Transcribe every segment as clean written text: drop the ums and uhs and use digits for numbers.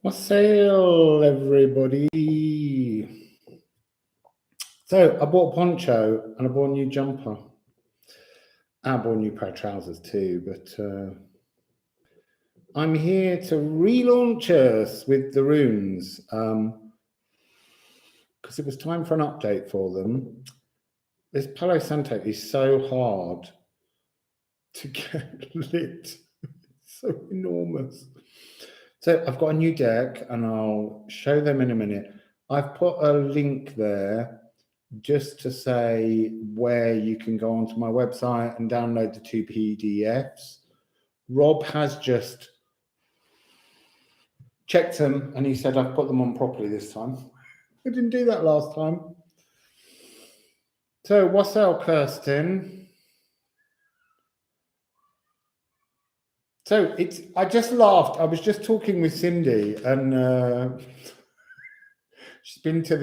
Wassail, everybody. So I bought a poncho and I bought a new jumper. I bought a new pair of trousers too, but I'm here to relaunch us with the runes because it was time for an update for them. This Palo Santo is so hard to get lit. It's so enormous. So I've got a new deck and I'll show them in a minute. I've put a link there just to say where you can go onto my website and download the 2 PDFs. Rob has just checked them and he said I've put them on properly this time. I didn't do that last time. So Wassail Kirsten. So I just laughed. I was just talking with Cindy and she's been to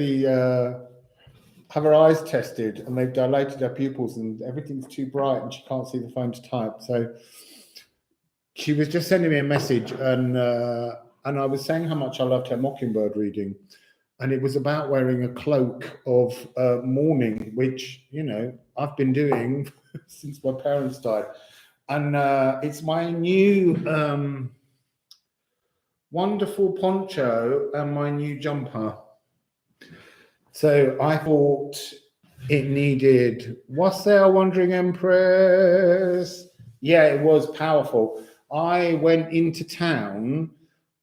have her eyes tested and they've dilated her pupils and everything's too bright and she can't see the phone to type. So she was just sending me a message and I was saying how much I loved her Mockingbird reading. And it was about wearing a cloak of mourning, which, you know, I've been doing since my parents died. And it's my new wonderful poncho and my new jumper. So I thought it needed Wassail Wandering Empress. Yeah, it was powerful. I went into town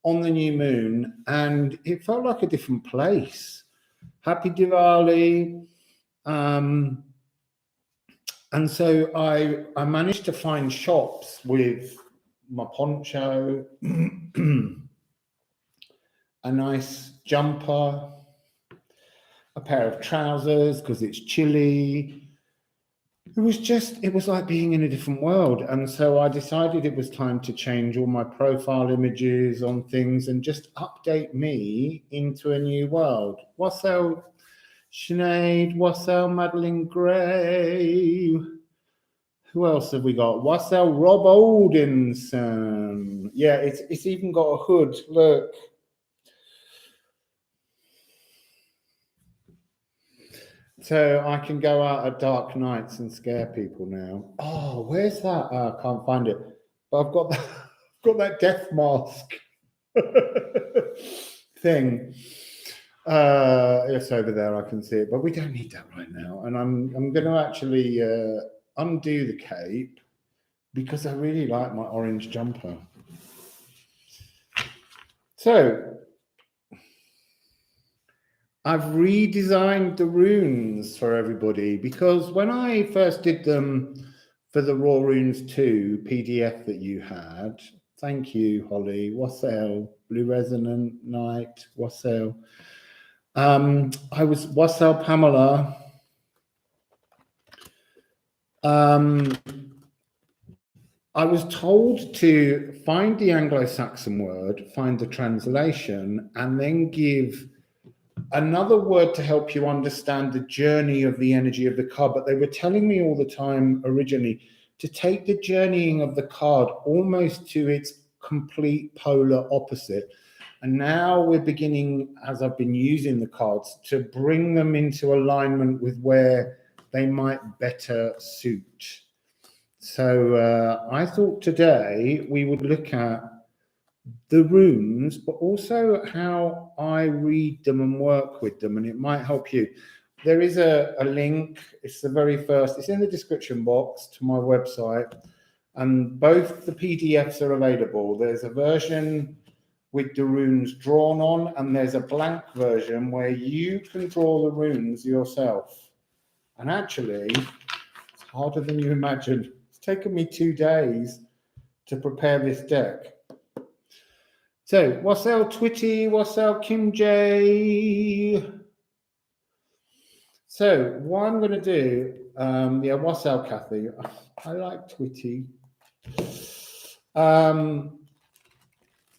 on the new moon and it felt like a different place. Happy Diwali. And so I managed to find shops with my poncho, a nice jumper, a pair of trousers because it's chilly. It was like being in a different world. And so I decided it was time to change all my profile images on things and just update me into a new world. Wassail Sinead, Wassail Madeline Gray. Who else have we got? Wassail Rob Oldinson. Yeah, it's even got a hood. Look. So I can go out at dark nights and scare people now. Oh, where's that? I can't find it. But I've got that death mask thing. It's over there. I can see it, but we don't need that right now. And I'm going to actually undo the cape because I really like my orange jumper. So I've redesigned the runes for everybody because when I first did them for the Raw Runes 2 PDF that you had, thank you, Holly, Wassail, Blue Resonant, Night, Wassail. I was Wassail Pamela. I was told to find the Anglo-Saxon word, find the translation, and then give another word to help you understand the journey of the energy of the card. But they were telling me all the time originally to take the journeying of the card almost to its complete polar opposite. And now we're beginning, as I've been using the cards, to bring them into alignment with where they might better suit. So I thought today we would look at the runes, but also how I read them and work with them, and it might help you. There is a link, it's the very first, it's in the description box to my website, and both the PDFs are available. There's a version with the runes drawn on, and there's a blank version where you can draw the runes yourself. And actually, it's harder than you imagine. It's taken me 2 days to prepare this deck. So, Wassail Twitty, Wassail Kim J. So, what I'm going to do, yeah, Wassail Kathy. I like Twitty.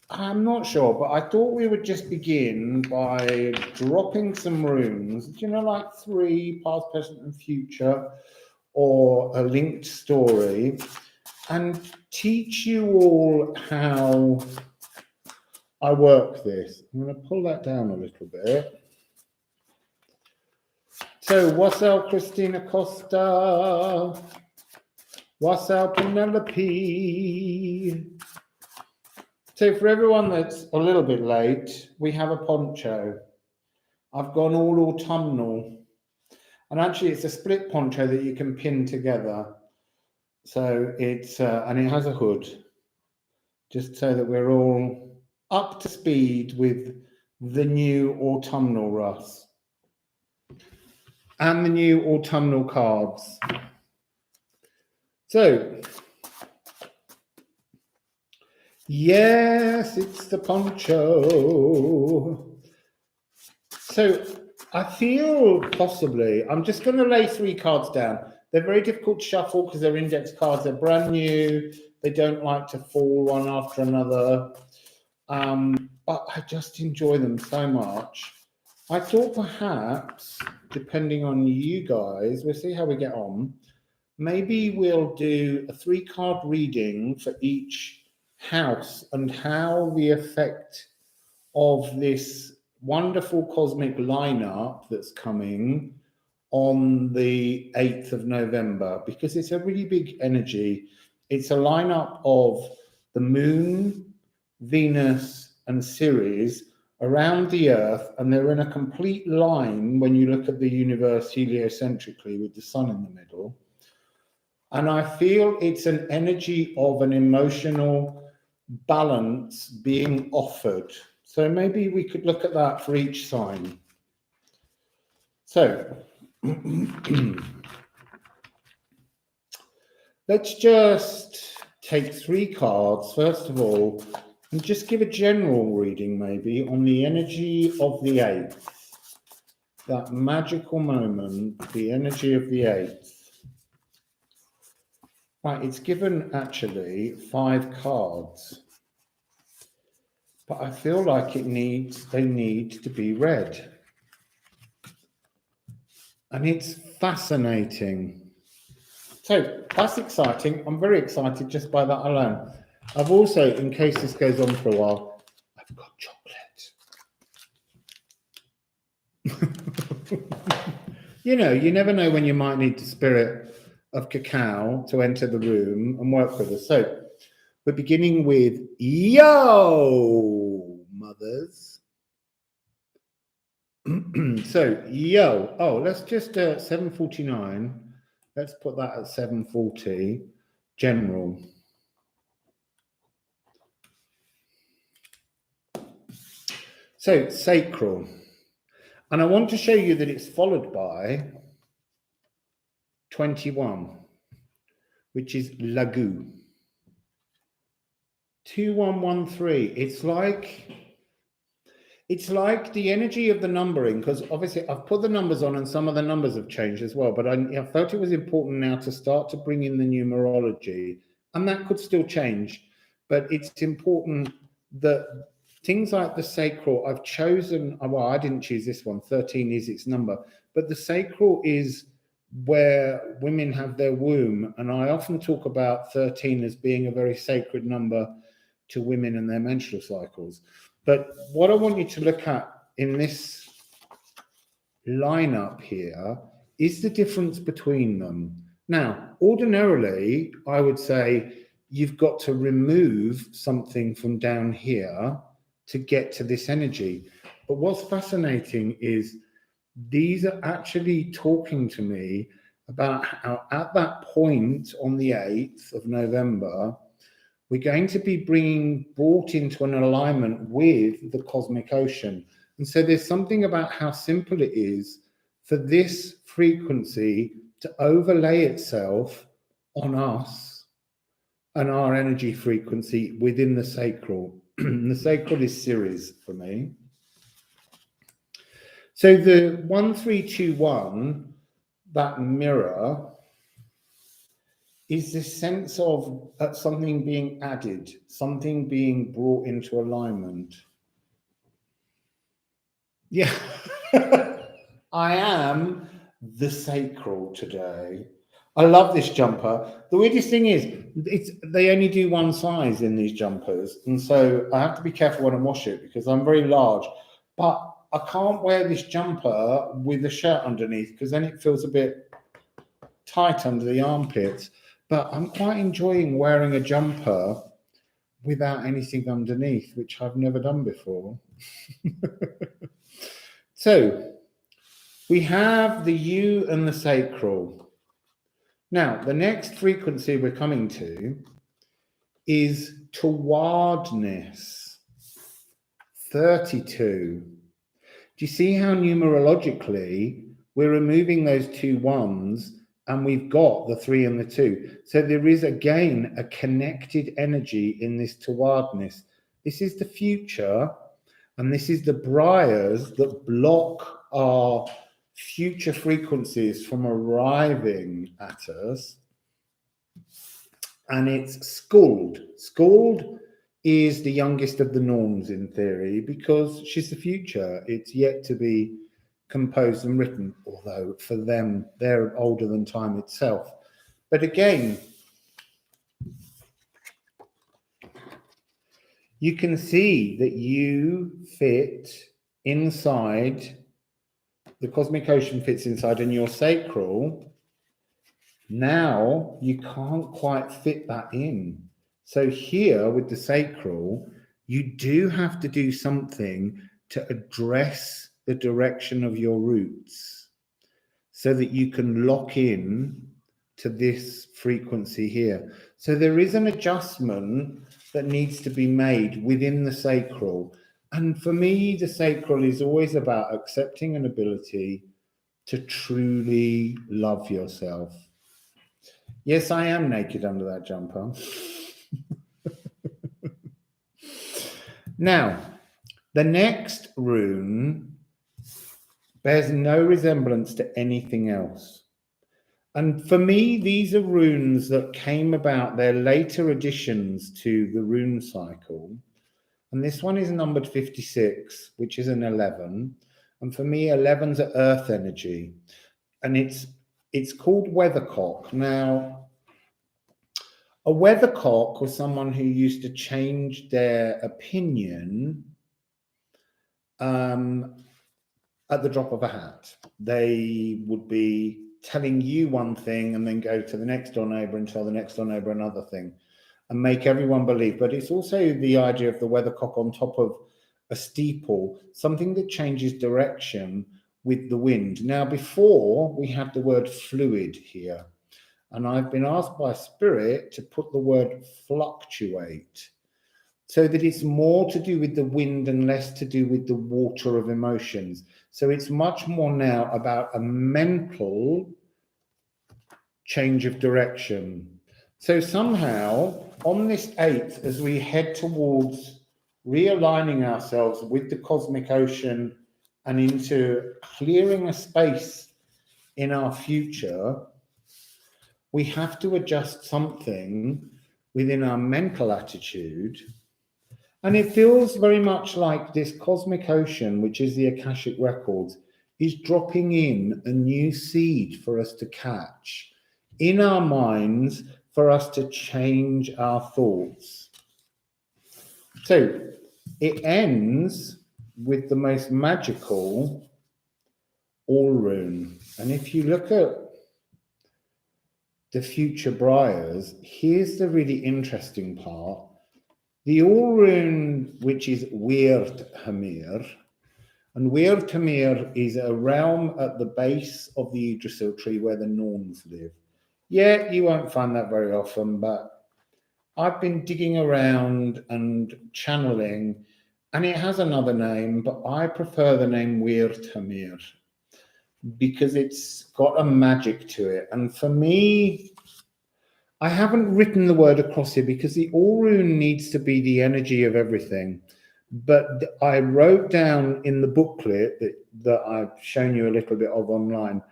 I'm not sure, but I thought we would just begin by dropping some runes, you know, like 3, past, present, and future, or a linked story, and teach you all how I work this. I'm going to pull that down a little bit. So, Wassail Christina Costa. Wassail Penelope. So, for everyone that's a little bit late, we have a poncho. I've gone all autumnal. And actually, it's a split poncho that you can pin together. So, it's, and it has a hood. Just so that we're all up to speed with the new autumnal Russ and the new autumnal cards. So, yes, it's the poncho. So, I feel possibly, I'm just going to lay 3 cards down. They're very difficult to shuffle because they're index cards. They're brand new. They don't like to fall one after another. But I just enjoy them so much. I thought perhaps, depending on you guys, we'll see how we get on. Maybe we'll do a 3-card reading for each house and how the effect of this wonderful cosmic lineup that's coming on the 8th of November, because it's a really big energy. It's a lineup of the moon, Venus, and Ceres around the Earth, and they're in a complete line when you look at the universe heliocentrically with the sun in the middle. And I feel it's an energy of an emotional balance being offered. So maybe we could look at that for each sign. So let's just take 3 cards, first of all, and just give a general reading maybe on the energy of the 8th. That magical moment, the energy of the 8th. Right, it's given actually 5 cards. But I feel like they need to be read. And it's fascinating. So that's exciting. I'm very excited just by that alone. I've also, in case this goes on for a while, I've got chocolate. You know, you never know when you might need the spirit of cacao to enter the room and work with us. So we're beginning with yo, mothers. So yo, let's just 7:49. Let's put that at 7:40. General. So sacral. And I want to show you that it's followed by 21, which is Lagu. 2113. It's like the energy of the numbering, because obviously I've put the numbers on and some of the numbers have changed as well, but I felt it was important now to start to bring in the numerology, and that could still change, but it's important that things like the sacral, I've chosen, well, I didn't choose this one, 13 is its number, but the sacral is where women have their womb, and I often talk about 13 as being a very sacred number to women and their menstrual cycles. But what I want you to look at in this lineup here is the difference between them. Now, ordinarily, I would say you've got to remove something from down here to get to this energy. But what's fascinating is these are actually talking to me about how at that point on the 8th of November, we're going to be brought into an alignment with the cosmic ocean. And so there's something about how simple it is for this frequency to overlay itself on us and our energy frequency within the sacral. The sacral is Ceres for me. So the 1321, that mirror, is this sense of something being added, something being brought into alignment. Yeah, I am the sacral today. I love this jumper. The weirdest thing is, they only do one size in these jumpers, and so I have to be careful when I wash it because I'm very large. But I can't wear this jumper with a shirt underneath because then it feels a bit tight under the armpits. But I'm quite enjoying wearing a jumper without anything underneath, which I've never done before. So we have the U and the sacral. Now, the next frequency we're coming to is towardness, 32. Do you see how numerologically we're removing those two ones and we've got the 3 and the 2? So there is again a connected energy in this towardness. This is the future, and this is the briars that block our future frequencies from arriving at us. And it's Skuld. Skuld is the youngest of the norms in theory because she's the future. It's yet to be composed and written, although for them, they're older than time itself. But again, you can see that you fit inside, the cosmic ocean fits inside, and your sacral, now you can't quite fit that in. So here with the sacral, you do have to do something to address the direction of your roots so that you can lock in to this frequency here. So there is an adjustment that needs to be made within the sacral. And for me, the sacral is always about accepting an ability to truly love yourself. Yes, I am naked under that jumper. Now, the next rune bears no resemblance to anything else. And for me, these are runes that came about, they're later additions to the rune cycle. And this one is numbered 56, which is an 11. And for me, 11's an earth energy. And it's called weathercock. Now, a weathercock was someone who used to change their opinion at the drop of a hat. They would be telling you one thing and then go to the next door neighbor and tell the next door neighbor another thing and make everyone believe. But it's also the idea of the weathercock on top of a steeple, something that changes direction with the wind. Now, before we had the word fluid here, and I've been asked by Spirit to put the word fluctuate so that it's more to do with the wind and less to do with the water of emotions. So it's much more now about a mental change of direction. So somehow on this 8th, as we head towards realigning ourselves with the cosmic ocean and into clearing a space in our future, we have to adjust something within our mental attitude. And it feels very much like this cosmic ocean, which is the Akashic Records, is dropping in a new seed for us to catch in our minds, for us to change our thoughts. So it ends with the most magical All Rune. And if you look at the future briars, here's the really interesting part. The All Rune, which is Weird Hamir, and Weird Hamir is a realm at the base of the Yggdrasil tree where the Norns live. Yeah, you won't find that very often, but I've been digging around and channeling, and it has another name, but I prefer the name Weird Hamir because it's got a magic to it. And for me, I haven't written the word across here because the All Rune needs to be the energy of everything. But I wrote down in the booklet that I've shown you a little bit of online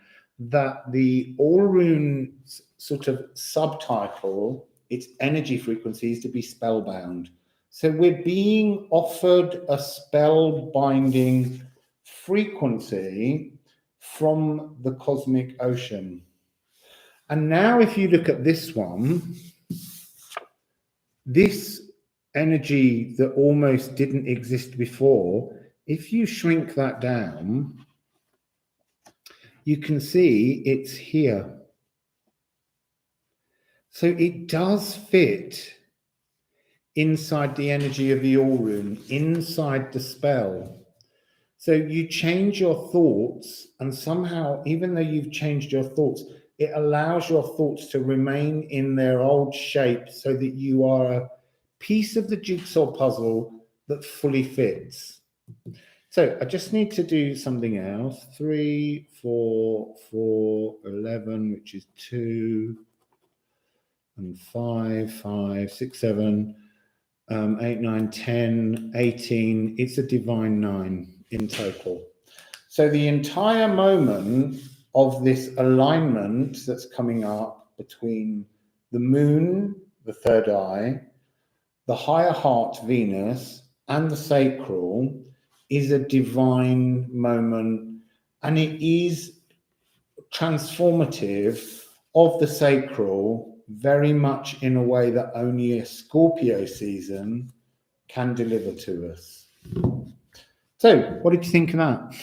that the All Rune's sort of subtitle, its energy frequency, is to be spellbound. So we're being offered a spell-binding frequency from the cosmic ocean. And now if you look at this one, this energy that almost didn't exist before, if you shrink that down, you can see it's here. So it does fit inside the energy of the All Rune, inside the spell. So you change your thoughts, and somehow, even though you've changed your thoughts, it allows your thoughts to remain in their old shape so that you are a piece of the jigsaw puzzle that fully fits. So I just need to do something else. 3, 4, 4, 11, which is 2, and 5, 5, 6, 7, 8, 9, 10, 18. It's a divine 9 in total. So the entire moment of this alignment that's coming up between the moon, the third eye, the higher heart, Venus, and the sacral is a divine moment, and it is transformative of the sacral very much in a way that only a Scorpio season can deliver to us. So, what did you think of that?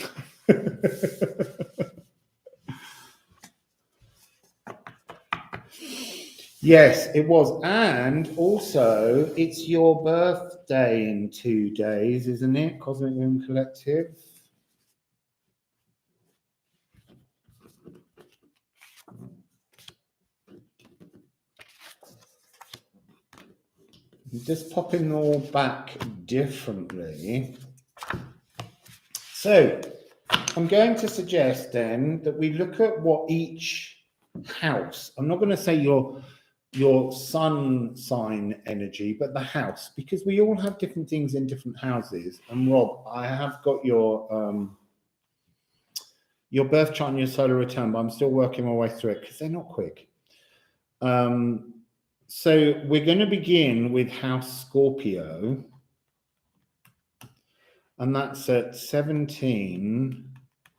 Yes, it was. And also, it's your birthday in 2 days, isn't it? Cosmic Moon Collective. Just popping them all back differently. So, I'm going to suggest then that we look at what each house, I'm not going to say your sun sign energy, but the house, because we all have different things in different houses. And Rob, I have got your birth chart and your solar return, but I'm still working my way through it because they're not quick. So we're going to begin with House Scorpio, and that's at 17.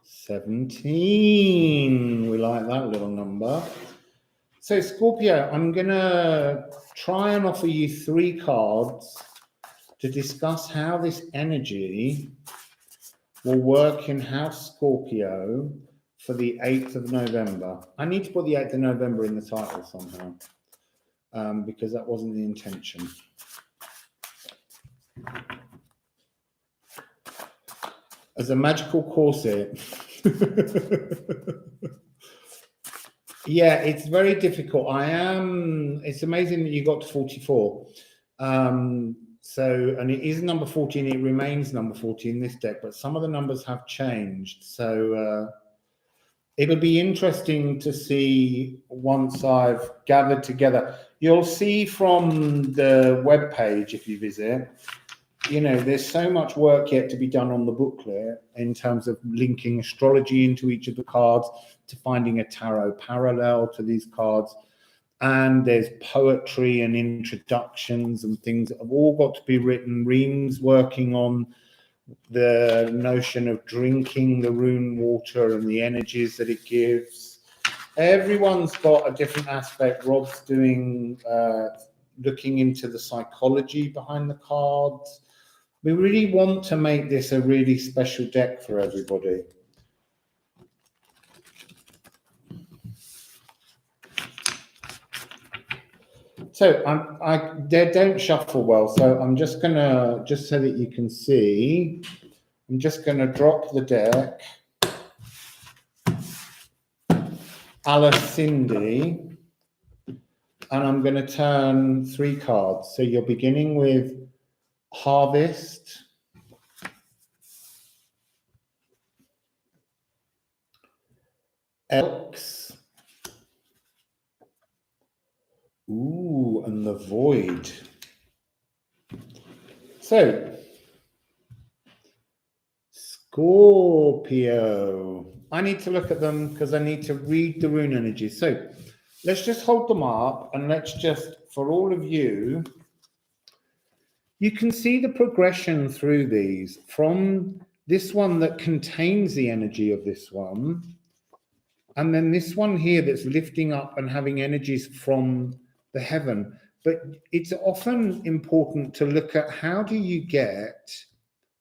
17. We like that little number. So Scorpio, I'm going to try and offer you 3 cards to discuss how this energy will work in House Scorpio for the 8th of November. I need to put the 8th of November in the title somehow, because that wasn't the intention. As a magical corset. Yeah, it's very difficult. It's amazing that you got to 44. And it is number 14. It remains number 14 in this deck, but some of the numbers have changed. So it'll be interesting to see once I've gathered together. You'll see from the webpage, if you visit, there's so much work yet to be done on the booklet in terms of linking astrology into each of the cards, to finding a tarot parallel to these cards. And there's poetry and introductions and things that have all got to be written. Reem's working on the notion of drinking the rune water and the energies that it gives. Everyone's got a different aspect. Rob's doing, looking into the psychology behind the cards. We really want to make this a really special deck for everybody. So they don't shuffle well, so I'm just gonna, just so that you can see, I'm just gonna drop the deck a la Cindy, and I'm gonna turn 3 cards. So you're beginning with Harvest, Elks, ooh, and the Void. So, Scorpio. I need to look at them because I need to read the rune energy. So, let's just hold them up, and let's just, for all of you, you can see the progression through these from this one that contains the energy of this one And then this one here that's lifting up and having energies from the heaven. But it's often important to look at how do you get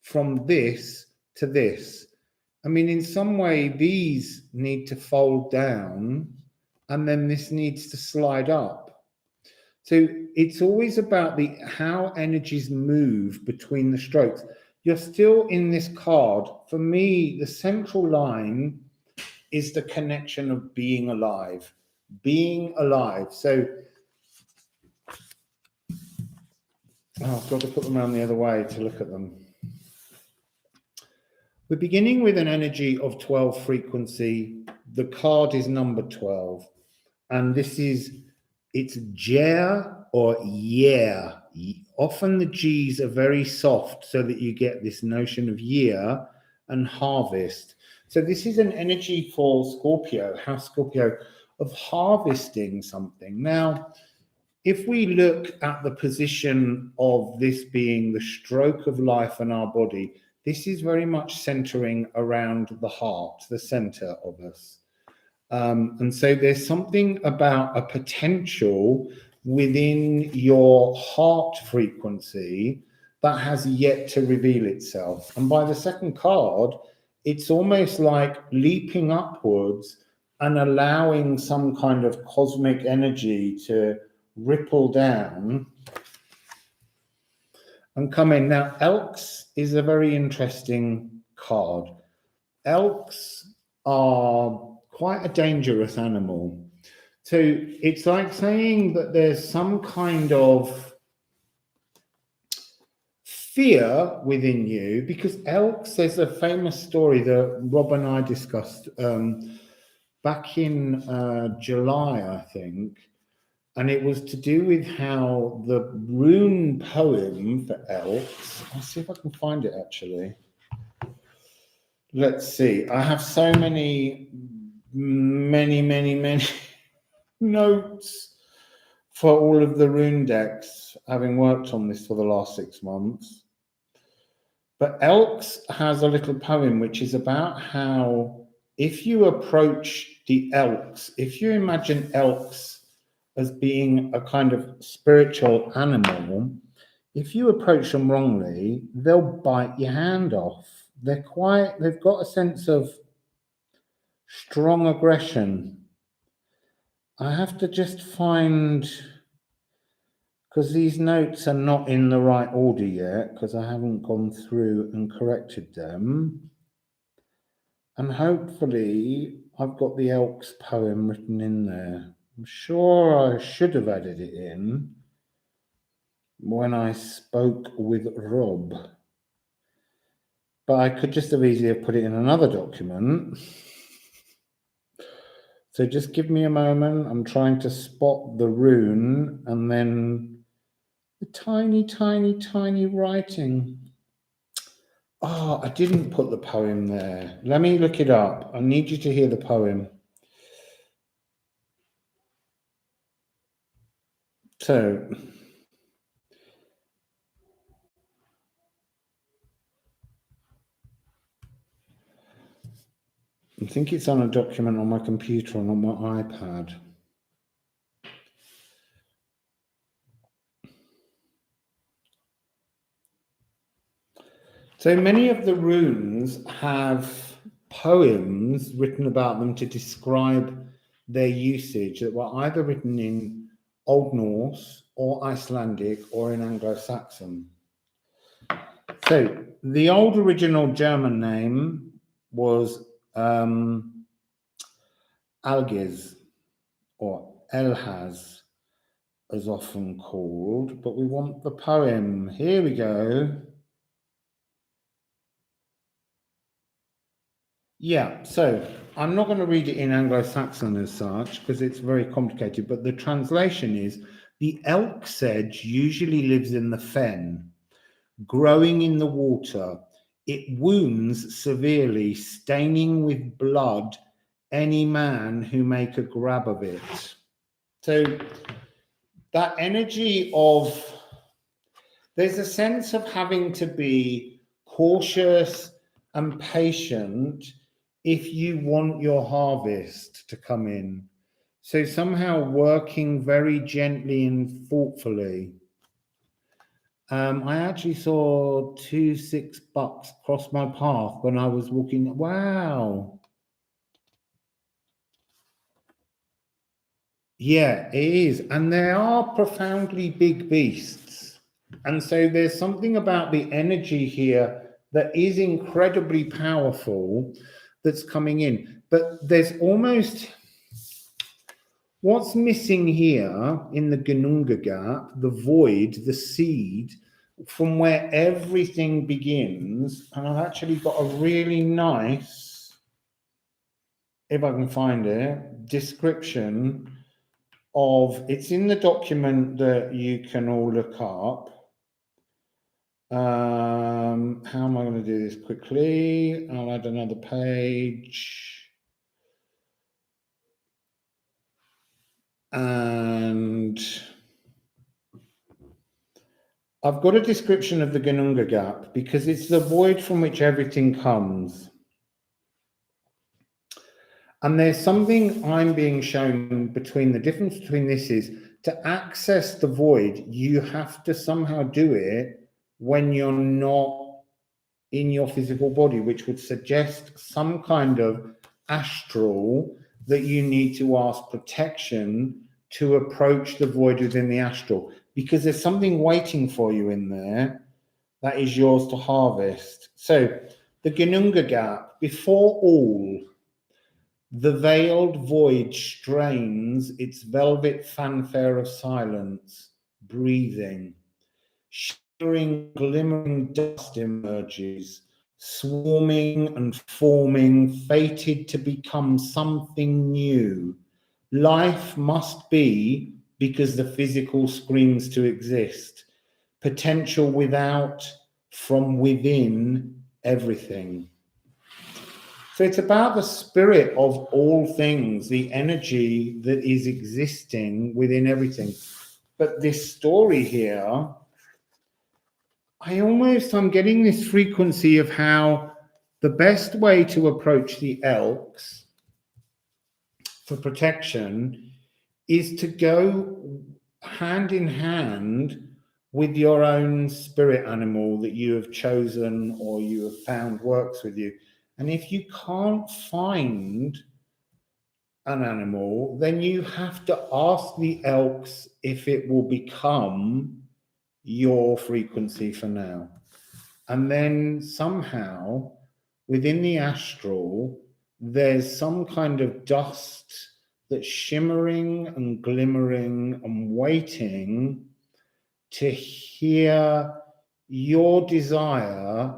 from this to this. I mean, in some way, these need to fold down and then this needs to slide up. So it's always about how energies move between the strokes. You're still in this card. For me, the central line is the connection of being alive. Being alive. So, I've got to put them around the other way to look at them. We're beginning with an energy of 12 frequency. The card is number 12. And this is, it's Jer or year. Often the G's are very soft so that you get this notion of year and harvest. So this is an energy for Scorpio, House Scorpio, of harvesting something. Now, if we look at the position of this being the stroke of life in our body, this is very much centering around the heart, the center of us. And so there's something about a potential within your heart frequency that has yet to reveal itself. And by the second card, it's almost like leaping upwards and allowing some kind of cosmic energy to ripple down and come in. Now, Elks is a very interesting card. Elks are quite a dangerous animal. So it's like saying that there's some kind of fear within you, because elks, there's a famous story that Rob and I discussed back in July, I think, and it was to do with how the rune poem for elks, I'll see if I can find it actually. Let's see, I have so many notes for all of the rune decks, having worked on this for the last 6 months. But Elks has a little poem which is about how if you approach the elks, if you imagine elks as being a kind of spiritual animal, if you approach them wrongly, they'll bite your hand off. They've got a sense of strong aggression. I have to just find, because these notes are not in the right order yet, because I haven't gone through and corrected them. And hopefully I've got the Elks poem written in there. I'm sure I should have added it in when I spoke with Rob. But I could just have easily have put it in another document. So just give me a moment. I'm trying to spot the rune and then the tiny, tiny, tiny writing. Oh, I didn't put the poem there. Let me look it up. I need you to hear the poem. So, I think it's on a document on my computer and on my iPad. So many of the runes have poems written about them to describe their usage that were either written in Old Norse or Icelandic or in Anglo-Saxon. So the old original German name was Algiz or Elhaz, as often called, but we want the poem. Here we go. Yeah, so I'm not going to read it in Anglo-Saxon as such because it's very complicated, but the translation is, the elk sedge usually lives in the fen, growing in the water. It wounds severely, staining with blood any man who make a grab of it. So that energy of, there's a sense of having to be cautious and patient if you want your harvest to come in. So somehow working very gently and thoughtfully. I actually saw 2 $6 cross my path when I was walking. Wow. Yeah, it is. And they are profoundly big beasts. And so there's something about the energy here that is incredibly powerful that's coming in. But there's almost what's missing here in the Gununga gap, the void, the seed, from where everything begins. And I've actually got a really nice, if I can find it, description of, it's in the document that you can all look up. How am I going to do this quickly? I'll add another page. And I've got a description of the Gununga gap because it's the void from which everything comes. And there's something I'm being shown between the difference between this is to access the void, you have to somehow do it when you're not in your physical body, which would suggest some kind of astral that you need to ask protection to approach the void within the astral, because there's something waiting for you in there that is yours to harvest. So the Gununga gap, before all, the veiled void strains its velvet fanfare of silence, breathing. Shimmering, glimmering dust emerges, swarming and forming, fated to become something new. Life must be because the physical screams to exist. Potential without, from within, everything. So it's about the spirit of all things, the energy that is existing within everything. But this story here, I'm getting this frequency of how the best way to approach the elks for protection is to go hand in hand with your own spirit animal that you have chosen or you have found works with you. And if you can't find an animal, then you have to ask the elks if it will become your frequency for now. And then somehow within the astral, there's some kind of dust that's shimmering and glimmering and waiting to hear your desire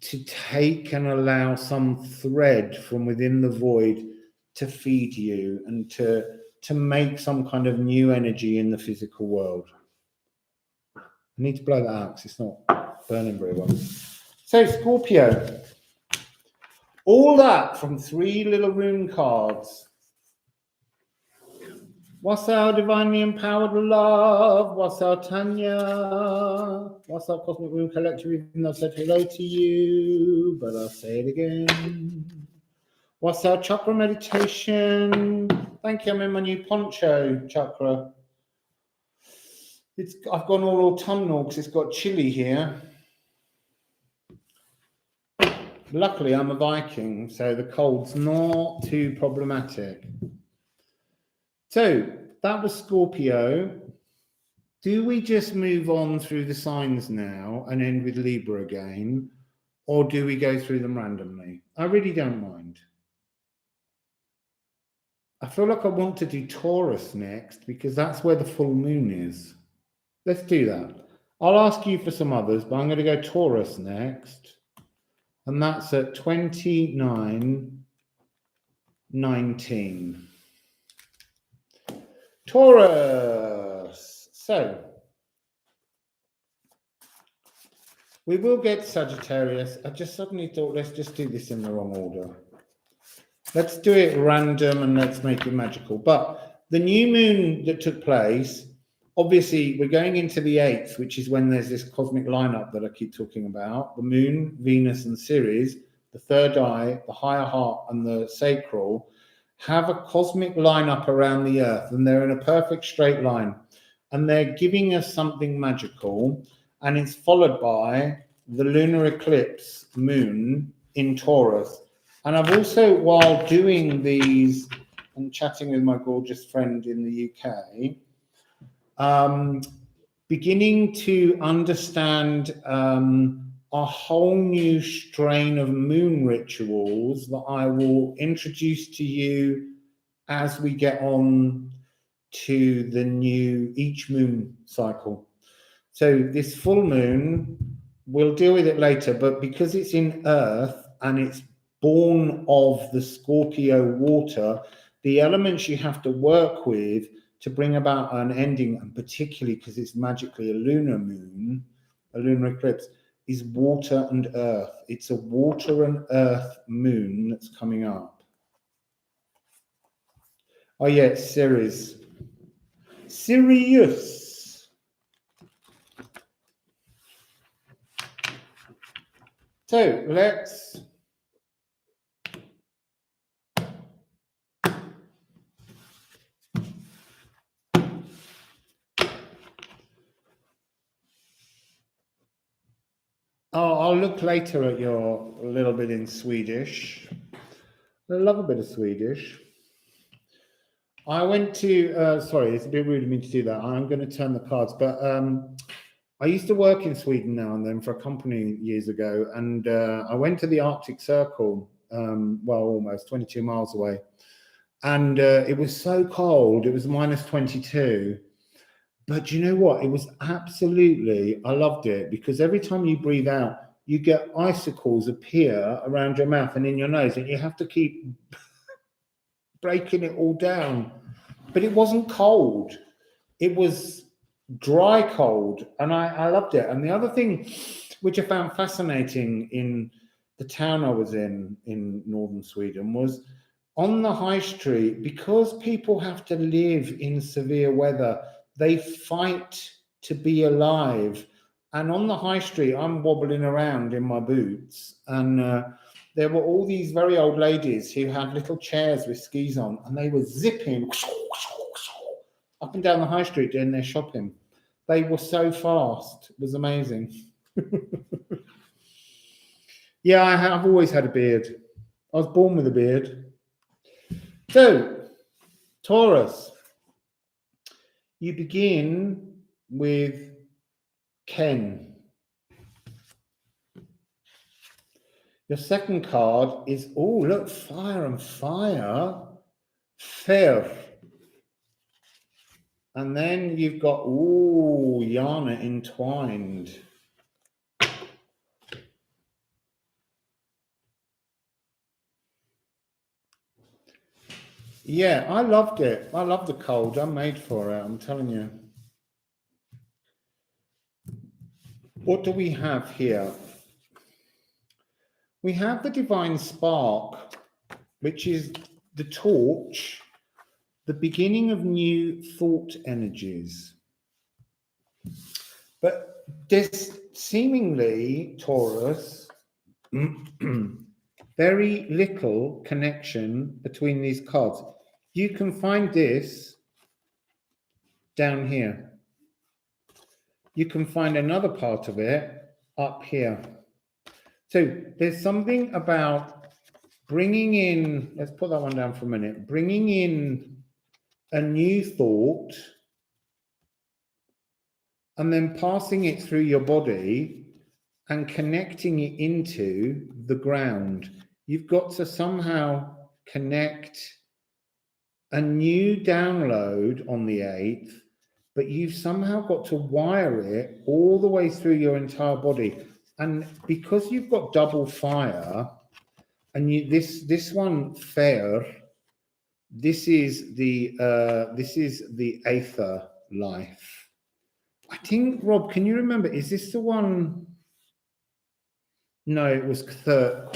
to take and allow some thread from within the void to feed you and to make some kind of new energy in the physical world. I need to blow that out because it's not burning very well. So Scorpio, all that from 3 little rune cards. Wassail Divinely Empowered Love, Wassail Tanya, Wassail Cosmic Rune Collective, even though I said hello to you, but I'll say it again. Wassail Chakra Meditation. Thank you, I'm in my new poncho chakra. I've gone all autumnal because it's got chilly here. Luckily, I'm a Viking, so the cold's not too problematic. So that was Scorpio. Do we just move on through the signs now and end with Libra again? Or do we go through them randomly? I really don't mind. I feel like I want to do Taurus next because that's where the full moon is. Let's do that. I'll ask you for some others, but I'm going to go Taurus next. And that's at 29:19. Taurus. So we will get Sagittarius. I just suddenly thought, let's just do this in the wrong order. Let's do it random and let's make it magical. But the new moon that took place, obviously we're going into the 8th, which is when there's this cosmic lineup that I keep talking about. The moon, Venus and Ceres the third eye, the higher heart, and the sacral, have a cosmic line up around the earth, and they're in a perfect straight line. And they're giving us something magical, and it's followed by the lunar eclipse moon in Taurus. And I've also, while doing these and chatting with my gorgeous friend in the UK, beginning to understand a whole new strain of moon rituals that I will introduce to you as we get on to the new each moon cycle. So this full moon, we'll deal with it later, but because it's in Earth and it's born of the Scorpio water, the elements you have to work with to bring about an ending, and particularly because it's magically a lunar moon, a lunar eclipse, is water and earth. It's a water and earth moon that's coming up. Oh yeah, it's Ceres. Sirius. So let's I'll look later at your little bit in Swedish. I love a bit of Swedish. I went to, sorry, it's a bit rude of me to do that. I'm going to turn the cards, but I used to work in Sweden now and then for a company years ago, and I went to the Arctic Circle, well, almost 22 miles away, and it was so cold. It was minus 22. But you know what? It was absolutely, I loved it, because every time you breathe out, you get icicles appear around your mouth and in your nose, and you have to keep breaking it all down. But it wasn't cold. It was dry cold, and I loved it. And the other thing which I found fascinating in the town I was in northern Sweden was on the high street, because people have to live in severe weather, they fight to be alive. And on the high street, I'm wobbling around in my boots, and there were all these very old ladies who had little chairs with skis on, and they were zipping up and down the high street doing their shopping. They were so fast. It was amazing. Yeah, I've always had a beard. I was born with a beard. So, Taurus. You begin with Ken. Your second card is, oh, look, fire and fire. Fair. And then you've got, oh, Yana entwined. Yeah, I loved it. I love the cold. I'm made for it, I'm telling you. What do we have here? We have the divine spark, which is the torch, the beginning of new thought energies. But there's seemingly, Taurus, very little connection between these cards. You can find this down here. You can find another part of it up here. So there's something about bringing in, let's put that one down for a minute, bringing in a new thought and then passing it through your body and connecting it into the ground. You've got to somehow connect a new download on the 8th, but you've somehow got to wire it all the way through your entire body. And because you've got double fire, and this one fair, this is the aether life. I think, Rob, can you remember? Is this the one? No, it was Perth.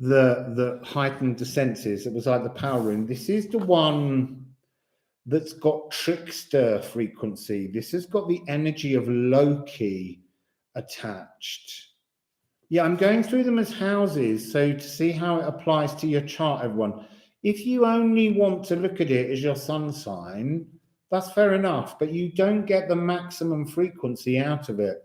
The heightened the senses. It was like the power room. This is the one that's got trickster frequency. This has got the energy of Loki attached. Yeah, I'm going through them as houses, so to see how it applies to your chart, everyone. If you only want to look at it as your sun sign, that's fair enough, but you don't get the maximum frequency out of it.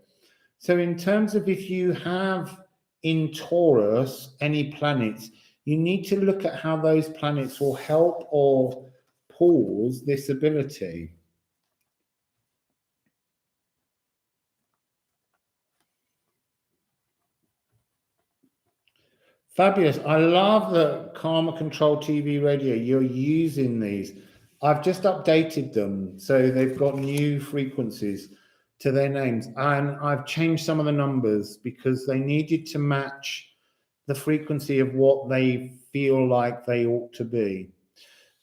So in terms of if you have in Taurus any planets, you need to look at how those planets will help or pause this ability. Fabulous. I love the Karma Control TV radio. You're using these. I've just updated them. So they've got new frequencies to their names. And I've changed some of the numbers because they needed to match the frequency of what they feel like they ought to be.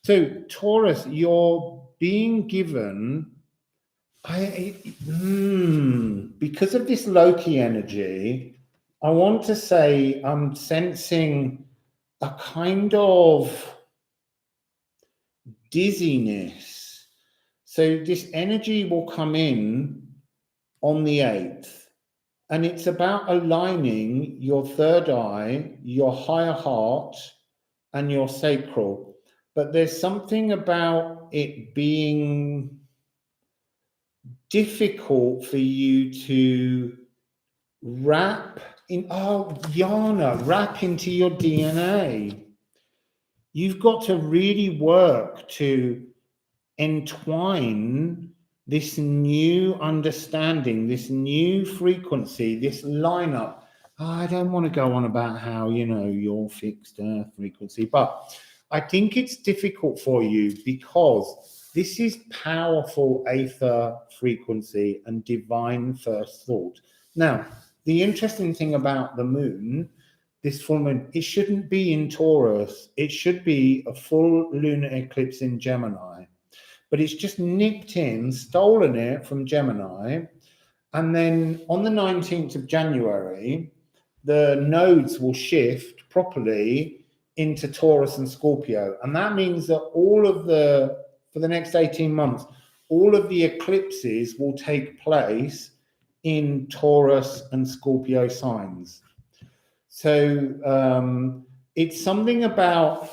So Taurus, you're being given, because of this Loki energy, I want to say I'm sensing a kind of dizziness. So this energy will come in on the 8th, and it's about aligning your third eye, your higher heart, and your sacral. But there's something about it being difficult for you to wrap into your DNA. You've got to really work to entwine this new understanding, this new frequency, this lineup. I don't want to go on about how, your fixed earth frequency, but I think it's difficult for you because this is powerful aether frequency and divine first thought. Now, the interesting thing about the moon, this full moon, it shouldn't be in Taurus. It should be a full lunar eclipse in Gemini. But it's just nipped in, stolen it from Gemini. And then on the 19th of January, the nodes will shift properly into Taurus and Scorpio. And that means that for the next 18 months, all of the eclipses will take place in Taurus and Scorpio signs. So it's something about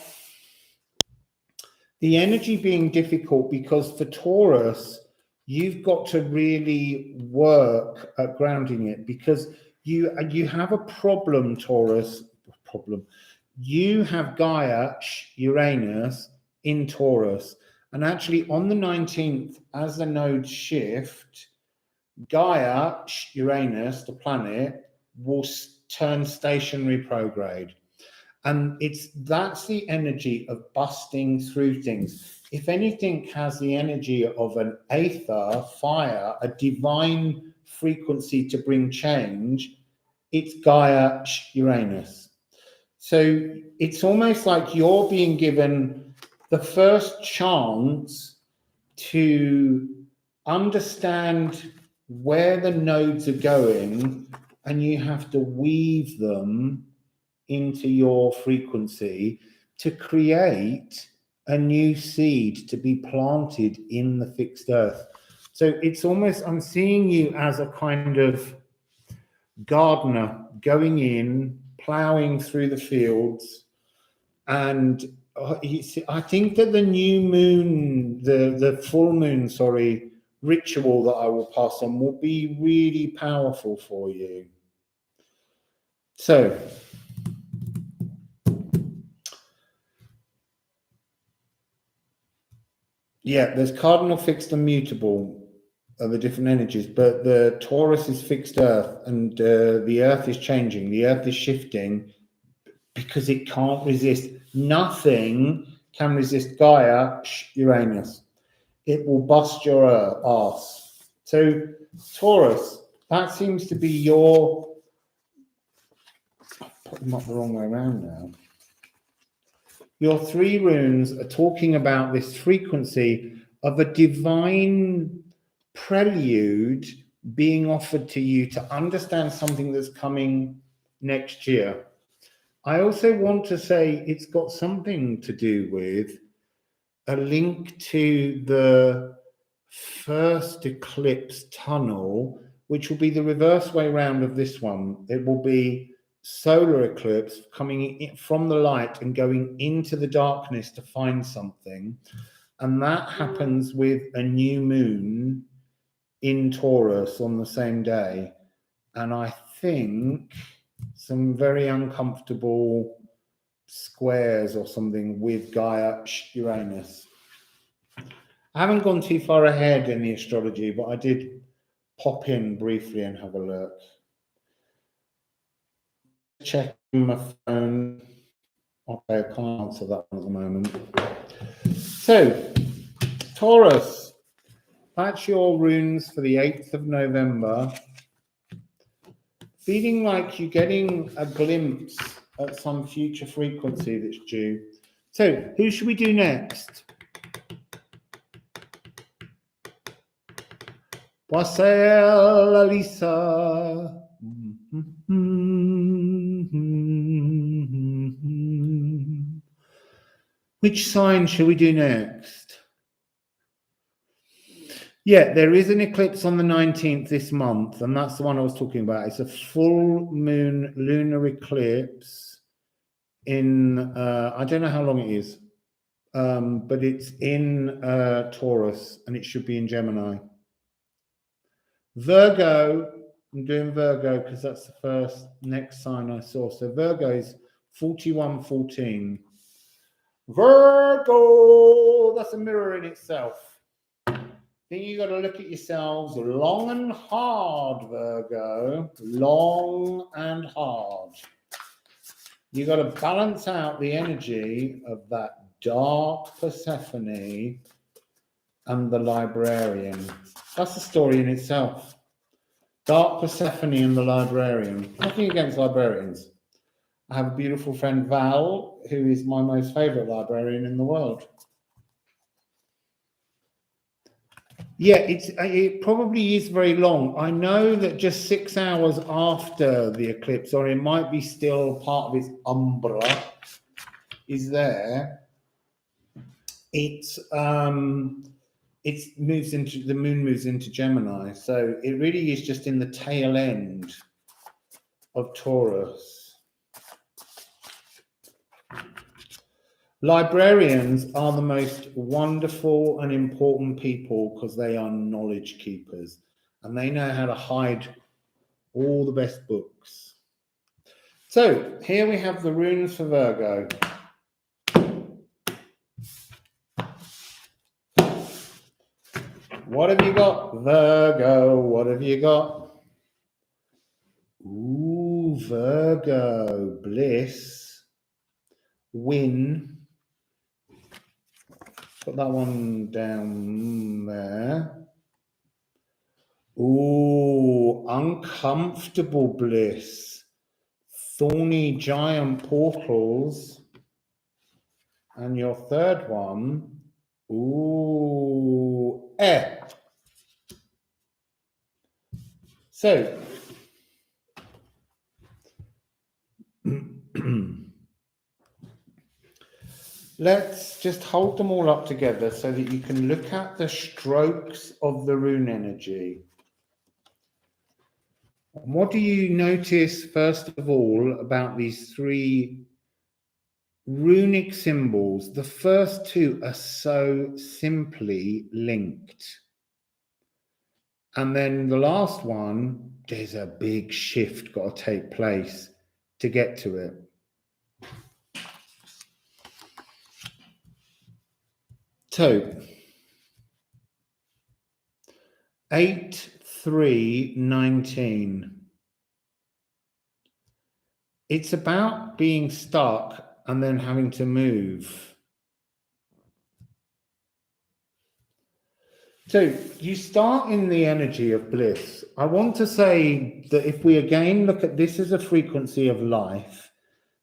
the energy being difficult because for Taurus, you've got to really work at grounding it because you have a problem, Taurus. You have Gaia, Uranus in Taurus. And actually on the 19th, as the nodes shift, Gaia, Uranus, the planet, will turn stationary prograde. And that's the energy of busting through things. If anything has the energy of an aether, fire, a divine frequency to bring change, it's Gaia, Uranus. So it's almost like you're being given the first chance to understand where the nodes are going, and you have to weave them into your frequency to create a new seed to be planted in the fixed earth. So it's almost, I'm seeing you as a kind of gardener going in, plowing through the fields. And I think that the new moon, the full moon, ritual that I will pass on will be really powerful for you. So, yeah, there's cardinal, fixed, and mutable of the different energies, but the Taurus is fixed earth, and the earth is changing. The earth is shifting because it can't resist. Nothing can resist Gaia, Uranus. It will bust your arse. So, Taurus, that seems to be your... I'll put them up the wrong way around now. Your 3 runes are talking about this frequency of a divine prelude being offered to you to understand something that's coming next year. I also want to say it's got something to do with a link to the first eclipse tunnel, which will be the reverse way round of this one. It will be solar eclipse coming in from the light and going into the darkness to find something. And that happens with a new moon in Taurus on the same day. And I think some very uncomfortable squares or something with Gaia Uranus. I haven't gone too far ahead in the astrology, but I did pop in briefly and have a look. Check my phone. Okay, I can't answer that one at the moment. So, Taurus, that's your runes for the 8th of November. Feeling like you're getting a glimpse at some future frequency that's due. So, who should we do next? Wassail Alisa. Which sign shall we do next? Yeah, there is an eclipse on the 19th this month, and that's the one I was talking about. It's a full moon lunar eclipse in, I don't know how long it is, but it's in Taurus, and it should be in Gemini. Virgo, I'm doing Virgo because that's the first next sign I saw. So Virgo is 4114. Virgo, that's a mirror in itself. Then you got to look at yourselves long and hard, Virgo. Long and hard. You got to balance out the energy of that dark Persephone and the librarian. That's a story in itself. Dark Persephone and the librarian. Nothing against librarians. I have a beautiful friend, Val, who is my most favorite librarian in the world. Yeah, it probably is very long. I know that just 6 hours after the eclipse, or it might be still part of its umbra, is there. The moon moves into Gemini, so it really is just in the tail end of Taurus. Librarians are the most wonderful and important people because they are knowledge keepers and they know how to hide all the best books. So here we have the runes for Virgo. What have you got, Virgo? What have you got? Ooh, Virgo, bliss, win. Put that one down there. Ooh, uncomfortable bliss, thorny giant portals. And your third one, ooh, air. So, let's just hold them all up together so that you can look at the strokes of the rune energy. What do you notice, first of all, about these three runic symbols? The first two are so simply linked. And then the last one, there's a big shift got to take place to get to it. So, 8-3-19. It's about being stuck and then having to move. So you start in the energy of bliss. I want to say that if we again look at this as a frequency of life,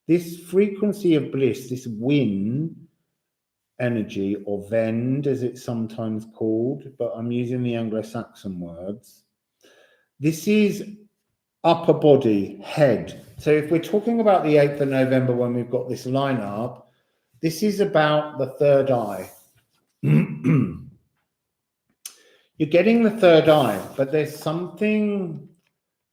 this frequency of bliss, this win energy, or vend as it's sometimes called, but I'm using the Anglo-Saxon words. This is upper body, head. So if we're talking about the 8th of November when we've got this lineup, this is about the third eye. You're getting the third eye, but there's something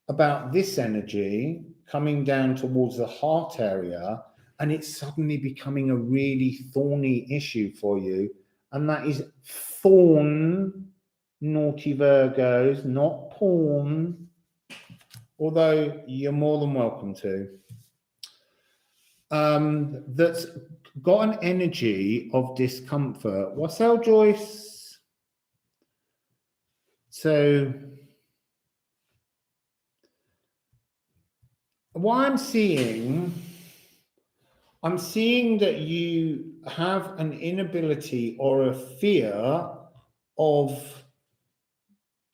about this energy coming down towards the heart area, and it's suddenly becoming a really thorny issue for you. And that is thorn, naughty Virgos, not porn, although you're more than welcome to. That's got an energy of discomfort. Wassail Joyce. So what I'm seeing that you have an inability or a fear of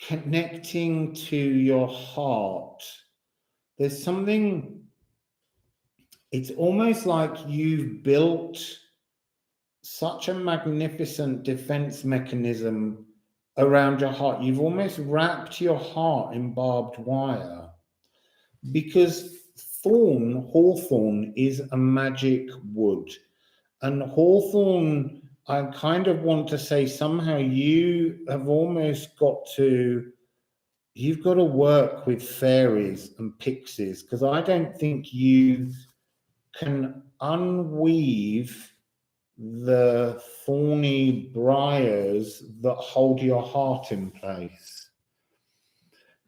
connecting to your heart. There's something, it's almost like you've built such a magnificent defense mechanism around your heart. You've almost wrapped your heart in barbed wire, because hawthorn is a magic wood. And hawthorn, I kind of want to say, somehow you have almost got to, you've got to work with fairies and pixies, because I don't think you can unweave the thorny briars that hold your heart in place.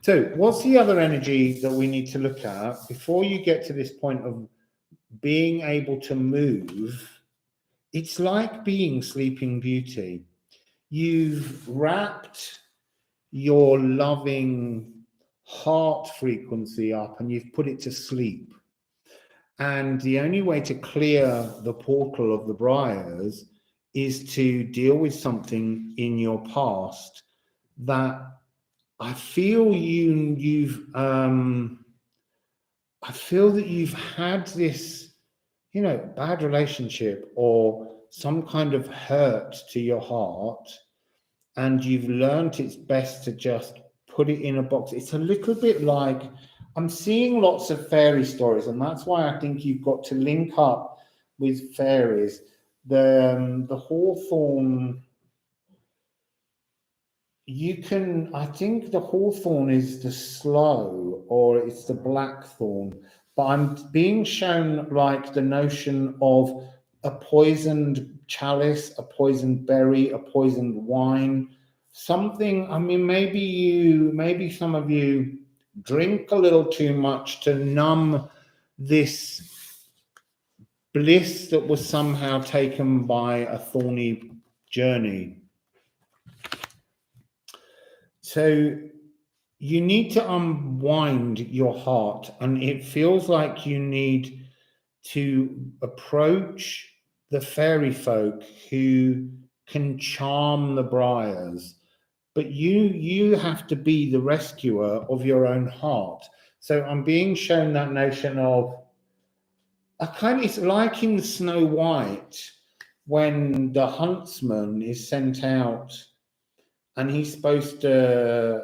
So what's the other energy that we need to look at before you get to this point of being able to move? It's like being Sleeping Beauty. You've wrapped your loving heart frequency up and you've put it to sleep. And the only way to clear the portal of the briars is to deal with something in your past that I feel I feel that you've had this, bad relationship or some kind of hurt to your heart, and you've learned it's best to just put it in a box. It's a little bit like, I'm seeing lots of fairy stories, and that's why I think you've got to link up with fairies. The hawthorn, I think the hawthorn is the sloe, or it's the blackthorn, but I'm being shown like the notion of a poisoned chalice, a poisoned berry, a poisoned wine, something. I mean, maybe some of you drink a little too much to numb this bliss that was somehow taken by a thorny journey. So you need to unwind your heart, and it feels like you need to approach the fairy folk who can charm the briars, but you have to be the rescuer of your own heart. So I'm being shown that notion of it's like in Snow White when the huntsman is sent out and he's supposed to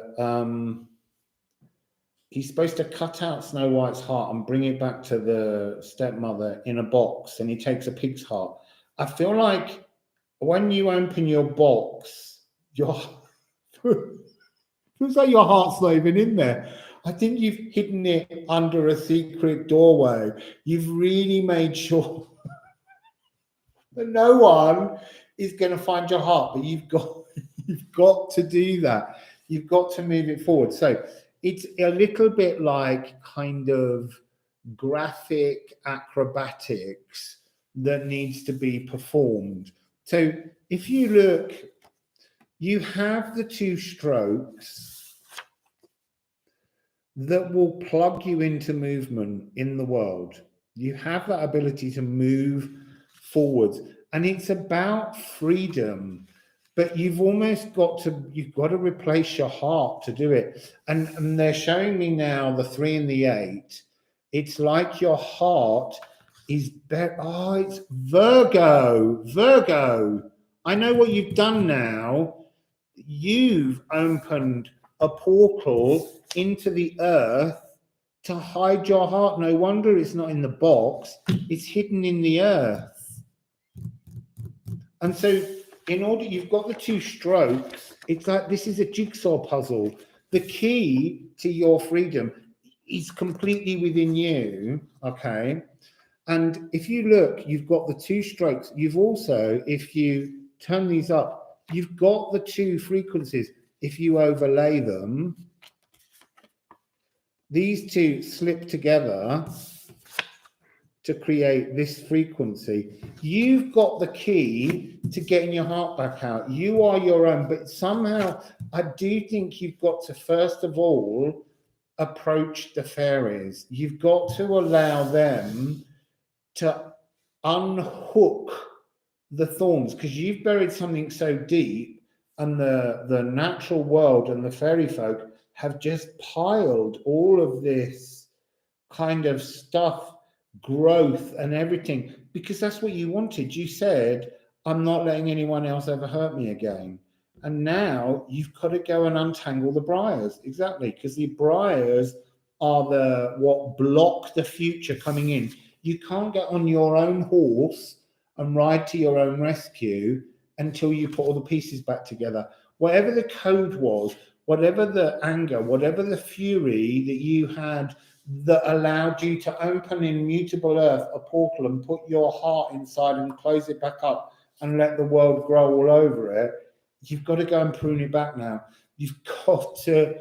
cut out Snow White's heart and bring it back to the stepmother in a box, and he takes a pig's heart. I feel like when you open your box, feels like your heart's not even in there. I think you've hidden it under a secret doorway. You've really made sure that no one is going to find your heart, but you've got to do that. You've got to move it forward. So it's a little bit like kind of graphic acrobatics that needs to be performed. So if you look, you have the two strokes that will plug you into movement in the world. You have that ability to move forwards, and it's about freedom. But you've got to replace your heart to do it. And they're showing me now the 3 and the 8. It's like your heart is better. Oh, it's Virgo. Virgo. I know what you've done now. You've opened a portal into the earth to hide your heart. No wonder it's not in the box. It's hidden in the earth. And so you've got the two strokes. It's like this is a jigsaw puzzle. The key to your freedom, is completely within you, okay? And if you look, you've got the two strokes. You've also, if you turn these up, you've got the two frequencies. If you overlay them, these two slip together to create this frequency. You've got the key to getting your heart back out. You are your own, but somehow I do think you've got to, first of all, approach the fairies. You've got to allow them to unhook the thorns, because you've buried something so deep, and the natural world and the fairy folk have just piled all of this kind of stuff, growth and everything, because that's what you wanted. You said, I'm not letting anyone else ever hurt me again. And now you've got to go and untangle the briars. Exactly, because the briars are the what block the future coming in. You can't get on your own horse and ride to your own rescue until you put all the pieces back together. Whatever the code was, whatever the anger, whatever the fury that you had that allowed you to open in mutable earth a portal and put your heart inside and close it back up and let the world grow all over it, you've got to go and prune it back now. You've got to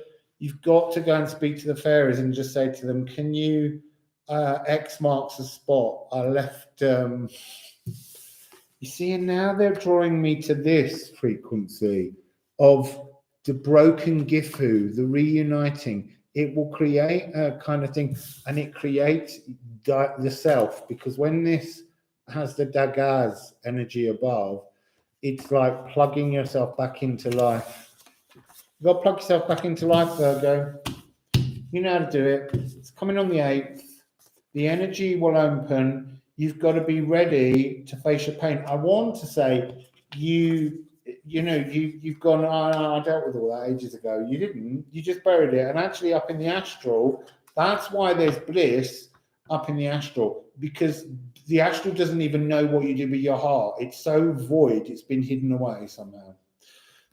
go and speak to the fairies and just say to them, can you X marks the spot. I left you see, and now they're drawing me to this frequency of the broken Gifu, the reuniting. It will create a kind of thing, and it creates the self, because when this has the Dagaz energy above, it's like plugging yourself back into life. You've got to plug yourself back into life, Virgo. You know how to do it. It's coming on the 8th. The energy will open. You've got to be ready to face your pain. I want to say you've gone, I dealt with all that ages ago. You didn't. You just buried it. And actually up in the astral, that's why there's bliss up in the astral, because the astral doesn't even know what you did with your heart. It's so void. It's been hidden away somehow.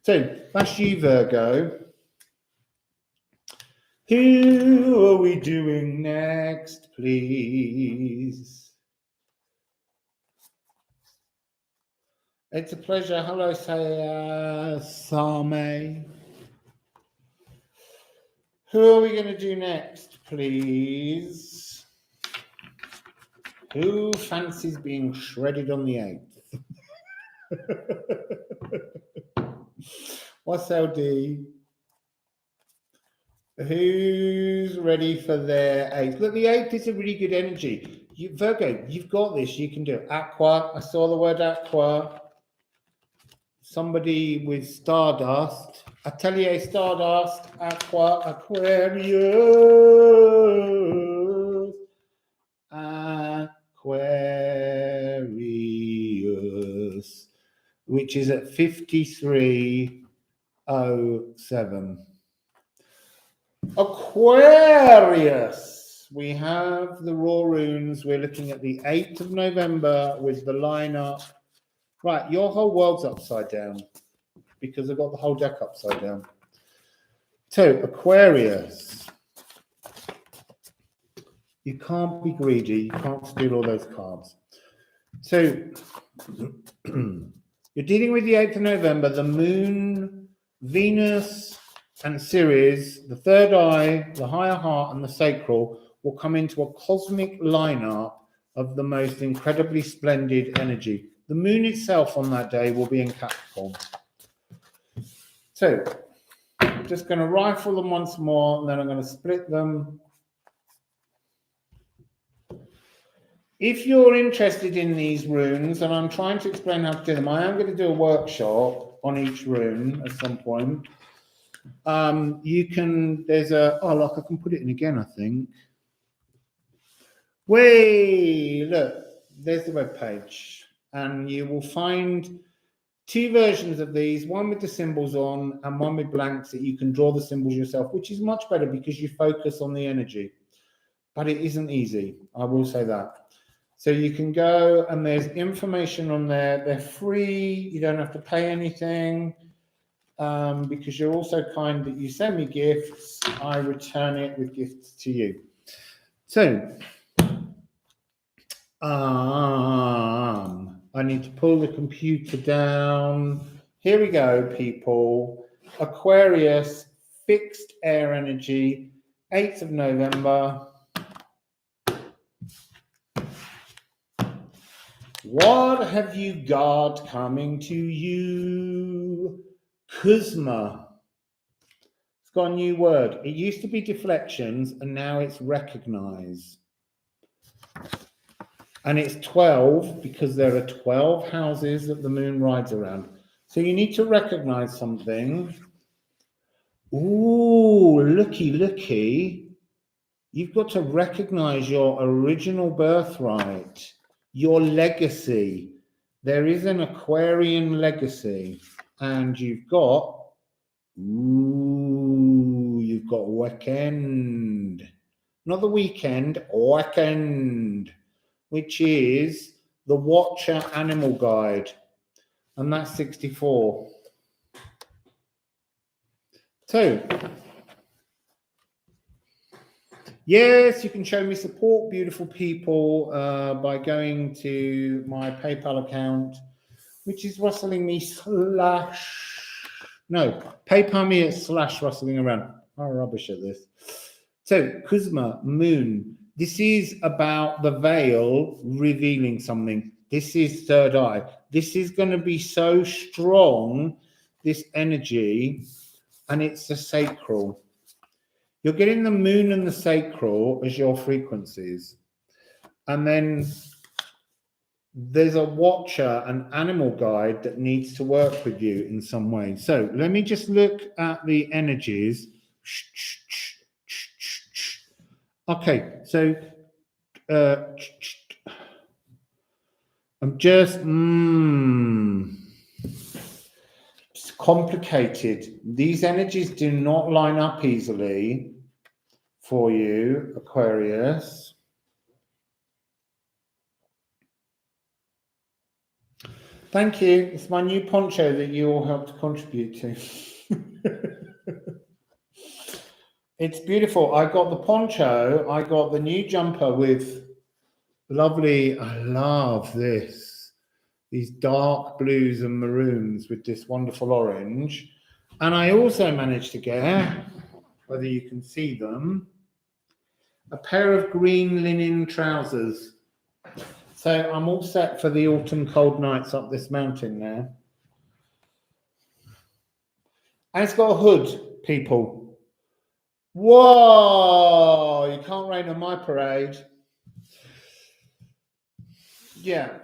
So that's you, Virgo. Who are we doing next, please? It's a pleasure. Hello, Same. Who are we going to do next, please? Who fancies being shredded on the 8th? Wassail D. Who's ready for their 8th? Look, the 8th is a really good energy. Virgo, you've got this. You can do it. Aqua. I saw the word aqua. Somebody with Stardust. Atelier Stardust. Aqua. Aquarius. Aquarius. Which is at 5307. Aquarius, we have the Raw Runes. We're looking at the 8th of November with the lineup. Right, your whole world's upside down because I've got the whole deck upside down. So, Aquarius, you can't be greedy. You can't steal all those cards. So, you're dealing with the 8th of November. The Moon, Venus, and Ceres, the third eye, the higher heart, and the sacral will come into a cosmic lineup of the most incredibly splendid energy. The moon itself on that day will be in Capricorn. So, I'm just going to rifle them once more, and then I'm going to split them. If you're interested in these runes, and I'm trying to explain how to do them, I am going to do a workshop on each rune at some point. You can, there's a, oh, look, I can put it in again, I think. Look, there's the web page, and you will find two versions of these, one with the symbols on and one with blanks that you can draw the symbols yourself, which is much better because you focus on the energy. But it isn't easy, I will say that. So you can go, and there's information on there. They're free. You don't have to pay anything. because you're also kind that you send me gifts, I return it with gifts to you. So, I need to pull the computer down. Here we go, people. Aquarius, fixed air energy, 8th of November. What have you got coming to you? Kuzma. It's got a new word. It used to be deflections, and now it's recognize. And it's 12 because there are 12 houses that the moon rides around. So you need to recognize something. Ooh, looky, looky. You've got to recognize your original birthright, your legacy. There is an Aquarian legacy. And you've got, you've got weekend. Not the weekend, weekend, which is the Watcher Animal Guide. And that's 64. So, yes, you can show me support, beautiful people, by going to my PayPal account, which is rustling me PayPal me at / rustling around. I'm rubbish at this. So, Kuzma, moon. This is about the veil revealing something. This is third eye. This is going to be so strong, this energy, and it's the sacral. You're getting the moon and the sacral as your frequencies. And then there's a watcher, an animal guide that needs to work with you in some way. So let me just look at the energies. Okay, so I'm just it's complicated. These energies do not line up easily for you, Aquarius. Thank you. It's my new poncho that you all helped contribute to. It's beautiful. I got the poncho. I got the new jumper with lovely, I love this. These dark blues and maroons with this wonderful orange. And I also managed to get, whether you can see them, a pair of green linen trousers. So I'm all set for the autumn cold nights up this mountain now. And it's got a hood, people. Whoa! You can't rain on my parade. Yeah.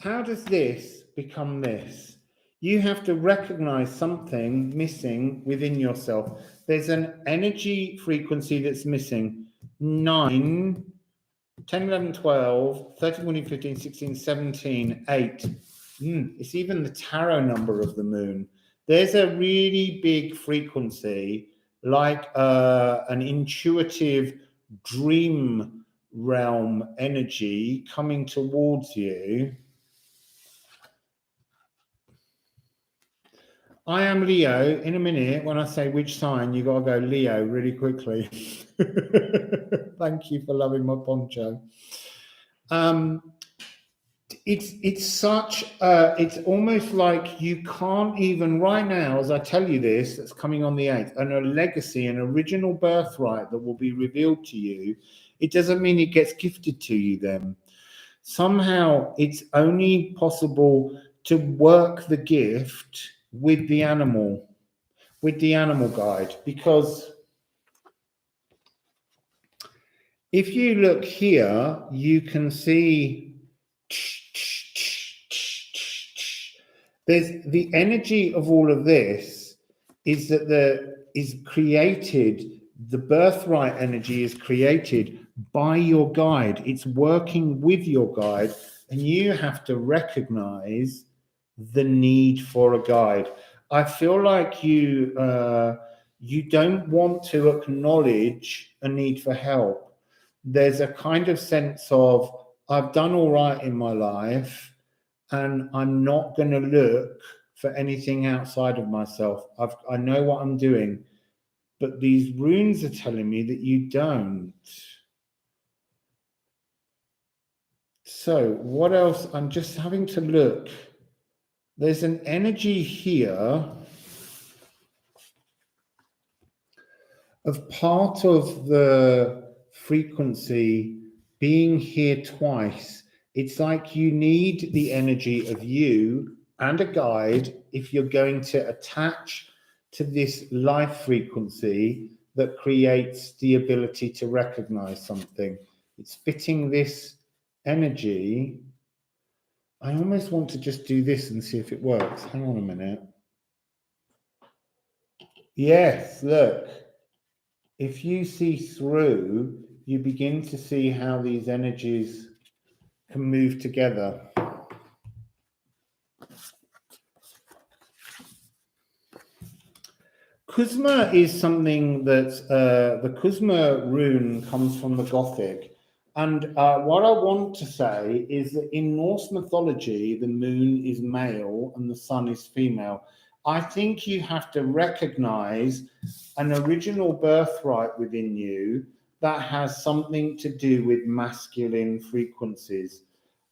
How does this become this? You have to recognize something missing within yourself. There's an energy frequency that's missing. 9, 10, 11, 12, 13, 14, 15, 16, 17, 8. It's even the tarot number of the moon. There's a really big frequency, like an intuitive dream realm energy coming towards you. I am Leo. In a minute, when I say which sign, you got to go Leo really quickly. Thank you for loving my poncho. It's such it's almost like you can't even right now, as I tell you this, that's coming on the 8th, and a legacy, an original birthright that will be revealed to you. It doesn't mean it gets gifted to you then. Somehow it's only possible to work the gift with the animal guide, because if you look here, you can see there's the energy of all of this is that the birthright energy is created by your guide. It's working with your guide, and you have to recognize the need for a guide. I feel like you don't want to acknowledge a need for help. There's a kind of sense of, I've done all right in my life, and I'm not going to look for anything outside of myself. I know what I'm doing, but these runes are telling me that you don't. So what else? I'm just having to look. There's an energy here of part of the frequency being here twice. It's like you need the energy of you and a guide if you're going to attach to this life frequency that creates the ability to recognize something. It's fitting this energy. I almost want to just do this and see if it works. Hang on a minute. Yes, look. If you see through, you begin to see how these energies can move together. Kuzma is something that the Kuzma rune comes from the Gothic. And what I want to say is that in Norse mythology, the moon is male and the sun is female. I think you have to recognize an original birthright within you that has something to do with masculine frequencies.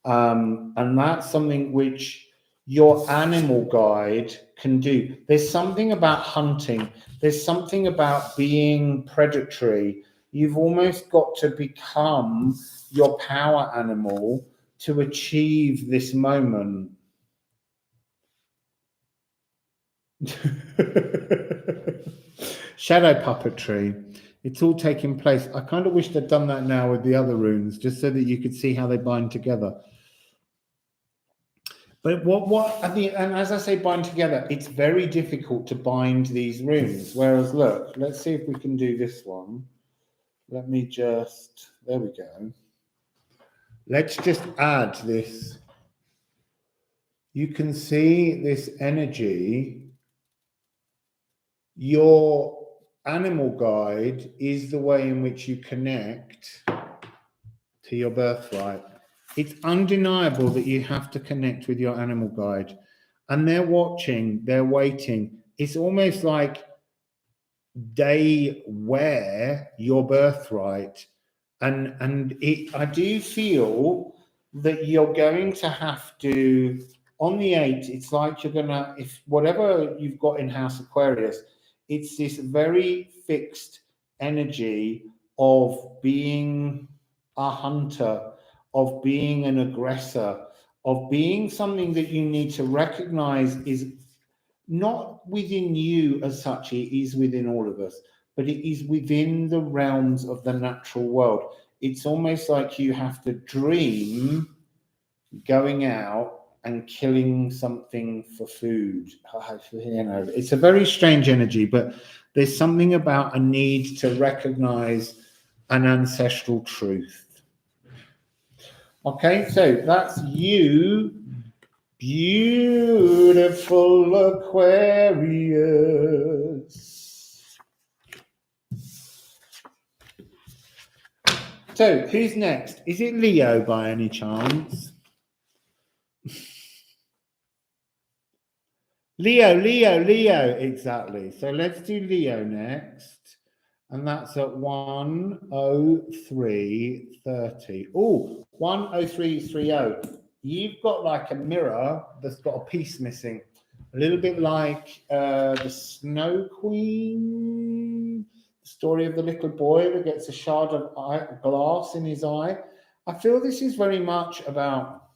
And that's something which your animal guide can do. There's something about hunting. There's something about being predatory. You've almost got to become your power animal to achieve this moment. Shadow puppetry. It's all taking place. I kind of wish they'd done that now with the other runes, just so that you could see how they bind together. But what I think, and as I say, bind together, it's very difficult to bind these runes. Whereas, look, let's see if we can do this one. Let me just, there we go. Let's just add this. You can see this energy. Your animal guide is the way in which you connect to your birthright. It's undeniable that you have to connect with your animal guide, and they're watching, they're waiting. It's almost like they wear your birthright, and I do feel that you're going to have to, on the 8th, it's like you're gonna, if whatever you've got in House Aquarius, it's this very fixed energy of being a hunter, of being an aggressor, of being something that you need to recognize is not within you as such. It is within all of us, but it is within the realms of the natural world. It's almost like you have to dream going out and killing something for food. You know, it's a very strange energy, but there's something about a need to recognize an ancestral truth. Okay, so that's you, beautiful Aquarius. So, who's next? Is it Leo by any chance? Leo, exactly. So let's do Leo next. And that's at 103.30. Oh, 103.30. You've got like a mirror that's got a piece missing. A little bit like the Snow Queen, the story of the little boy that gets a shard of glass in his eye. I feel this is very much about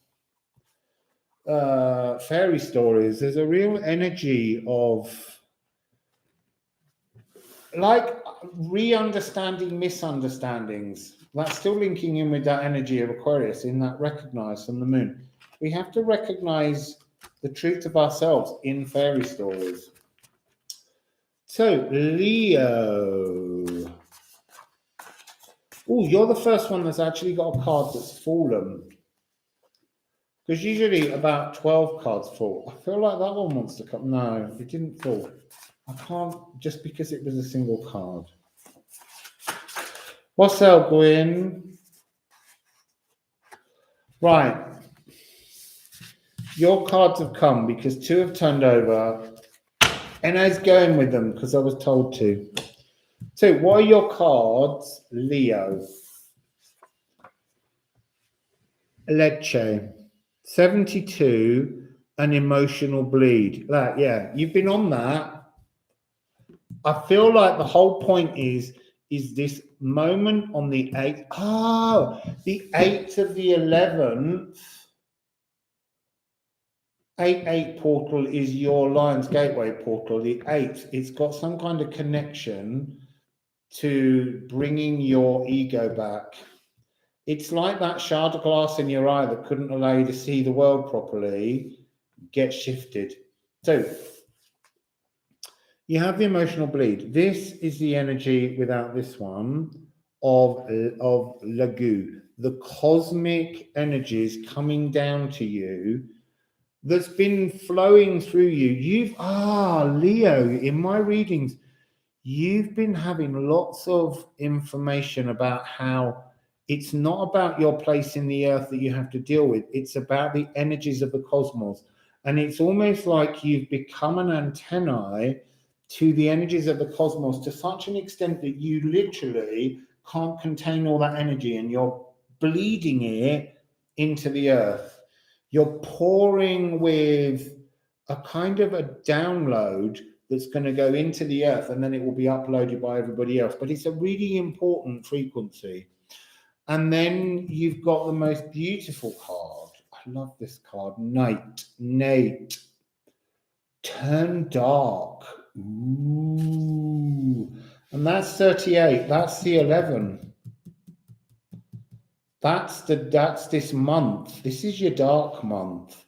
fairy stories. There's a real energy of like re-understanding misunderstandings. That's still linking in with that energy of Aquarius in that recognize from the moon. We have to recognize the truth of ourselves in fairy stories. So Leo. Oh, you're the first one that's actually got a card that's fallen. Because usually about 12 cards fall. I feel like that one wants to come. No, it didn't fall. I can't, just because it was a single card. Wassail Beautiful. Right. Your cards have come because 2 have turned over. And I was going with them because I was told to. So, what are your cards, Leo? Leche, 72, an emotional bleed. Like, yeah, you've been on that. I feel like the whole point is this moment on the 8th. Oh, the 8th of the 11th. 8-8 portal is your Lion's Gateway portal. The 8th, it's got some kind of connection to bringing your ego back. It's like that shard of glass in your eye that couldn't allow you to see the world properly gets shifted. So you have the emotional bleed. This is the energy without this one of Lagu, the cosmic energies coming down to you that's been flowing through you. Leo, in my readings, you've been having lots of information about how it's not about your place in the earth that you have to deal with. It's about the energies of the cosmos. And it's almost like you've become an antennae to the energies of the cosmos to such an extent that you literally can't contain all that energy and you're bleeding it into the earth. You're pouring with a kind of a download that's going to go into the earth and then it will be uploaded by everybody else. But it's a really important frequency. And then you've got the most beautiful card. I love this card. Nate. Turn dark. Ooh. And that's 38. That's the 11. That's this month. This is your dark month.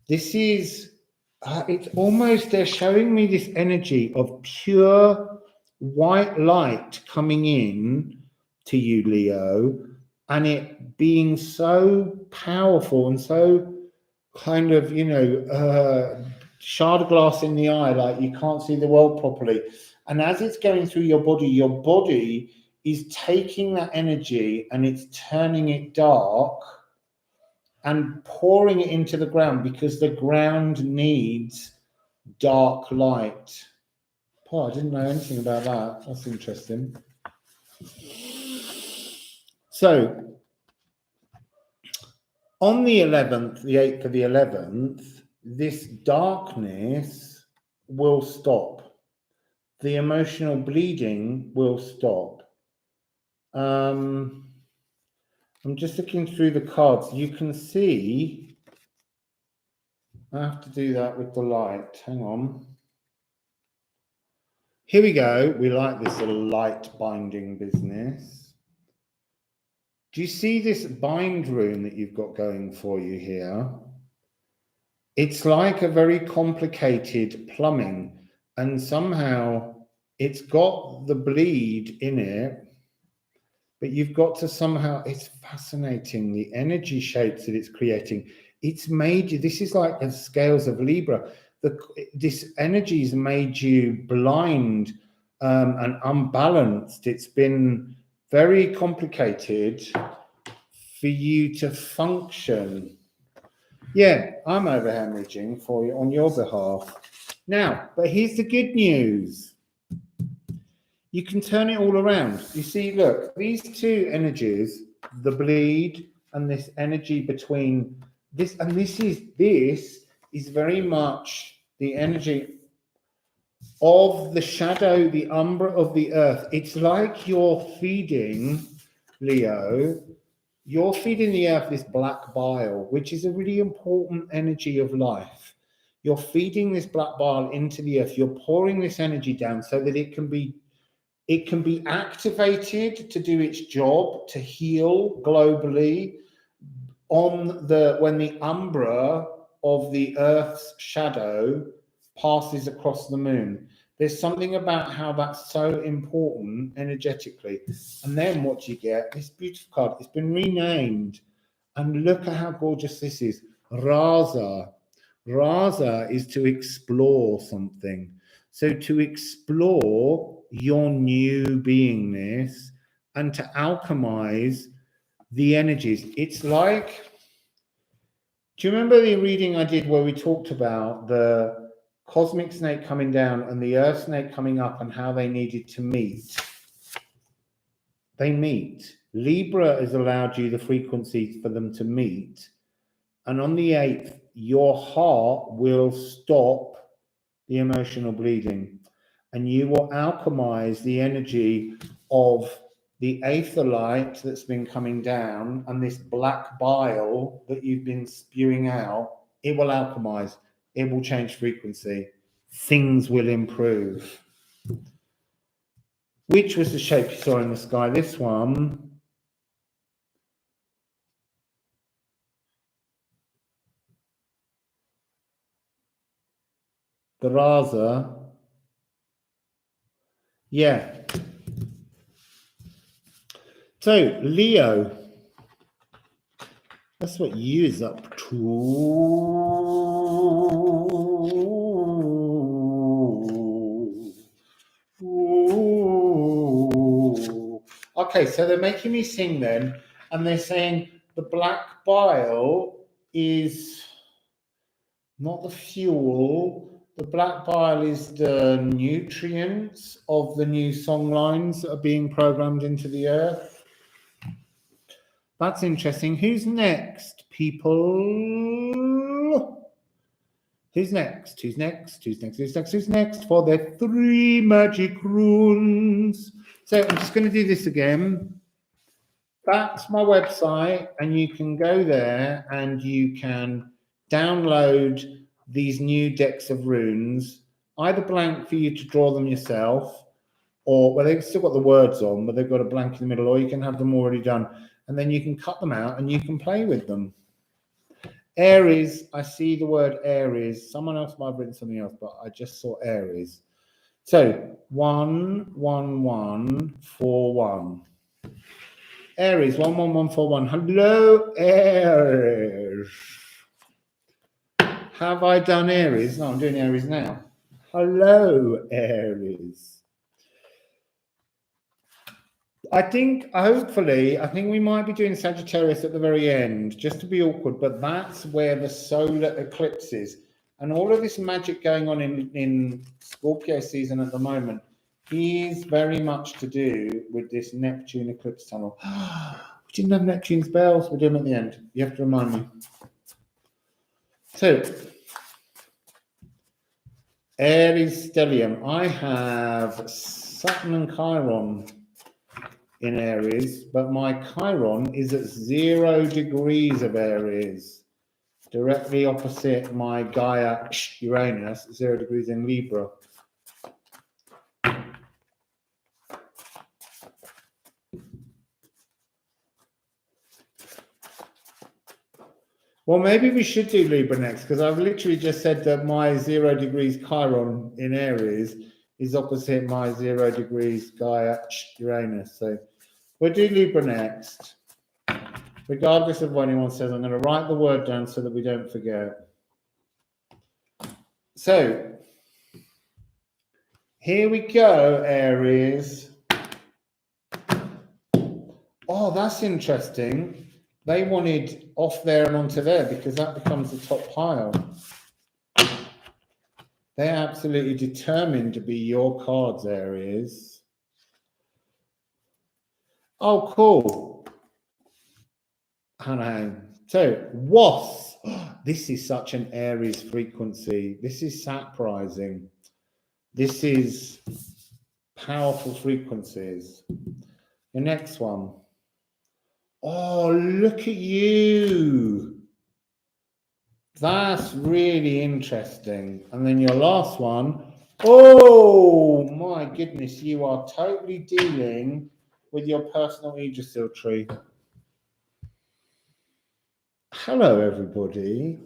This is, it's almost, they're showing me this energy of pure white light coming in to you, Leo, and it being so powerful and so kind of, shard of glass in the eye, like you can't see the world properly. And as it's going through your body is taking that energy and it's turning it dark and pouring it into the ground because the ground needs dark light. Oh, I didn't know anything about that. That's interesting. So, on the 11th, the 8th of the 11th, this darkness will stop. The emotional bleeding will stop. I'm just looking through the cards. You can see, I have to do that with the light. Hang on. Here we go. We like this little light binding business. Do you see this bind rune that you've got going for you here? It's like a very complicated plumbing, and somehow it's got the bleed in it, but you've got to somehow, it's fascinating, the energy shapes that it's creating. It's made you, this is like the scales of Libra. This energy's made you blind and unbalanced. It's been very complicated for you to function. Yeah, I'm over hemorrhaging for you on your behalf. Now, but here's the good news. You can turn it all around. You see, look, these two energies, the bleed and this energy between this, and this is very much the energy of the shadow, the umbra of the earth. It's like you're feeding, Leo, you're feeding the earth this black bile, which is a really important energy of life. You're feeding this black bile into the earth. You're pouring this energy down so that it can be activated to do its job, to heal globally when the umbra of the earth's shadow passes across the moon. There's something about how that's so important energetically. And then what you get, this beautiful card, it's been renamed. And look at how gorgeous this is. Raza. Raza is to explore something. So to explore your new beingness and to alchemize the energies. It's like Do you remember the reading I did where we talked about the cosmic snake coming down and the earth snake coming up and how they needed to meet? They meet. Libra has allowed you the frequency for them to meet. And on the 8th, your heart will stop the emotional bleeding. And you will alchemize the energy of the aether light that's been coming down and this black bile that you've been spewing out. It will alchemize. It will change frequency. Things will improve. Which was the shape you saw in the sky? This one. The Raza. Yeah. So, Leo. That's what you is up to. Okay, so they're making me sing then, and they're saying the black bile is not the fuel. The black bile is the nutrients of the new song lines that are being programmed into the earth. That's interesting. Who's next, people? Who's next? Who's next? Who's next? Who's next? Who's next for their 3 magic runes? So I'm just going to do this again. That's my website, and you can go there and you can download these new decks of runes, either blank for you to draw them yourself, or well, they've still got the words on, but they've got a blank in the middle, or you can have them already done, and then you can cut them out and you can play with them. Aries, I see the word Aries. Someone else might have written something else, but I just saw Aries. So 11141. Aries 11141. Hello, Aries. Have I done Aries? No, I'm doing Aries now. Hello, Aries. I think we might be doing Sagittarius at the very end, just to be awkward, but that's where the solar eclipse is. And all of this magic going on in Scorpio season at the moment is very much to do with this Neptune eclipse tunnel. We didn't have Neptune's bells. We'll do them at the end. You have to remind me. So, Aries stellium. I have Saturn and Chiron in Aries, but my Chiron is at 0 degrees of Aries, directly opposite my Gaia Uranus, 0 degrees in Libra. Well, maybe we should do Libra next, because I've literally just said that my 0 degrees Chiron in Aries is opposite my 0 degrees Gaia Uranus. So we'll do Libra next. Regardless of what anyone says, I'm going to write the word down so that we don't forget. So here we go, Aries. Oh, that's interesting. They wanted off there and onto there because that becomes the top pile. They're absolutely determined to be your cards, Aries. Oh, cool. Hannah. So, Was. This is such an Aries frequency. This is surprising. This is powerful frequencies. The next one. Oh, look at you. That's really interesting. And then your last one. Oh, my goodness. You are totally dealing with your personal Yggdrasil tree. Hello, everybody.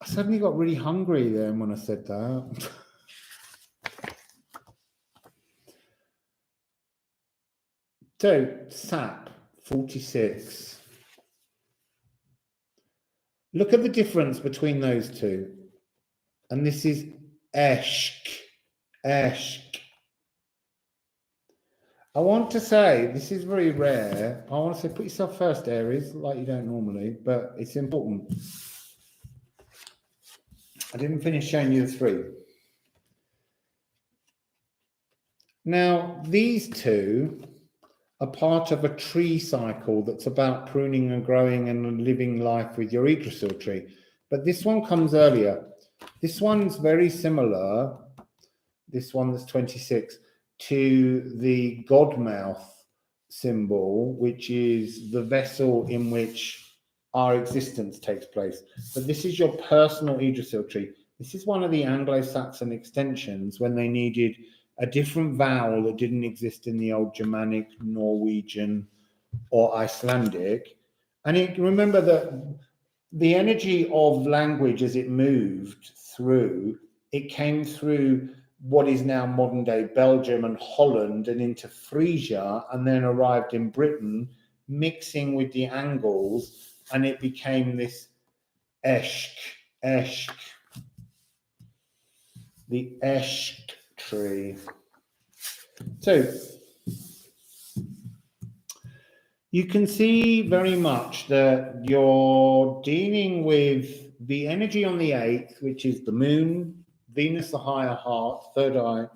I suddenly got really hungry then when I said that. So, SAP 46. Look at the difference between those two. And this is Eshk. Eshk. I want to say, this is very rare. I want to say, put yourself first, Aries, like you don't normally, but it's important. I didn't finish showing you the three. Now, these two are part of a tree cycle that's about pruning and growing and living life with your Yggdrasil tree. But this one comes earlier. This one's very similar, this one that's 26, to the godmouth symbol, which is the vessel in which our existence takes place. But this is your personal Yggdrasil tree. This is one of the Anglo-Saxon extensions when they needed a different vowel that didn't exist in the old Germanic, Norwegian, or Icelandic. And remember that the energy of language as it moved through, it came through what is now modern day Belgium and Holland and into Frisia, and then arrived in Britain, mixing with the Angles, and it became this Esk, the Esk tree. So you can see very much that you're dealing with the energy on the 8th, which is the moon, Venus, the higher heart, third eye,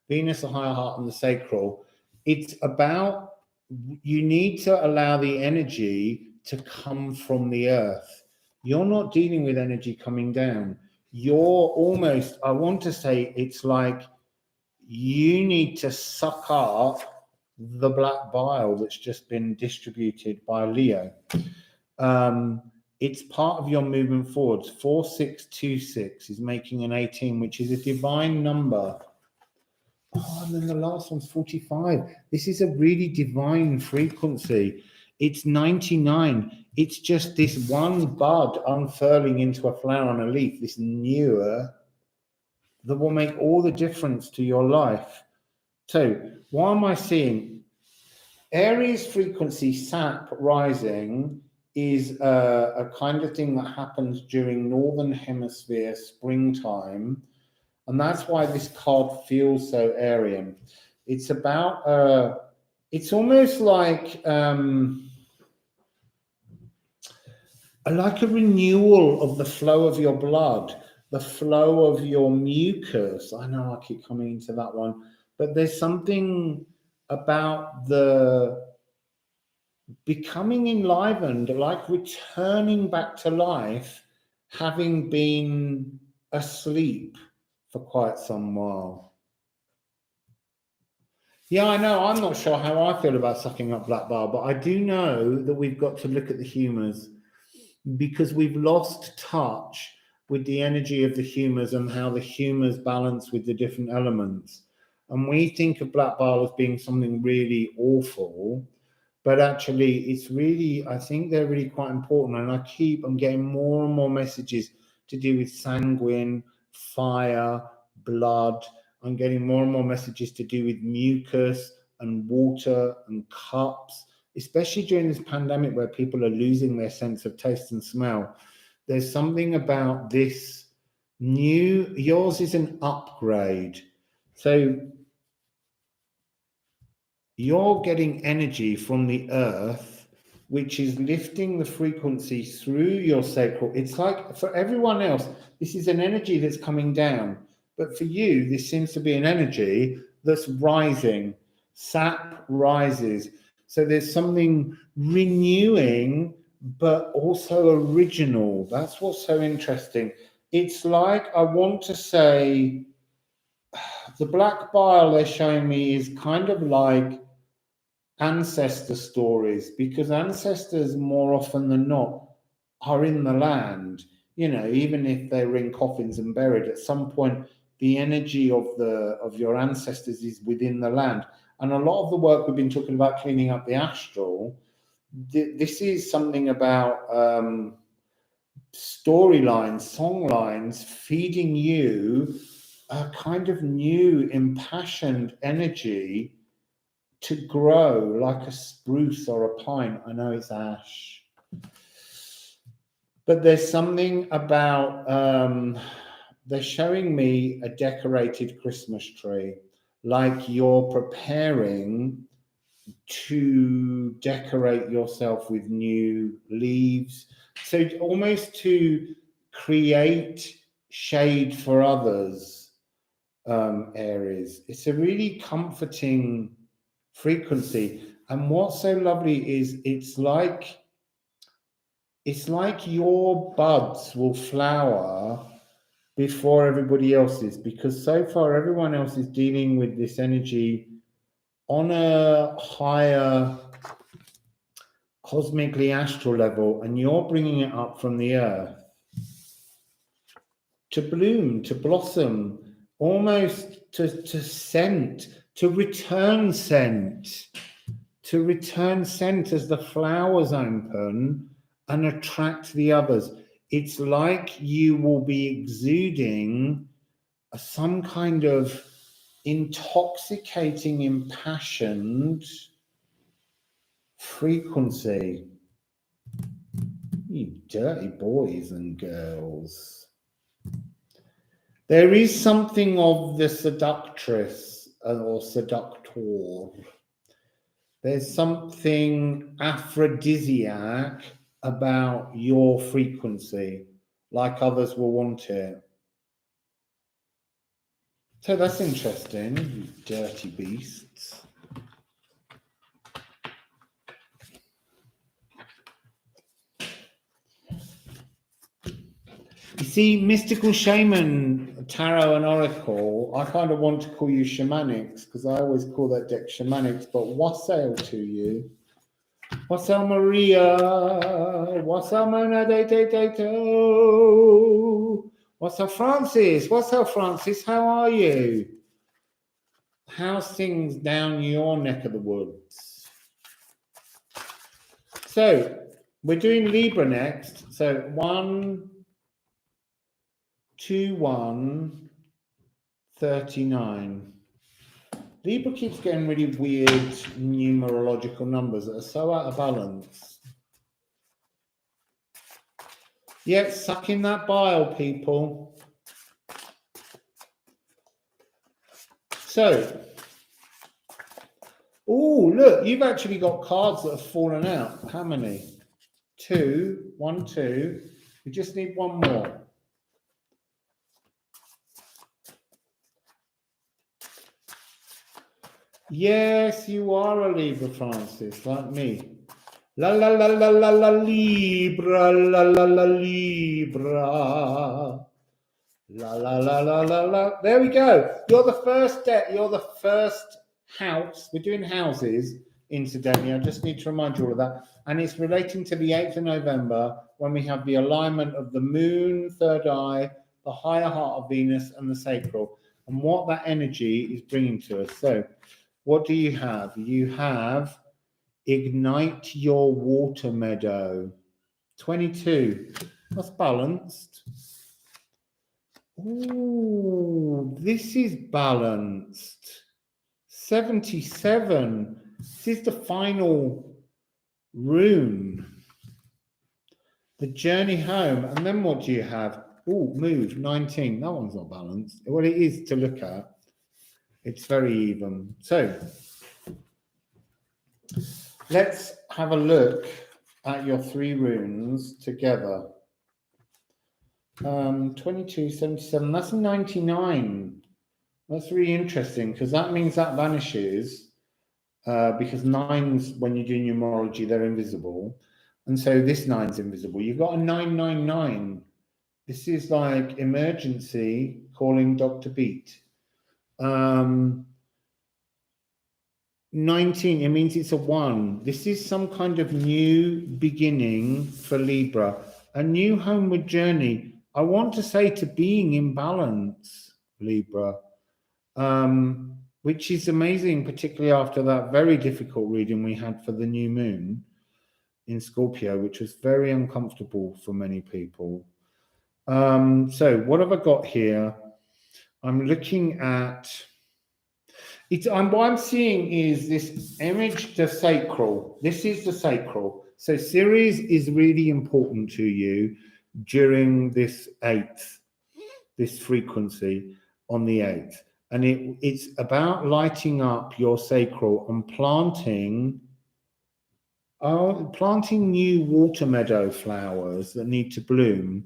Venus, the higher heart, and the sacral. It's about, you need to allow the energy to come from the earth. You're not dealing with energy coming down. You're almost, I want to say, it's like you need to suck up the black bile that's just been distributed by Leo. It's part of your movement forwards. 4626 is making an 18, which is a divine number. Oh, and then the last one's 45. This is a really divine frequency. It's 99. It's just this one bud unfurling into a flower on a leaf, this newer, that will make all the difference to your life. So, why am I seeing Aries frequency sap rising is a kind of thing that happens during Northern Hemisphere springtime. And that's why this card feels so Aryan. It's about, it's almost like a renewal of the flow of your blood, the flow of your mucus. I know I keep coming into that one, but there's something about the becoming enlivened, like returning back to life, having been asleep for quite some while. Yeah, I know. I'm not sure how I feel about sucking up black bile, but I do know that we've got to look at the humours, because we've lost touch with the energy of the humours and how the humours balance with the different elements. And we think of black bile as being something really awful, but actually it's really, I think they're really quite important. And I'm getting more and more messages to do with sanguine, fire, blood. I'm getting more and more messages to do with mucus and water and cups, especially during this pandemic where people are losing their sense of taste and smell. There's something about this new, yours is an upgrade. So you're getting energy from the earth, which is lifting the frequency through your sacral. It's like for everyone else, this is an energy that's coming down. But for you, this seems to be an energy that's rising. Sap rises. So there's something renewing, but also original. That's what's so interesting. It's like, I want to say, the black bile they're showing me is kind of like ancestor stories, because ancestors more often than not are in the land. You know, even if they're in coffins and buried, at some point the energy of your ancestors is within the land. And a lot of the work we've been talking about cleaning up the astral, this is something about storylines, songlines feeding you a kind of new impassioned energy to grow like a spruce or a pine. I know it's ash, but there's something about they're showing me a decorated Christmas tree, like you're preparing to decorate yourself with new leaves. So almost to create shade for others, Aries. It's a really comforting frequency. And what's so lovely is it's like your buds will flower before everybody else's, because so far everyone else is dealing with this energy on a higher cosmically astral level, and you're bringing it up from the earth to bloom, to blossom, almost to scent, to return scent as the flowers open and attract the others. It's like you will be exuding some kind of intoxicating, impassioned frequency. You dirty boys and girls. There is something of the seductress or seductor. There's something aphrodisiac about your frequency, like others will want it. So that's interesting, you dirty beasts. You see, mystical shaman, tarot and oracle, I kind of want to call you shamanics, because I always call that deck shamanics, but wassail to you. Wassail Maria, wassail Mona de. Wassail Francis, how are you? How's things down your neck of the woods? So, we're doing Libra next. So, 1, 2, 1, 39. Libra keeps getting really weird numerological numbers that are so out of balance. Yeah, suck in that bile, people. So, oh, look, you've actually got cards that have fallen out. How many? 2, 1, 2. We just need one more. Yes, you are a Libra, Francis, like me. La la la la la la Libra, la la la Libra. La la la la la la. There we go. You're the first you're the first house. We're doing houses, incidentally. I just need to remind you all of that. And it's relating to the 8th of November, when we have the alignment of the moon, third eye, the higher heart of Venus, and the sacral, and what that energy is bringing to us. So, what do you have? You have ignite your water meadow. 22. That's balanced. Ooh, this is balanced. 77. This is the final rune. The journey home. And then what do you have? Ooh, move. 19. That one's not balanced. Well, it is to look at. It's very even. So, let's have a look at your 3 runes together. 22, 77, that's 99. That's really interesting, because that means that vanishes, because 9s, when you do numerology, they're invisible. And so this 9's invisible. You've got a 999. This is like emergency, calling Dr. Beat. 19, it means it's a 1. This is some kind of new beginning for Libra, a new homeward journey. I want to say to being in balance, Libra, which is amazing, particularly after that very difficult reading we had for the new moon in Scorpio, which was very uncomfortable for many people. So what have I got here? I'm looking at... what I'm seeing is this image, the sacral. This is the sacral. So Ceres is really important to you during this 8th, this frequency on the 8th. And it's about lighting up your sacral and planting new water meadow flowers that need to bloom.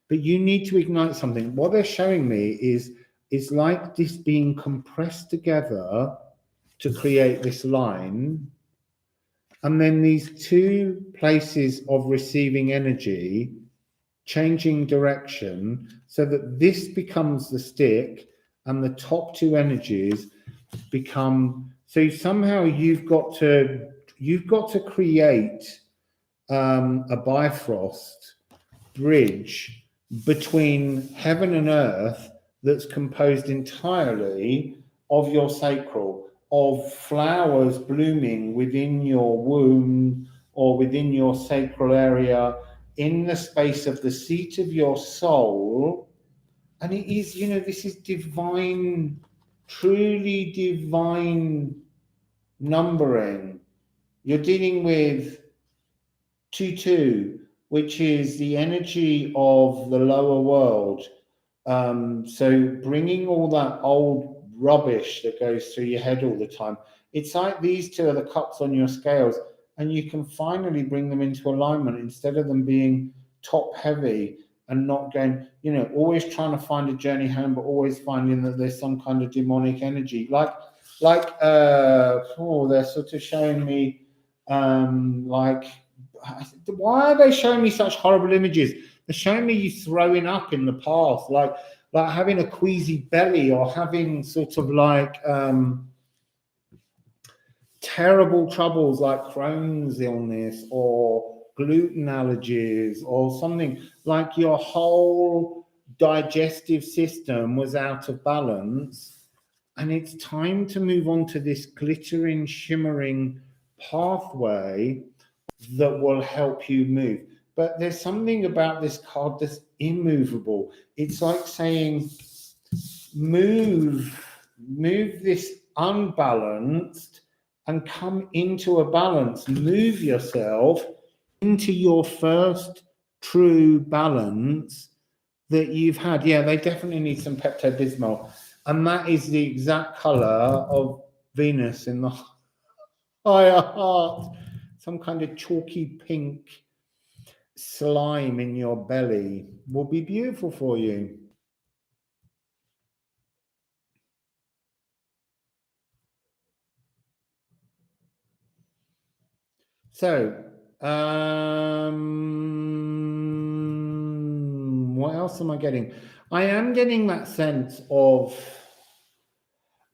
But you need to ignite something. What they're showing me is it's like this being compressed together to create this line. And then these two places of receiving energy changing direction so that this becomes the stick and the top two energies become, so somehow you've got to create a bifrost bridge between heaven and earth that's composed entirely of your sacral, of flowers blooming within your womb or within your sacral area, in the space of the seat of your soul. And it is, this is divine, truly divine numbering. You're dealing with 2-2, which is the energy of the lower world. So bringing all that old rubbish that goes through your head all the time, it's like these two are the cups on your scales, and you can finally bring them into alignment instead of them being top heavy and not going, always trying to find a journey home, but always finding that there's some kind of demonic energy. They're sort of showing me, why are they showing me such horrible images? They're showing me you throwing up in the past, like having a queasy belly, or having sort of terrible troubles like Crohn's illness or gluten allergies or something, like your whole digestive system was out of balance. And it's time to move on to this glittering, shimmering pathway that will help you move. But there's something about this card that's immovable. It's like saying, move this unbalanced and come into a balance. Move yourself into your first true balance that you've had. Yeah, they definitely need some Pepto-Bismol. And that is the exact color of Venus in the higher heart. Some kind of chalky pink slime in your belly will be beautiful for you. So, what else am I getting? I am getting that sense of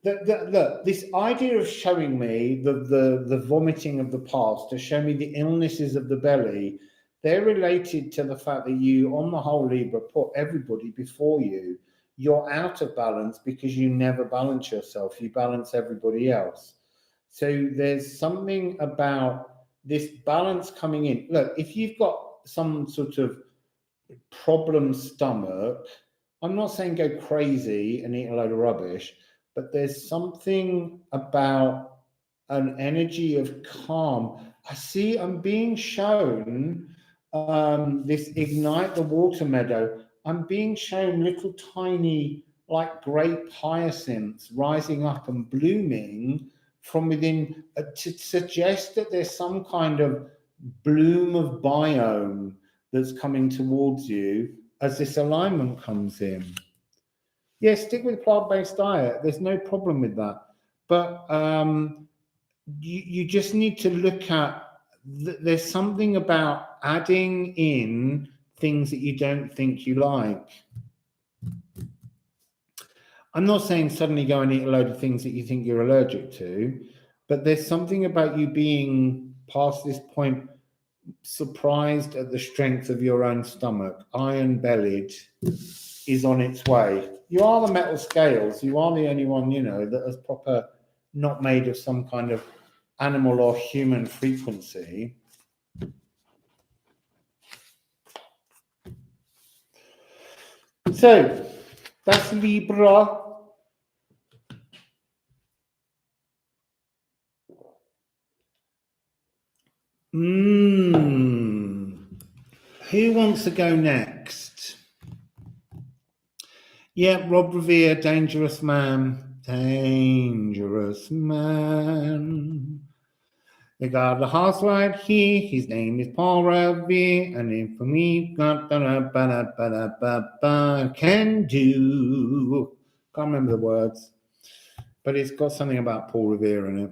this idea of showing me the vomiting of the past, to show me the illnesses of the belly. They're related to the fact that you, on the whole, Libra, put everybody before you. You're out of balance because you never balance yourself. You balance everybody else. So there's something about this balance coming in. Look, if you've got some sort of problem stomach, I'm not saying go crazy and eat a load of rubbish, but there's something about an energy of calm. I'm being shown this ignite the water meadow. I'm being shown little tiny, like grape hyacinths rising up and blooming from within, to suggest that there's some kind of bloom of biome that's coming towards you as this alignment comes in. Yeah, stick with plant-based diet. There's no problem with that. But you just need to look at, there's something about adding in things that you don't think you like. I'm not saying suddenly go and eat a load of things that you think you're allergic to, but there's something about you being past this point surprised at the strength of your own stomach. Iron-bellied is on its way. You are the metal scales. You are the only one, that is proper, not made of some kind of animal or human frequency. So that's Libra. Who wants to go next? Yeah, Rob Revere, Dangerous Man. dangerous man. They got the horse right here. His name is Paul Revere, and if me got can do. Can't remember the words, but it's got something about Paul Revere in it.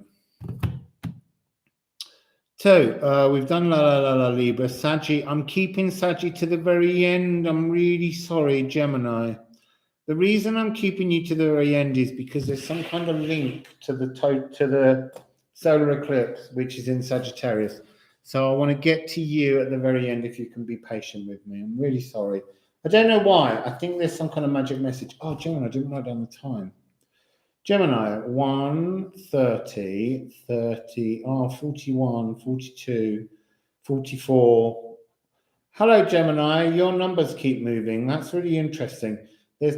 So we've done la Libra. Saggy, I'm keeping Saggy to the very end. I'm really sorry, Gemini. The reason I'm keeping you to the very end is because there's some kind of link to the solar eclipse, which is in Sagittarius. So I want to get to you at the very end if you can be patient with me. I'm really sorry. I don't know why. I think there's some kind of magic message. Oh, Gemini, I didn't write down the time. Gemini, 1, 30, 30, 41, 42, 44. Hello, Gemini. Your numbers keep moving. That's really interesting.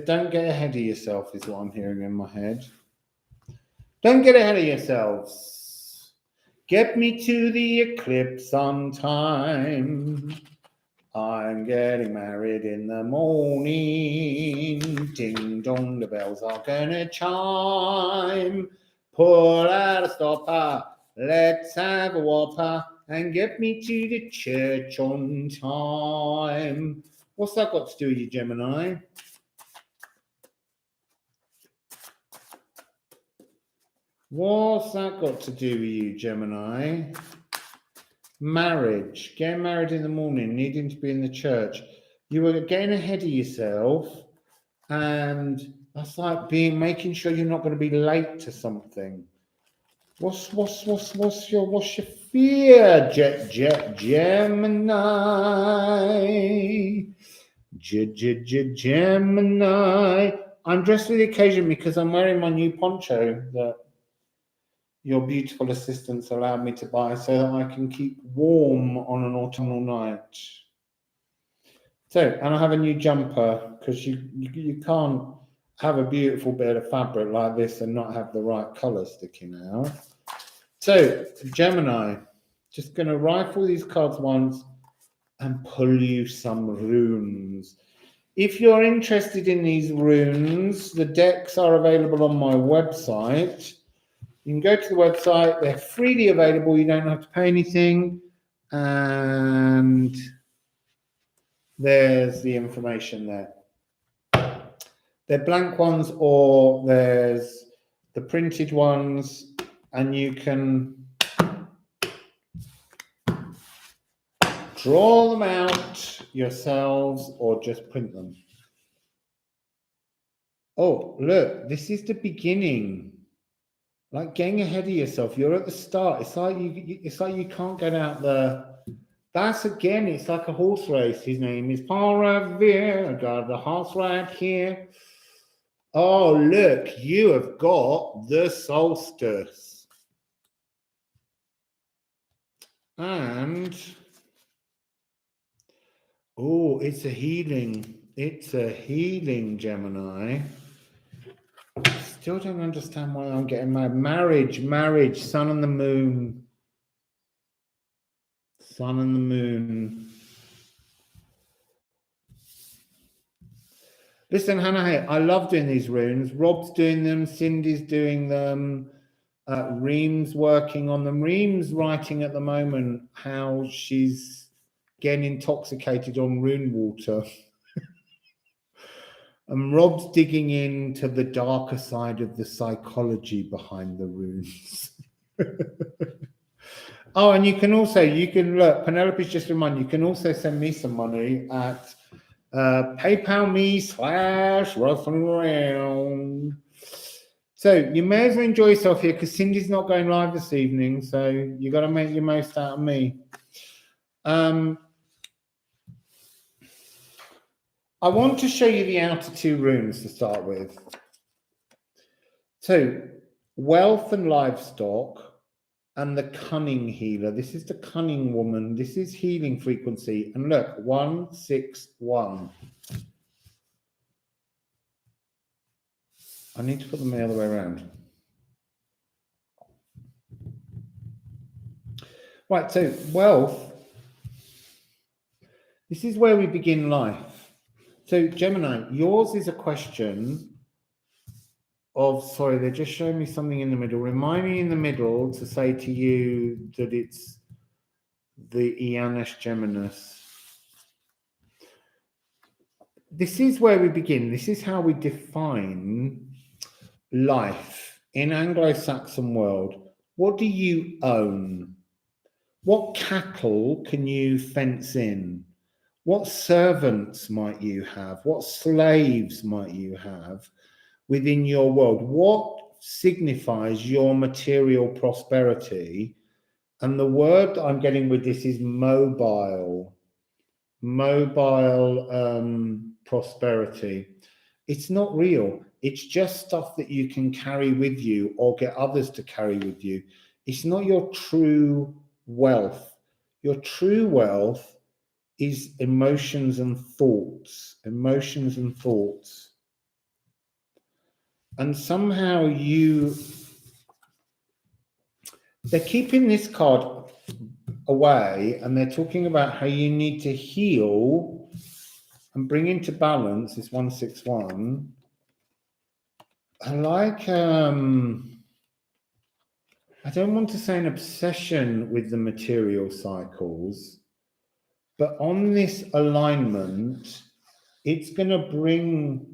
Don't get ahead of yourself is what I'm hearing in my head. Don't get ahead of yourselves. Get me to the eclipse on time. I'm getting married in the morning. Ding dong, the bells are gonna chime. Pull out a stopper, let's have a whopper, and get me to the church on time. What's that got to do with you, Gemini? What's that got to do with you, Gemini? Marriage, getting married in the morning, needing to be in the church. You were getting ahead of yourself, and that's like making sure you're not going to be late to something. What's your fear, Gemini? Gemini. I'm dressed for the occasion because I'm wearing my new poncho that your beautiful assistants allowed me to buy so that I can keep warm on an autumnal night. So, and I have a new jumper because you can't have a beautiful bit of fabric like this and not have the right colour sticking out. So, Gemini, just going to rifle these cards once and pull you some runes. If you're interested in these runes, the decks are available on my website. You can go to the website. They're freely available. You don't have to pay anything. And there's the information there. They're blank ones or there's the printed ones, and you can draw them out yourselves or just print them. Oh, look, this is the beginning. Like getting ahead of yourself. You're at the start. It's like you can't get out the. That's again. It's like a horse race. His name is Paul Revere. I got the horse right here. Oh, look! You have got the solstice, and oh, it's a healing. It's a healing, Gemini. Still don't understand why I'm getting married. Marriage, sun and the moon. Sun and the moon. Listen, Hannah, I love doing these runes. Rob's doing them. Cindy's doing them. Reem's working on them. Reem's writing at the moment how she's getting intoxicated on rune water. And Rob's digging into the darker side of the psychology behind the runes. Oh, and you can look, Penelope's just reminded you can also send me some money at PayPal me/Russell. So you may as well enjoy yourself here because Cindy's not going live this evening. So you got to make your most out of me. I want to show you the outer two runes to start with. So, wealth and livestock and the cunning healer. This is the cunning woman. This is healing frequency. And look, 161. I need to put them the other way around. Right, so wealth. This is where we begin life. So, Gemini, yours is a question sorry, they're just showing me something in the middle. Remind me in the middle to say to you that it's the Ianus Geminus. This is where we begin. This is how we define life in Anglo-Saxon world. What do you own? What cattle can you fence in? What servants might you have? What slaves might you have within your world? What signifies your material prosperity? And the word I'm getting with this is mobile prosperity. It's not real. It's just stuff that you can carry with you or get others to carry with you. It's not your true wealth. Your true wealth is emotions and thoughts. Emotions and thoughts. And somehow they're keeping this card away, and they're talking about how you need to heal and bring into balance this 161. I like I don't want to say an obsession with the material cycles, but on this alignment, it's going to bring,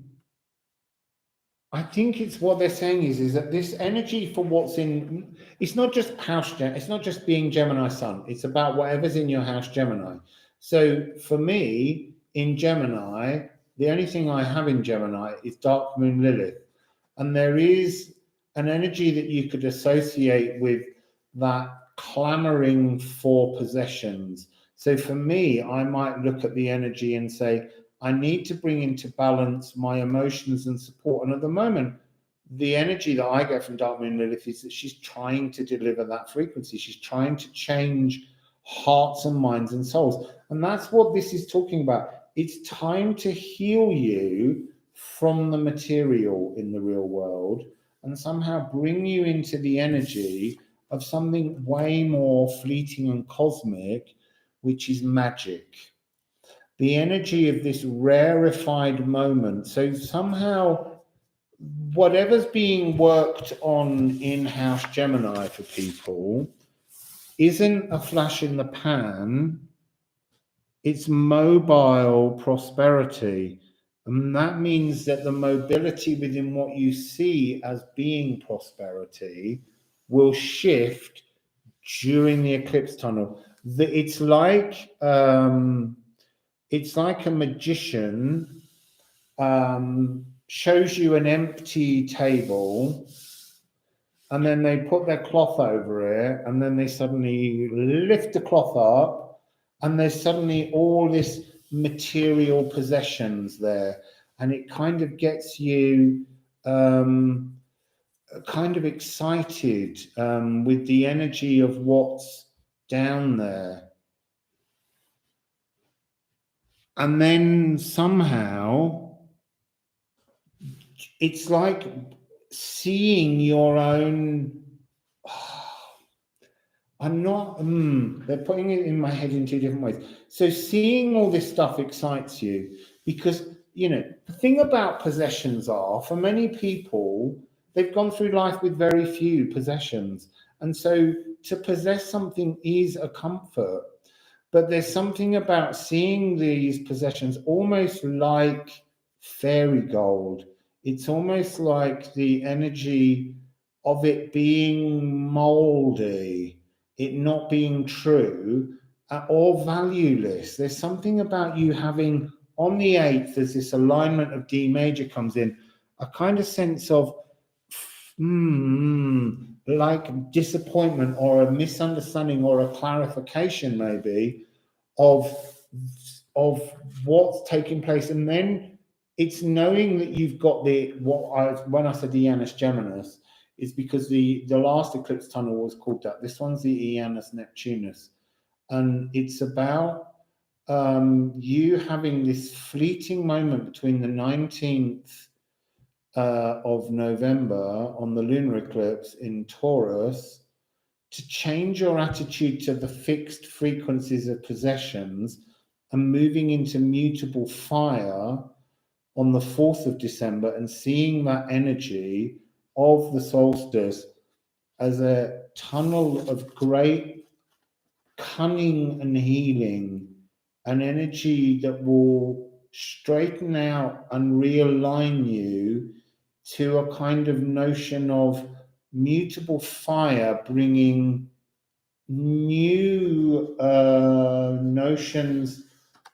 I think it's what they're saying is that this energy for what's in, it's not just it's not just being Gemini Sun. It's about whatever's in your house Gemini. So for me, in Gemini, the only thing I have in Gemini is Dark Moon Lilith. And there is an energy that you could associate with that clamoring for possessions. So for me, I might look at the energy and say, I need to bring into balance my emotions and support. And at the moment, the energy that I get from Dark Moon Lilith is that she's trying to deliver that frequency. She's trying to change hearts and minds and souls. And that's what this is talking about. It's time to heal you from the material in the real world and somehow bring you into the energy of something way more fleeting and cosmic, which is magic. The energy of this rarefied moment. So somehow whatever's being worked on in-house Gemini for people isn't a flash in the pan, it's mobile prosperity. And that means that the mobility within what you see as being prosperity will shift during the eclipse tunnel. It's like a magician shows you an empty table, and then they put their cloth over it, and then they suddenly lift the cloth up, and there's suddenly all this material possessions there, and it kind of gets you kind of excited with the energy of what's down there. And then somehow it's like seeing your own. They're putting it in my head in two different ways. So seeing all this stuff excites you because, the thing about possessions are, for many people, they've gone through life with very few possessions. And so to possess something is a comfort. But there's something about seeing these possessions almost like fairy gold. It's almost like the energy of it being moldy, it not being true, or valueless. There's something about you having, on the 8th, as this alignment of D major comes in, a kind of sense of like disappointment or a misunderstanding or a clarification maybe of what's taking place. And then it's knowing that you've got when I said the Ianus Geminus, is because the last eclipse tunnel was called that. This one's the Ianus Neptunus. And it's about you having this fleeting moment between the 19th of November on the lunar eclipse in Taurus to change your attitude to the fixed frequencies of possessions and moving into mutable fire on the 4th of December and seeing that energy of the solstice as a tunnel of great cunning and healing, an energy that will straighten out and realign you to a kind of notion of mutable fire, bringing new notions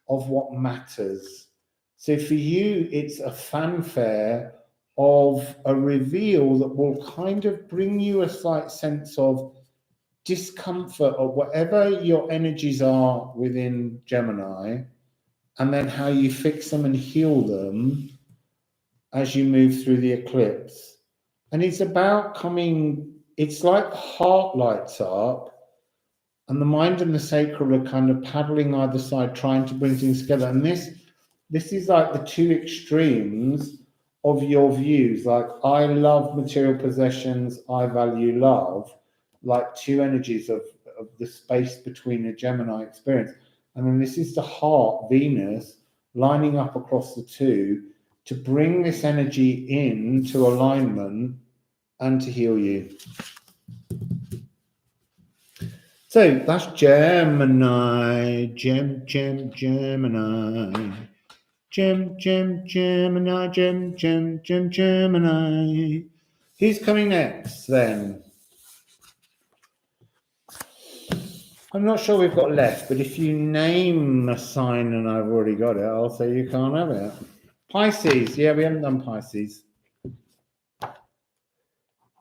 of what matters. So for you, it's a fanfare of a reveal that will kind of bring you a slight sense of discomfort or whatever your energies are within Gemini, and then how you fix them and heal them as you move through the eclipse. And it's about coming, it's like the heart lights up and the mind and the sacral are kind of paddling either side, trying to bring things together. And this is like the two extremes of your views. Like, I love material possessions, I value love, like two energies of the space between a Gemini experience. And then this is the heart, Venus, lining up across the two to bring this energy into alignment and to heal you. So that's Gemini, Gemini, Gemini. Who's coming next then? I'm not sure we've got left, but if you name a sign and I've already got it, I'll say you can't have it. Pisces. Yeah, we haven't done Pisces.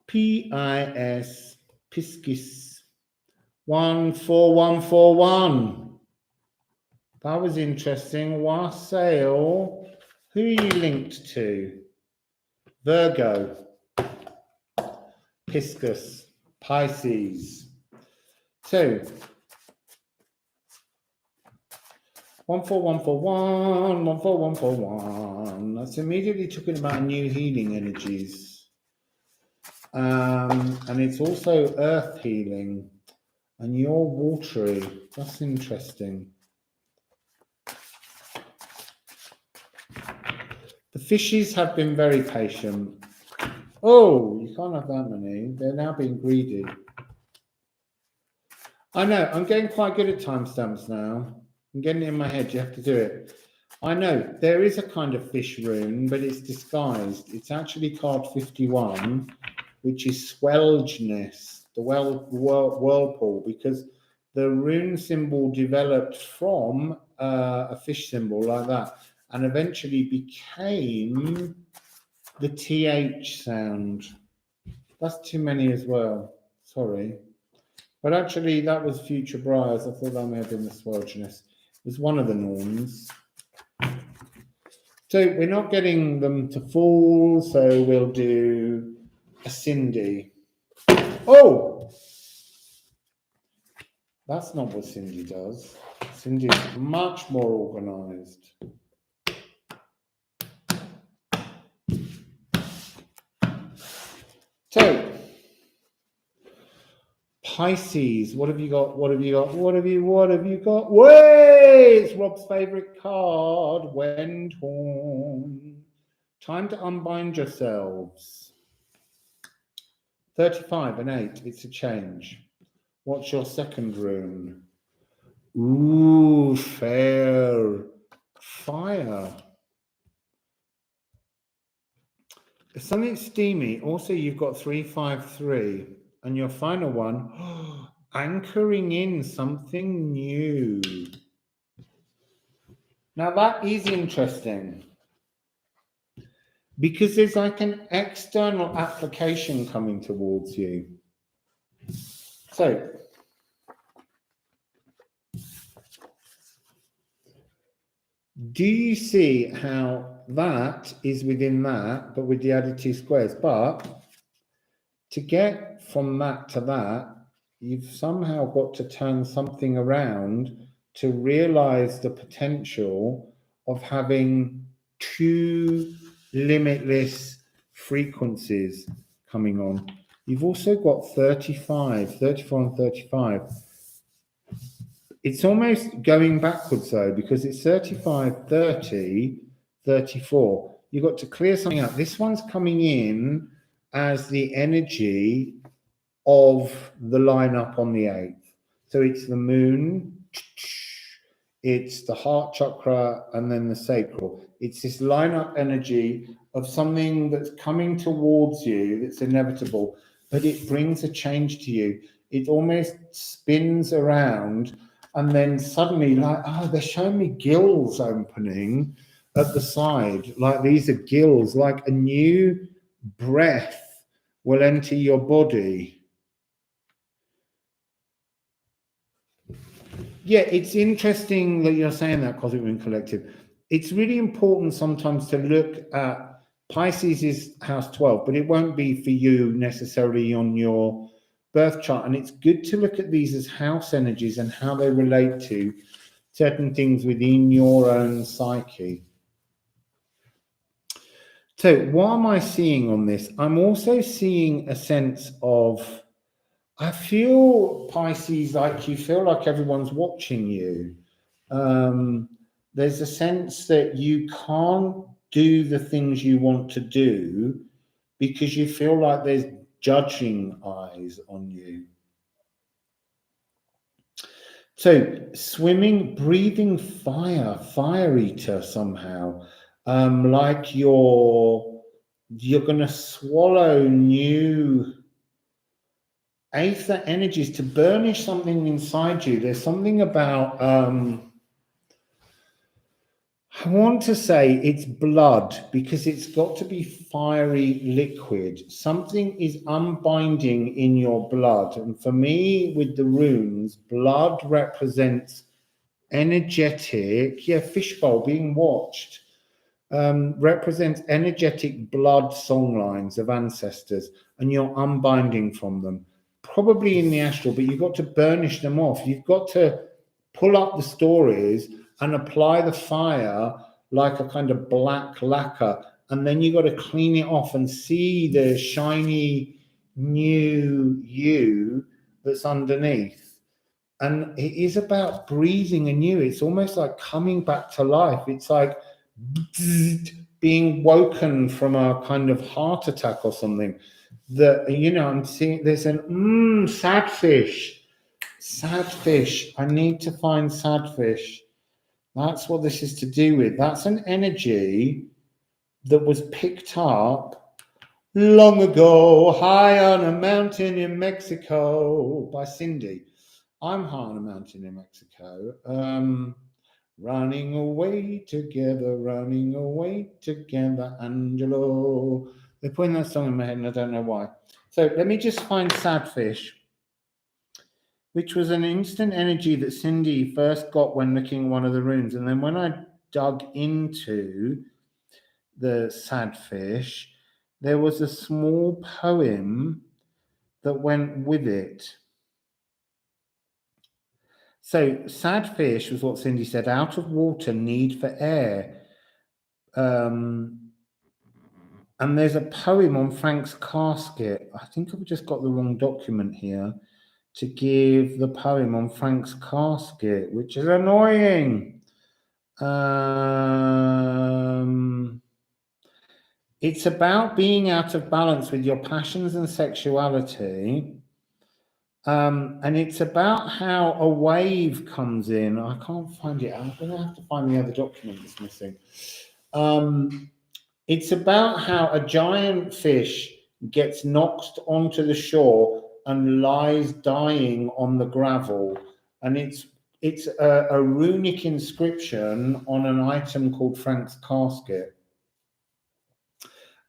P-I-S, Pisces. 14141. That was interesting. Wassail. Who are you linked to? Virgo. Pisces. Pisces. So 14141, 14141. That's immediately talking about new healing energies. And it's also earth healing. And you're watery. That's interesting. The fishes have been very patient. Oh, you can't have that many. They're now being greedy. I know. I'm getting quite good at timestamps now. I'm getting it in my head. You have to do it. I know. There is a kind of fish rune, but it's disguised. It's actually card 51, which is swelgeness. The whirlpool, because the rune symbol developed from a fish symbol like that and eventually became the TH sound. That's too many as well. Sorry. But actually, that was Future Briars. I thought that may have been the swelgeness. It was one of the norms. So we're not getting them to fall, so we'll do a Cindy. Oh, that's not what Cindy does. Cindy is much more organized. So, Pisces, what have you got? What have you got? What have you got? Way! It's Rob's favorite card, Wendhorn. Time to unbind yourselves. 35 and 8, it's a change. What's your second rune? Ooh, fair. Fire. Something steamy. Also, you've got 353. And your final one, anchoring in something new. Now, that is interesting. Because there's like an external application coming towards you. So, do you see how that is within that, but with the added two squares? But to get from that to that, you've somehow got to turn something around to realize the potential of having two limitless frequencies coming on. You've also got 34 and 35. It's almost going backwards though, because it's 35, 30, 34. You've got to clear something out. This one's coming in as the energy of the lineup on the 8th. So it's the moon, it's the heart chakra, and then the sacral. It's this lineup energy of something that's coming towards you that's inevitable, but it brings a change to you. It almost spins around, and then suddenly, like, oh, they're showing me gills opening at the side. Like, these are gills, like a new breath will enter your body. Yeah, it's interesting that you're saying that, Cosmic Moon Collective. It's really important sometimes to look at Pisces is house 12, but it won't be for you necessarily on your birth chart. And it's good to look at these as house energies and how they relate to certain things within your own psyche. So what am I seeing on this? I'm also seeing a sense of, I feel, Pisces, like you feel like everyone's watching you. There's a sense that you can't do the things you want to do because you feel like there's judging eyes on you. So swimming, breathing fire, fire eater somehow, like you're going to swallow new aether energies to burnish something inside you. There's something about, I want to say it's blood, because it's got to be fiery liquid. Something is unbinding in your blood. And for me, with the runes, blood represents energetic, fishbowl being watched, represents energetic blood song lines of ancestors, and you're unbinding from them. Probably in the astral, but you've got to burnish them off. You've got to pull up the stories and apply the fire like a kind of black lacquer, and then you've got to clean it off and see the shiny new you that's underneath. And it is about breathing anew. It's almost like coming back to life. It's like being woken from a kind of heart attack or something. That, you know, I'm seeing there's an sad fish. I need to find sad fish. That's what this is to do with. That's an energy that was picked up long ago, high on a mountain in Mexico, by Cindy. I'm high on a mountain in Mexico. Running away together, Angelo. They're putting that song in my head and I don't know why. So let me just find sad fish, which was an instant energy that Cindy first got when looking at one of the runes. And then when I dug into the sad fish, there was a small poem that went with it. So sad fish was what Cindy said, out of water, need for air. And there's a poem on Frank's casket. I think I've just got the wrong document here to give the poem on Frank's casket, which is annoying. It's about being out of balance with your passions and sexuality. And it's about how a wave comes in. I can't find it. I'm going to have to find the other document that's missing. It's about how a giant fish gets knocked onto the shore and lies dying on the gravel. And it's a runic inscription on an item called Frank's casket.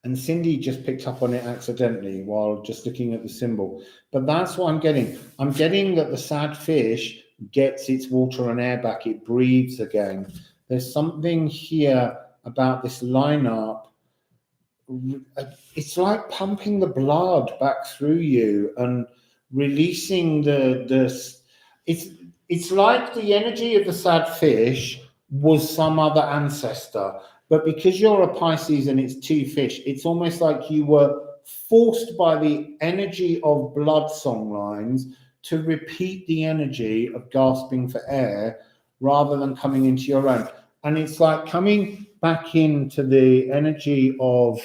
And Cindy just picked up on it accidentally while just looking at the symbol. But that's what I'm getting. I'm getting that the sad fish gets its water and air back. It breathes again. There's something here about this lineup. It's like pumping the blood back through you and releasing it's like the energy of the sad fish was some other ancestor. But because you're a Pisces and it's two fish, it's almost like you were forced by the energy of blood song lines to repeat the energy of gasping for air rather than coming into your own. And it's like coming back into the energy of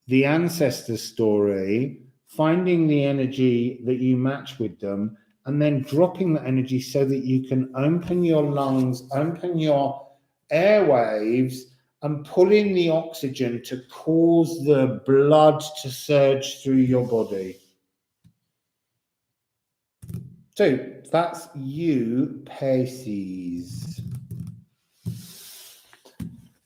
the ancestor story, finding the energy that you match with them, and then dropping the energy so that you can open your lungs, open your airwaves, and pull in the oxygen to cause the blood to surge through your body. So that's you, Pisces.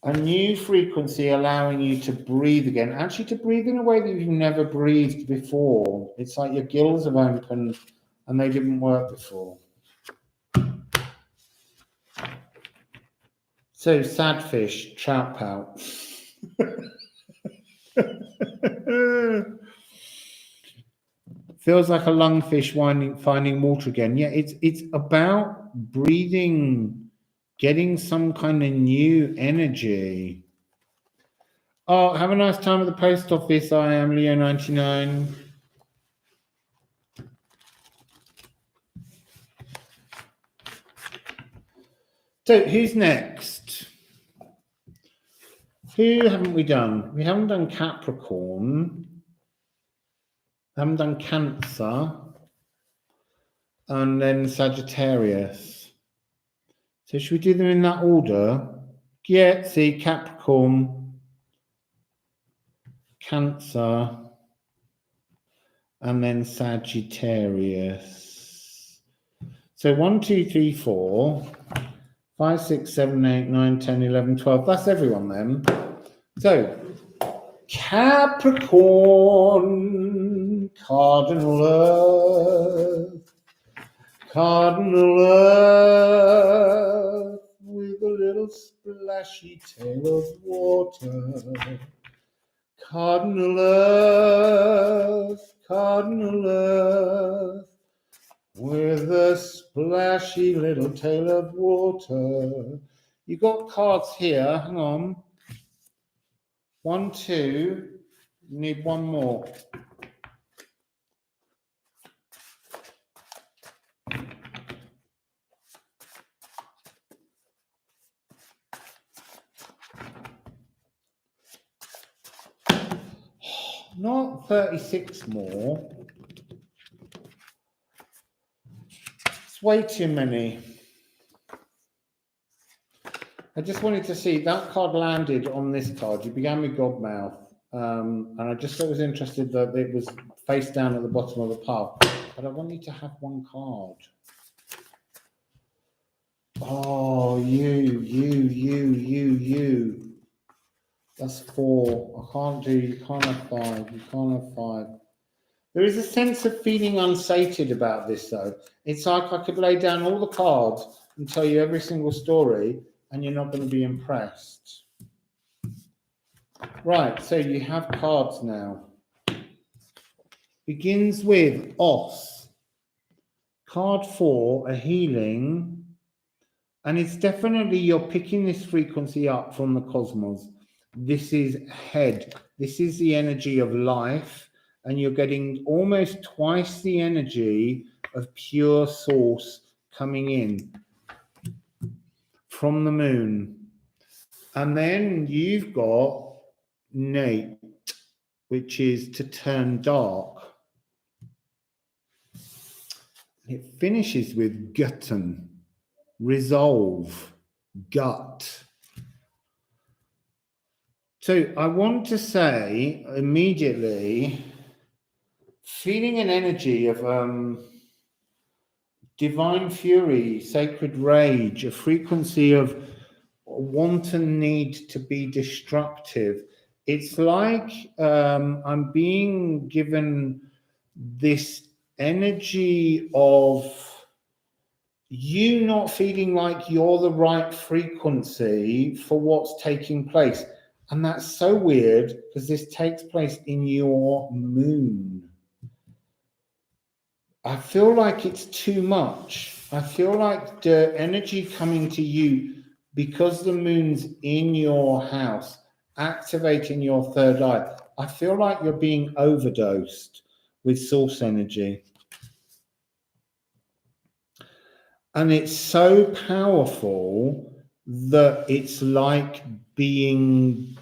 A new frequency allowing you to breathe again, actually to breathe in a way that you've never breathed before. It's like your gills have opened and they didn't work before. So, sad fish, trout pout. Feels like a lungfish finding water again. Yeah, it's about breathing, getting some kind of new energy. Oh, have a nice time at the post office. I am Leo99. So, who's next? Who haven't we done? We haven't done Capricorn. Haven't done Cancer. And then Sagittarius. So should we do them in that order? Yeah, see, Capricorn, Cancer, and then Sagittarius. So 1, 2, 3, 4, 5, 6, 7, 8, 9, 10, 11, 12. That's everyone then. So Capricorn, cardinal Earth. Cardinal Earth with a little splashy tail of water. Cardinal Earth with a splashy little tail of water. You got cards here, hang on. 1, 2, need one more. Not 36 more. It's way too many. I just wanted to see that card landed on this card. You began with Godmouth. And I just was interested that it was face down at the bottom of the pile. But I want you to have one card. Oh, you. That's 4. You can't have 5. There is a sense of feeling unsated about this, though. It's like I could lay down all the cards and tell you every single story, and you're not going to be impressed. Right, so you have cards now. Begins with Os. Card 4, a healing. And it's definitely, you're picking this frequency up from the cosmos. This is head. This is the energy of life. And you're getting almost twice the energy of pure source coming in from the moon. And then you've got Nate, which is to turn dark. It finishes with Gutten, resolve, gut. So I want to say immediately, feeling an energy of divine fury, sacred rage, a frequency of wanton need to be destructive. It's like I'm being given this energy of you not feeling like you're the right frequency for what's taking place. And that's so weird because this takes place in your moon. I feel like it's too much. I feel like the energy coming to you because the moon's in your house, activating your third eye. I feel like you're being overdosed with source energy. And it's so powerful that it's like being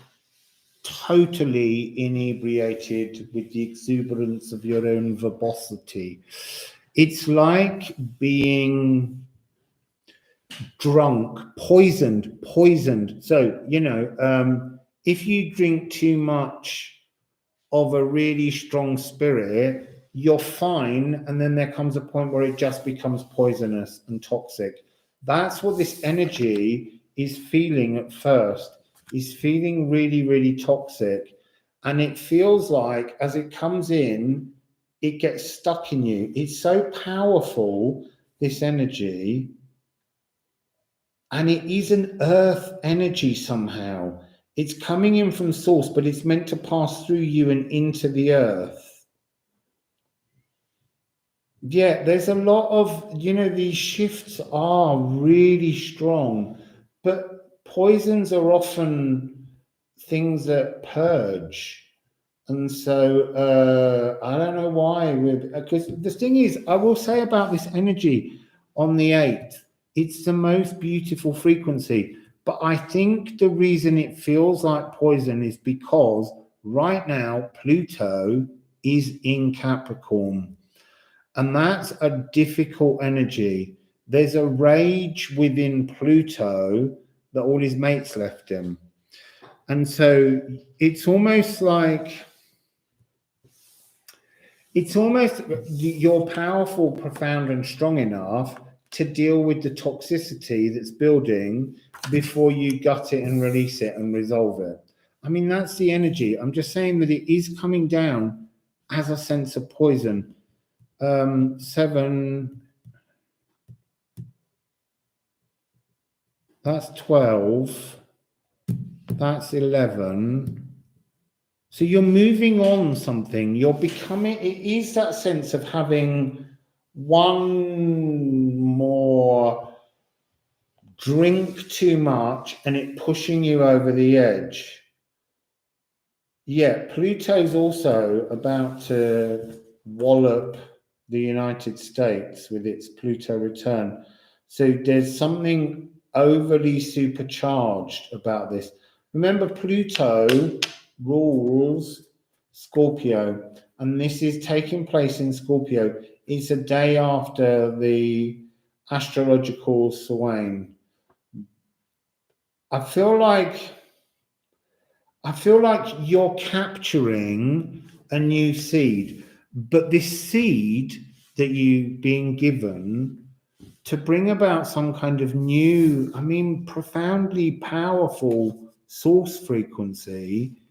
totally inebriated with the exuberance of your own verbosity. It's like being drunk, poisoned. So, if you drink too much of a really strong spirit, you're fine, and then there comes a point where it just becomes poisonous and toxic. That's what this energy is feeling at first. Is feeling really, really toxic, and it feels like as it comes in, it gets stuck in you. It's so powerful, this energy, and it is an earth energy somehow. It's coming in from source, but it's meant to pass through you and into the earth. Yeah, there's a lot of, these shifts are really strong, but poisons are often things that purge. And so I don't know why, because the thing is, I will say about this energy on the 8th, it's the most beautiful frequency. But I think the reason it feels like poison is because right now Pluto is in Capricorn. And that's a difficult energy. There's a rage within Pluto that all his mates left him. And so it's almost like you're powerful, profound, and strong enough to deal with the toxicity that's building before you gut it and release it and resolve it. I mean, that's the energy. I'm just saying that it is coming down as a sense of poison. 7, that's 12, that's 11. So you're moving on something. You're becoming, it is that sense of having one more drink too much and it pushing you over the edge. Yeah, Pluto's also about to wallop the United States with its Pluto return. So there's something overly supercharged about this. Remember, Pluto rules Scorpio, and this is taking place in Scorpio. It's a day after the astrological Samhain. I feel like you're capturing a new seed, but this seed that you being given to bring about some kind of new, profoundly powerful source frequency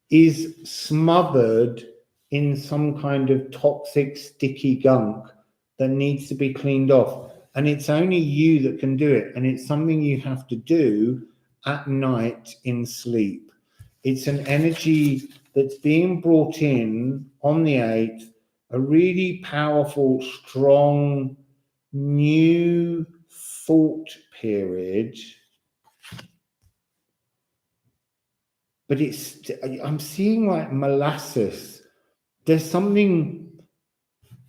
is smothered in some kind of toxic, sticky gunk that needs to be cleaned off. And it's only you that can do it. And it's something you have to do at night in sleep. It's an energy that's being brought in on the 8th, a really powerful, strong, new thought period. But I'm seeing like molasses. There's something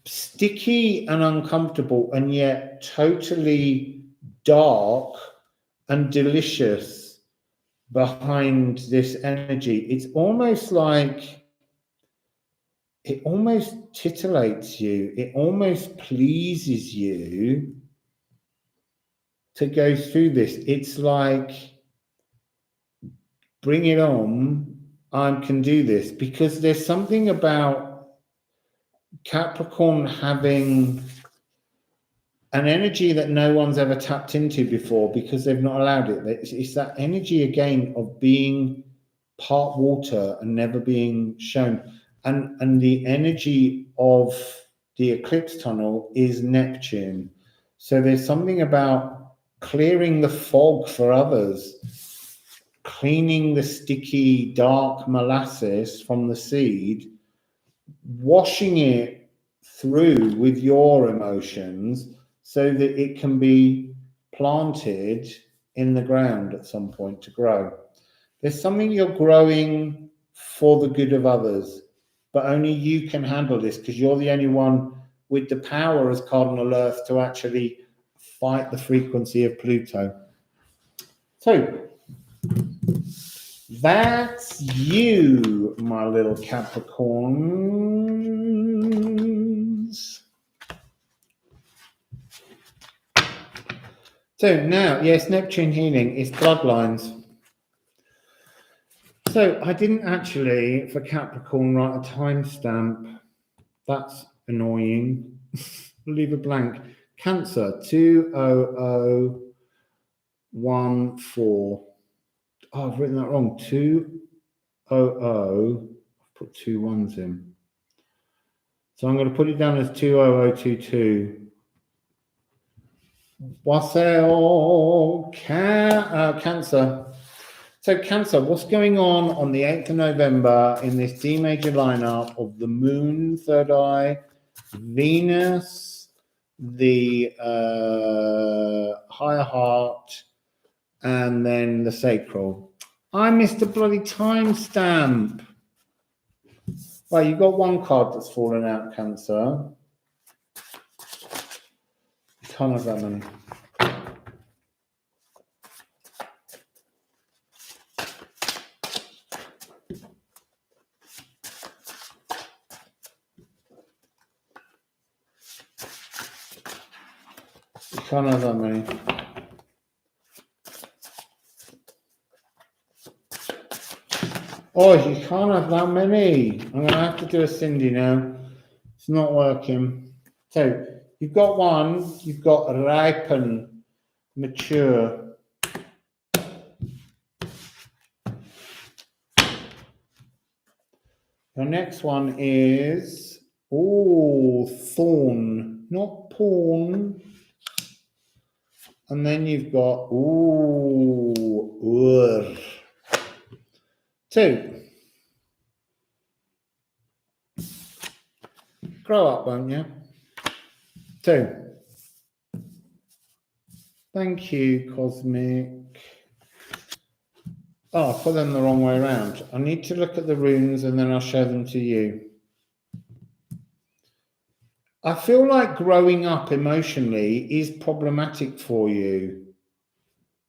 sticky and uncomfortable and yet totally dark and delicious behind this energy. It's almost like it almost titillates you. It almost pleases you to go through this. It's like, bring it on. I can do this, because there's something about Capricorn having an energy that no one's ever tapped into before because they've not allowed it. It's that energy again of being part water and never being shown. And the energy of the eclipse tunnel is Neptune. So there's something about clearing the fog for others, cleaning the sticky, dark molasses from the seed, washing it through with your emotions so that it can be planted in the ground at some point to grow. There's something you're growing for the good of others, but only you can handle this because you're the only one with the power as cardinal Earth to actually fight the frequency of Pluto. So That's you, my little Capricorns. So now, yes, Neptune healing is bloodlines. So I didn't actually, for Capricorn, write a timestamp. That's annoying. Leave a blank. Cancer, 20014. Oh, I've written that wrong. 200. I've put 2 1s in. So I'm going to put it down as 20022. Wassail Cancer. So Cancer, what's going on the 8th of November in this D major lineup of the Moon, third eye, Venus, the higher heart, and then the sacral? I missed a bloody timestamp. Well, you've got one card that's fallen out, Cancer. You can't have that many. You can't have that many. Oh, you can't have that many. I'm going to have to do a Cindy now. It's not working. So, you've got one. You've got ripen, mature. The next one is, thorn, not porn. And then you've got, ur. 2. Grow up, won't you? 2. Thank you, Cosmic. Oh, I put them the wrong way around. I need to look at the runes and then I'll show them to you. I feel like growing up emotionally is problematic for you.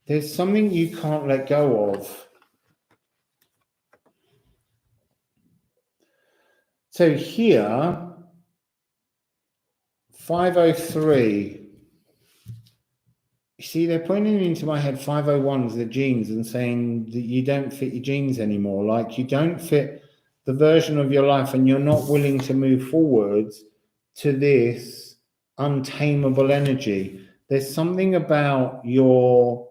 There's something you can't let go of. So here, 503. You see, they're pointing into my head 501s, the genes, and saying that you don't fit your genes anymore. Like you don't fit the version of your life and you're not willing to move forwards to this untamable energy. There's something about your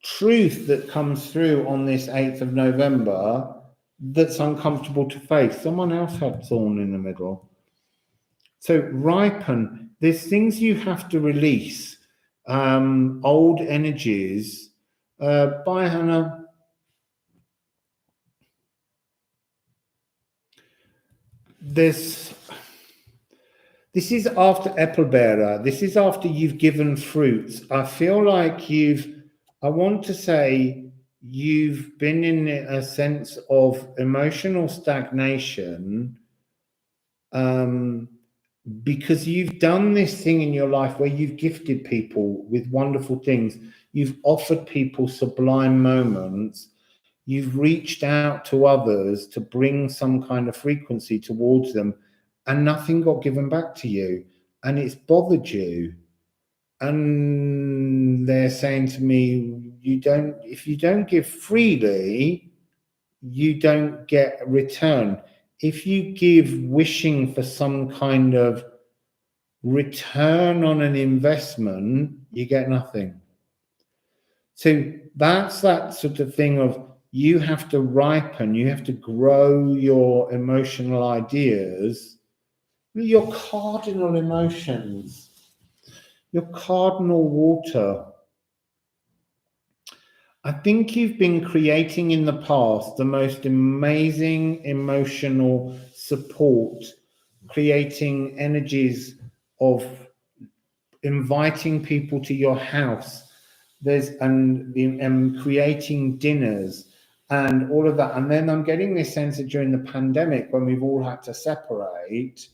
truth that comes through on this 8th of November that's uncomfortable to face. Someone else had thorn in the middle. So ripen. There's things you have to release. Old energies. Bye, Hannah. This is after Epelbearer. This is after you've given fruits. I feel like I want to say you've been in a sense of emotional stagnation because you've done this thing in your life where you've gifted people with wonderful things. You've offered people sublime moments. You've reached out to others to bring some kind of frequency towards them, and nothing got given back to you, and it's bothered you. And they're saying to me, if you don't give freely, you don't get a return. If you give wishing for some kind of return on an investment, you get nothing. So that's that sort of thing of you have to ripen, you have to grow your emotional ideas, your cardinal emotions, your cardinal water. I think you've been creating in the past the most amazing emotional support, creating energies of inviting people to your house. And creating dinners and all of that. And then I'm getting this sense that during the pandemic, when we've all had to separate,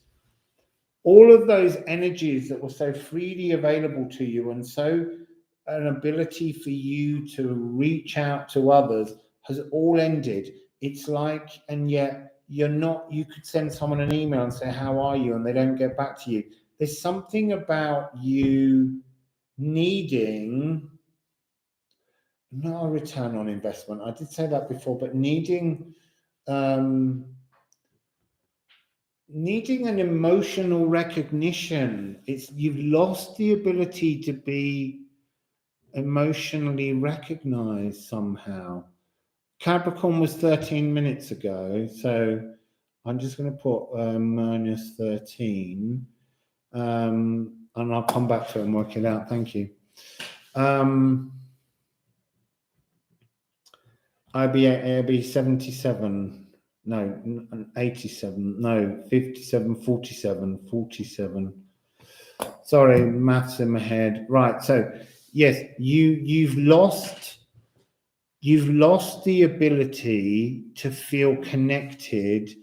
all of those energies that were so freely available to you and so an ability for you to reach out to others has all ended. It's like, and yet you're not, you could send someone an email and say, how are you? And they don't get back to you. There's something about you needing, not a return on investment. I did say that before, but needing an emotional recognition. It's, you've lost the ability to be emotionally recognized somehow. Capricorn was 13 minutes ago, so I'm just going to put minus 13, and I'll come back to it and work it out. Thank you. I'll be 77. No, 87. No, 57, 47, 47. Sorry, maths in my head. Right. So yes, you've lost the ability to feel connected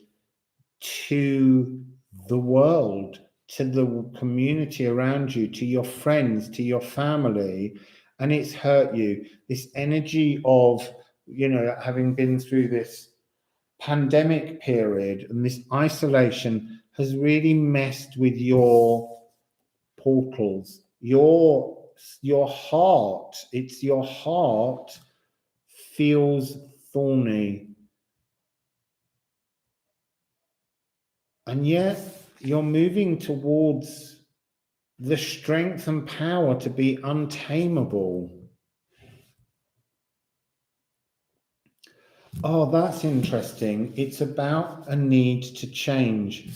to the world, to the community around you, to your friends, to your family, and it's hurt you. This energy of, you know, having been through this pandemic period and this isolation has really messed with your portals, your heart. It's your heart feels thorny, and yet you're moving towards the strength and power to be untamable. Oh, that's interesting. It's about a need to change.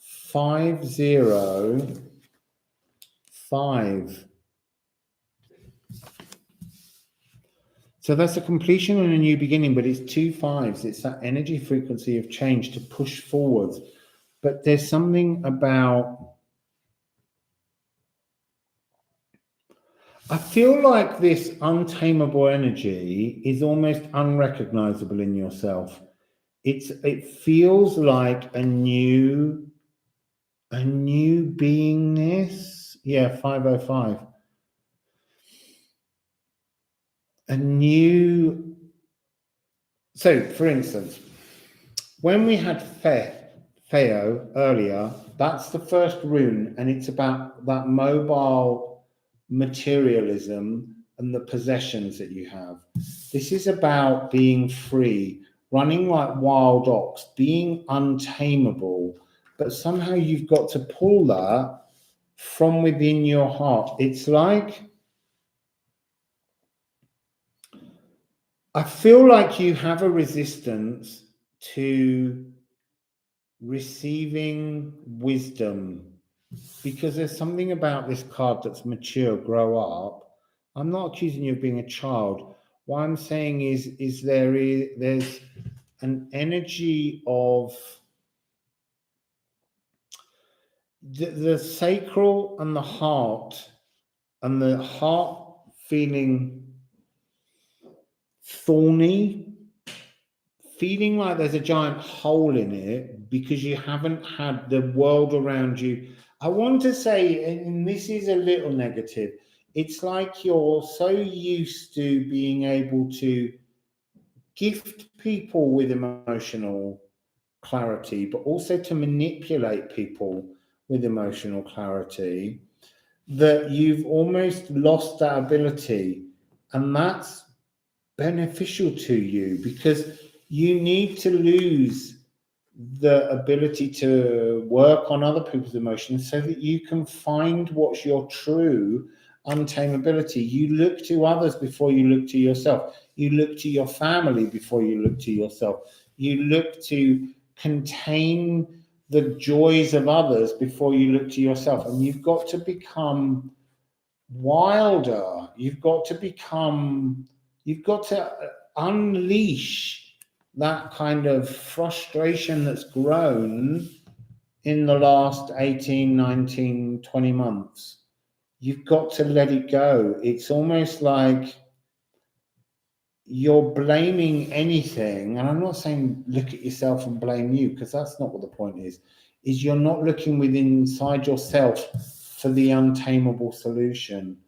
505. So that's a completion and a new beginning, but it's 2 5s. It's that energy frequency of change to push forward. But there's something about, I feel like this untamable energy is almost unrecognizable in yourself. It feels like a new beingness. Yeah, 505. So for instance, when we had Theo earlier, that's the first rune, and it's about that mobile materialism and the possessions that you have. This is about being free, running like wild ox, being untamable, but somehow you've got to pull that from within your heart. It's like, I feel like you have a resistance to receiving wisdom, because there's something about this card that's mature, grow up. I'm not accusing you of being a child. What I'm saying is there's an energy of the sacral and the heart feeling thorny, feeling like there's a giant hole in it because you haven't had the world around you. I want to say, and this is a little negative, it's like you're so used to being able to gift people with emotional clarity, but also to manipulate people with emotional clarity, that you've almost lost that ability. And that's beneficial to you, because you need to lose the ability to work on other people's emotions so that you can find what's your true untamability. You look to others before you look to yourself. You look to your family before you look to yourself. You look to contain the joys of others before you look to yourself. And you've got to become wilder. You've got to unleash that kind of frustration that's grown in the last 18, 19, 20 months. You've got to let it go. It's almost like you're blaming anything. And I'm not saying look at yourself and blame you, because that's not what the point is you're not looking within inside yourself for the untamable solution.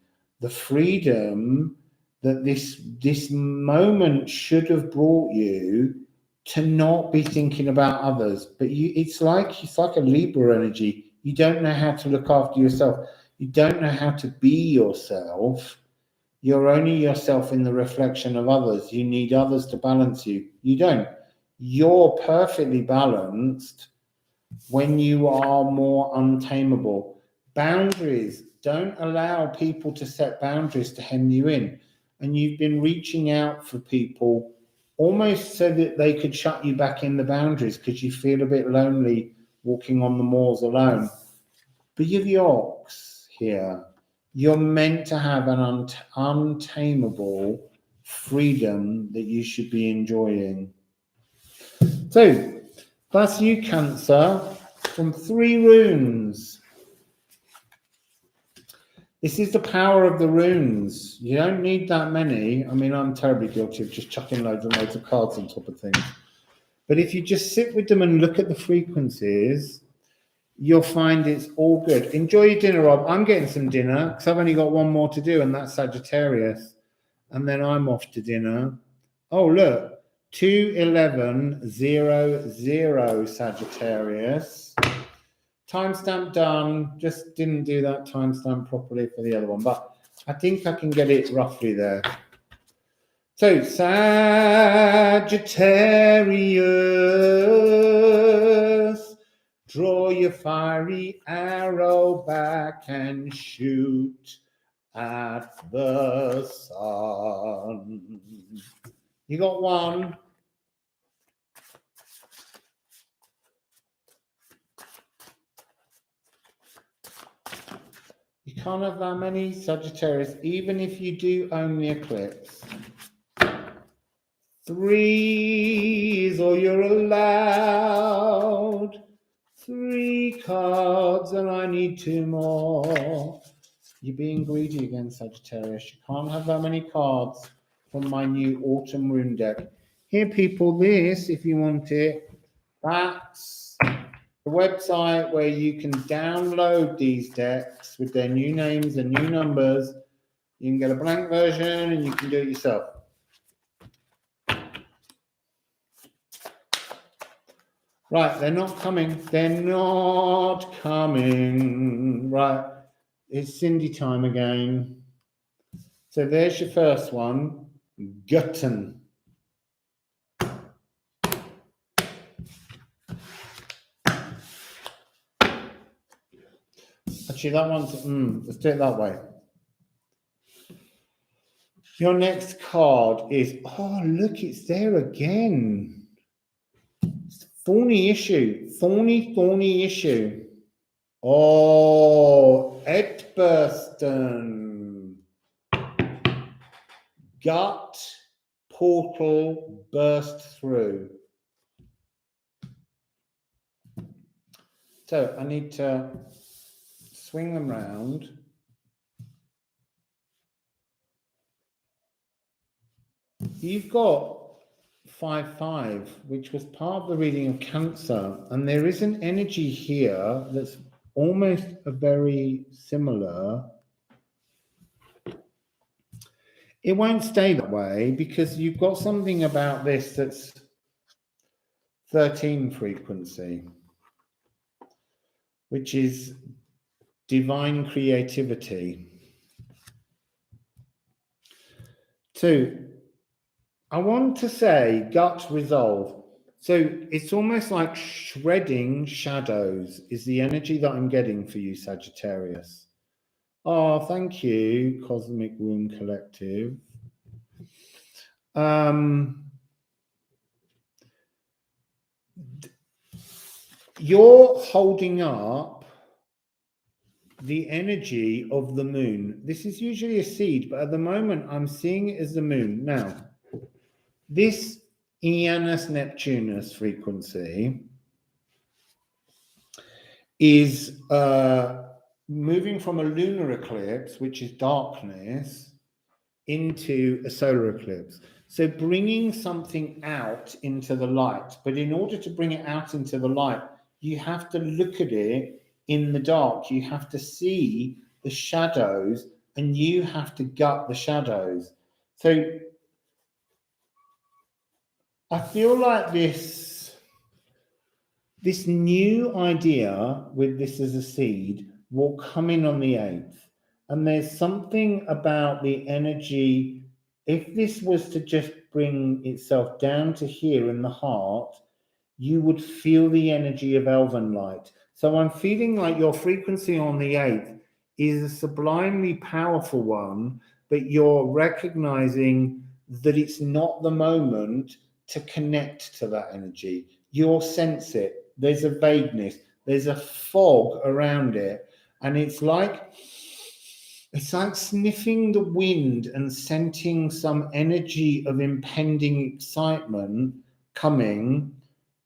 The freedom that this moment should have brought you to not be thinking about others. But it's like a Libra energy. You don't know how to look after yourself. You don't know how to be yourself. You're only yourself in the reflection of others. You need others to balance you. You don't. You're perfectly balanced when you are more untamable. Boundaries. Don't allow people to set boundaries to hem you in. And you've been reaching out for people almost so that they could shut you back in the boundaries because you feel a bit lonely walking on the moors alone. But you're the ox here. You're meant to have an untamable freedom that you should be enjoying. So, that's you, Cancer, from 3 runes. This is the power of the runes. You don't need that many. I mean, I'm terribly guilty of just chucking loads and loads of cards on top of things. But if you just sit with them and look at the frequencies, you'll find it's all good. Enjoy your dinner, Rob. I'm getting some dinner because I've only got one more to do, and that's Sagittarius. And then I'm off to dinner. Oh, look. 2/11/00 Sagittarius. Timestamp done. Just didn't do that timestamp properly for the other one, but I think I can get it roughly there. So Sagittarius, draw your fiery arrow back and shoot at the sun. You got one. You can't have that many, Sagittarius, even if you do own the eclipse. 3 is all you're allowed. 3 cards, and I need 2 more. You're being greedy again, Sagittarius. You can't have that many cards from my new autumn rune deck. Here, people, this, if you want it, that's the website where you can download these decks with their new names and new numbers. You can get a blank version and you can do it yourself. Right, they're not coming. They're not coming. Right, it's Cindy time again. So there's your first one, Gutten. Actually, that one's, let's do it that way. Your next card is, oh, look, it's there again. Thorny issue. Thorny issue. Oh, Edburston. Gut portal burst through. So I need to swing them round. You've got 5/5, which was part of the reading of Cancer, and there is an energy here that's almost a very similar. It won't stay that way because you've got something about this that's 13 frequency, which is divine creativity. So I want to say gut resolve. So it's almost like shredding shadows is the energy that I'm getting for you, Sagittarius. Oh, thank you, Cosmic Womb Collective. You're holding up the energy of the moon. This is usually a seed, but at the moment I'm seeing it as the moon. Now, this Janus Neptunus frequency is moving from a lunar eclipse, which is darkness, into a solar eclipse. So bringing something out into the light. But in order to bring it out into the light, you have to look at it in the dark. You have to see the shadows and you have to gut the shadows. So I feel like this new idea with this as a seed will come in on the 8th. And there's something about the energy. If this was to just bring itself down to here in the heart, you would feel the energy of elven light. So I'm feeling like your frequency on the 8th is a sublimely powerful one, but you're recognizing that it's not the moment to connect to that energy. You'll sense it. There's a vagueness. There's a fog around it. And it's like sniffing the wind and scenting some energy of impending excitement coming,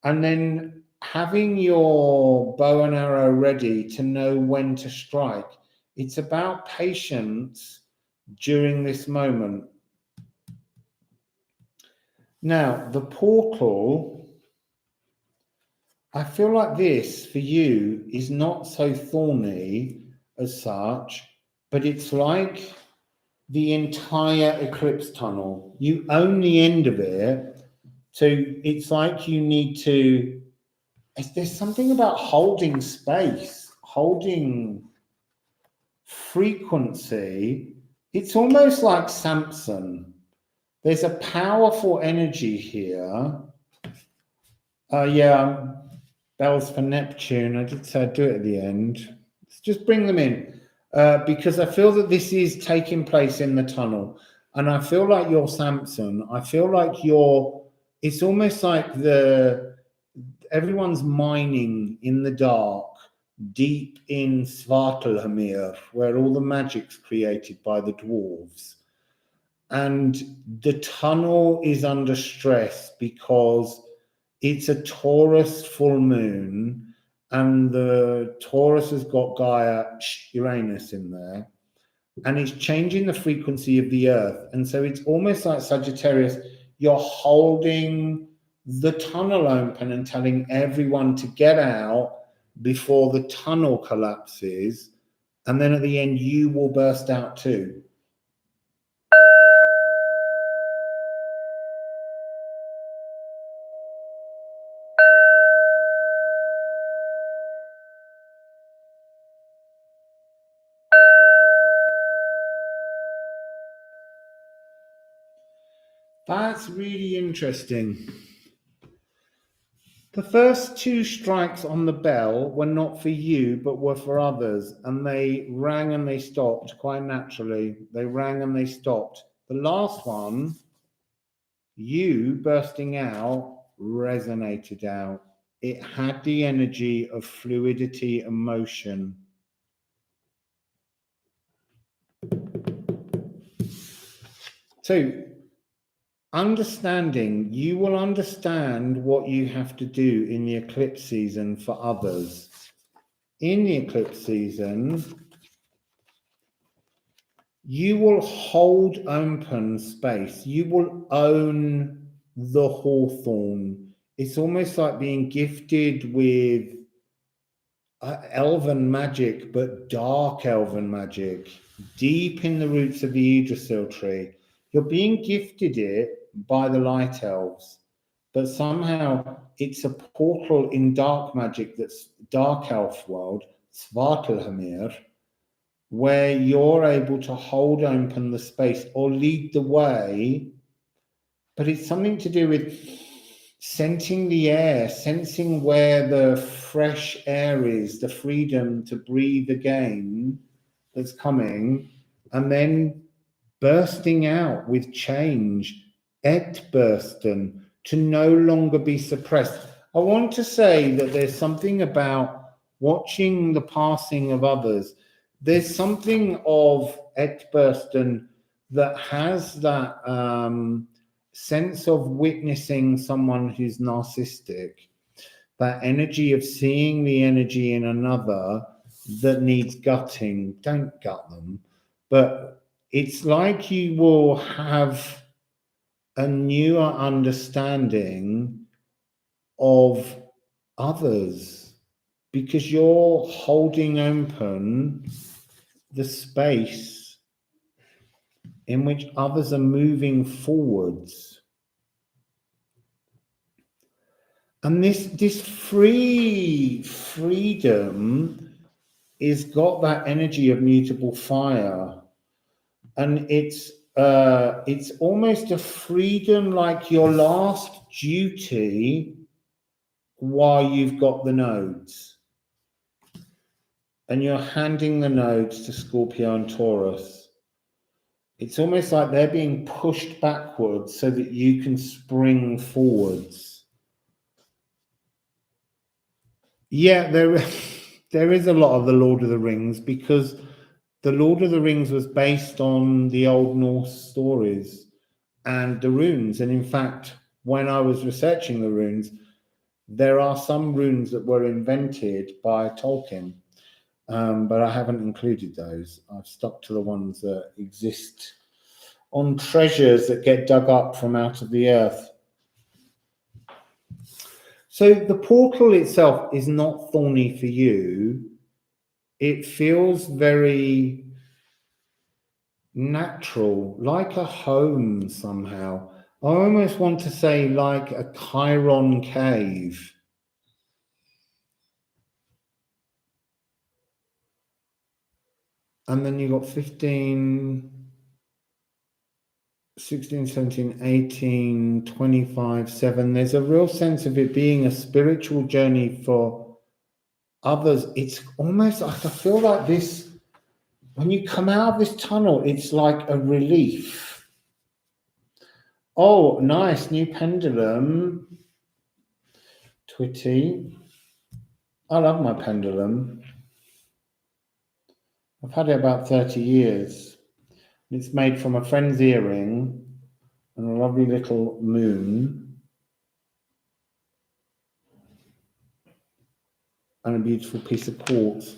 and then having your bow and arrow ready to know when to strike. It's about patience during this moment. Now, the portal, I feel like this for you is not so thorny as such, but it's like the entire eclipse tunnel. You own the end of it. So it's like you need to, there's something about holding space, holding frequency. It's almost like Samson. There's a powerful energy here. Yeah, bells for Neptune. I did say I'd do it at the end. Let's just bring them in because I feel that this is taking place in the tunnel. And I feel like you're Samson. I feel like it's almost like everyone's mining in the dark, deep in Svartalhamir, where all the magic's created by the dwarves. And the tunnel is under stress because it's a Taurus full moon, and the Taurus has got Gaia, Uranus in there, and it's changing the frequency of the Earth. And so it's almost like Sagittarius, you're holding the tunnel open and telling everyone to get out before the tunnel collapses. And then at the end, you will burst out too. That's really interesting. The first two strikes on the bell were not for you, but were for others. And they rang and they stopped quite naturally. They rang and they stopped. The last one, you bursting out, resonated out. It had the energy of fluidity and motion. So, understanding, you will understand what you have to do in the eclipse season for others. In the eclipse season, you will hold open space. You will own the hawthorn. It's almost like being gifted with elven magic, but dark elven magic, deep in the roots of the Yggdrasil tree. You're being gifted it by the light elves, but somehow it's a portal in dark magic, that's dark elf world, Svartalhamir, where you're able to hold open the space or lead the way. But it's something to do with scenting the air, sensing where the fresh air is, the freedom to breathe again that's coming, and then bursting out with change, etbursten, to no longer be suppressed. I want to say that there's something about watching the passing of others. There's something of etbursten that has that sense of witnessing someone who's narcissistic, that energy of seeing the energy in another that needs gutting. Don't gut them, but it's like you will have a newer understanding of others because you're holding open the space in which others are moving forwards. And this freedom is got that energy of mutable fire. And it's almost a freedom like your last duty while you've got the nodes. And you're handing the nodes to Scorpio and Taurus. It's almost like they're being pushed backwards so that you can spring forwards. Yeah, there is a lot of the Lord of the Rings, because the Lord of the Rings was based on the Old Norse stories and the runes. And in fact, when I was researching the runes, there are some runes that were invented by Tolkien. But I haven't included those. I've stuck to the ones that exist on treasures that get dug up from out of the earth. So the portal itself is not thorny for you. It feels very natural, like a home somehow. I almost want to say like a Chiron cave. And then you got 15, 16, 17, 18, 25, 7. There's a real sense of it being a spiritual journey for others. It's almost like I feel like this, when you come out of this tunnel, it's like a relief. Oh, nice, new pendulum. Twitty. I love my pendulum. I've had it about 30 years. It's made from a friend's earring and a lovely little moon and a beautiful piece of quartz.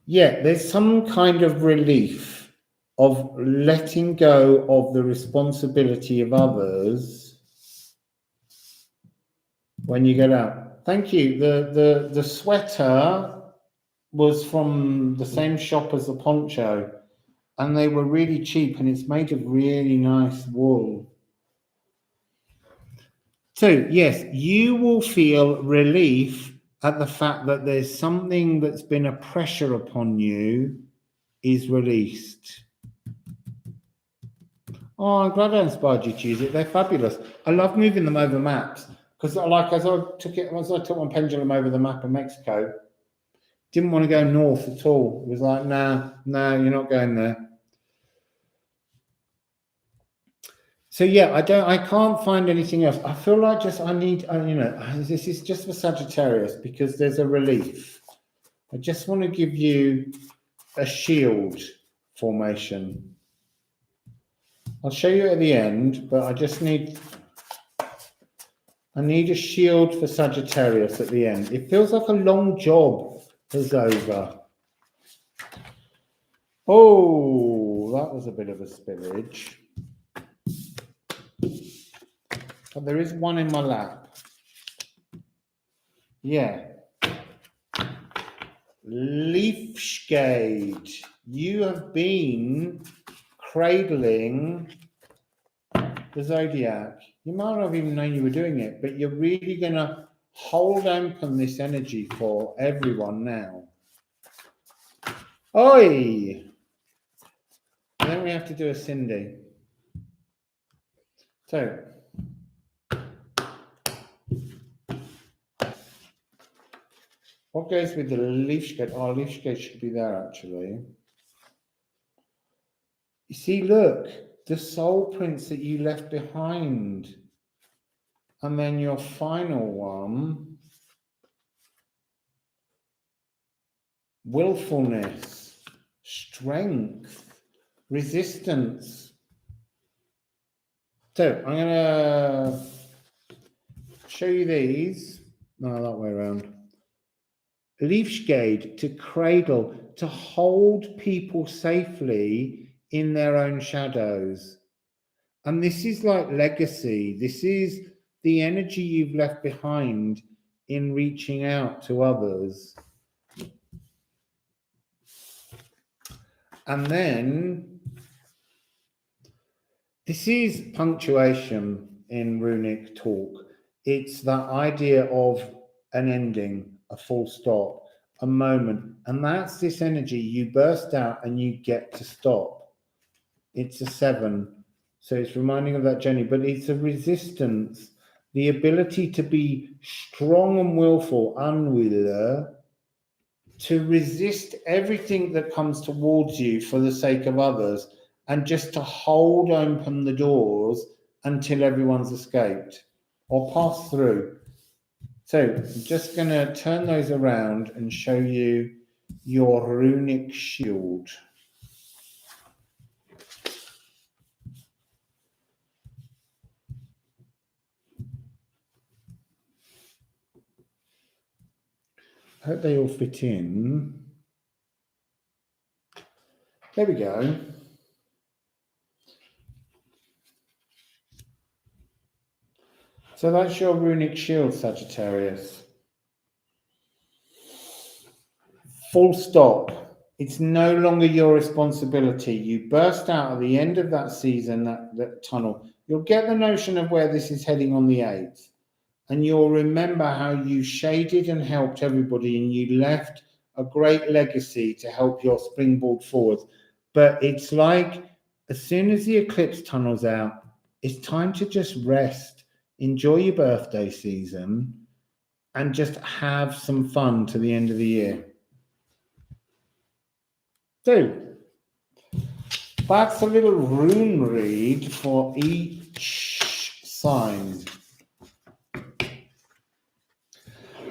Yeah, there's some kind of relief of letting go of the responsibility of others when you get out. Thank you. The sweater was from the same shop as the poncho, and they were really cheap, and it's made of really nice wool. So yes, you will feel relief at the fact that there's something that's been a pressure upon you is released. Oh, I'm glad I inspired you to use it. They're fabulous. I love moving them over maps, because like as I took my pendulum over the map of Mexico, didn't want to go north at all. It was like, no, you're not going there. So yeah, I can't find anything else. I feel like I need, this is just for Sagittarius, because there's a relief. I just want to give you a shield formation. I'll show you at the end, but I need a shield for Sagittarius at the end. It feels like a long job is over. Oh, that was a bit of a spillage. But there is one in my lap. Yeah. Leafshade. You have been cradling the zodiac. You might not have even known you were doing it, but you're really going to hold open this energy for everyone now. Oi! And then we have to do a Cindy. So, what goes with the leaf skate? Oh, leaf skate should be there actually. You see, look, the soul prints that you left behind. And then your final one, willfulness, strength, resistance. So I'm going to show you these. No, that way around. Leafshade, to cradle, to hold people safely in their own shadows. And this is like legacy. This is the energy you've left behind in reaching out to others. And then This is punctuation in runic talk. It's that idea of an ending, a full stop, a moment. And that's this energy. You burst out and you get to stop. It's a 7. So it's reminding of that journey, but it's a resistance, the ability to be strong and willful, unwiller, to resist everything that comes towards you for the sake of others, and just to hold open the doors until everyone's escaped or passed through. So I'm just going to turn those around and show you your runic shield. I hope they all fit in. There we go. So that's your runic shield, Sagittarius. Full stop. It's no longer your responsibility. You burst out at the end of that season, that tunnel. You'll get the notion of where this is heading on the 8th. And you'll remember how you shaded and helped everybody, and you left a great legacy to help your springboard forward. But it's like, as soon as the eclipse tunnel's out, it's time to just rest, enjoy your birthday season, and just have some fun to the end of the year. So, that's a little rune read for each sign.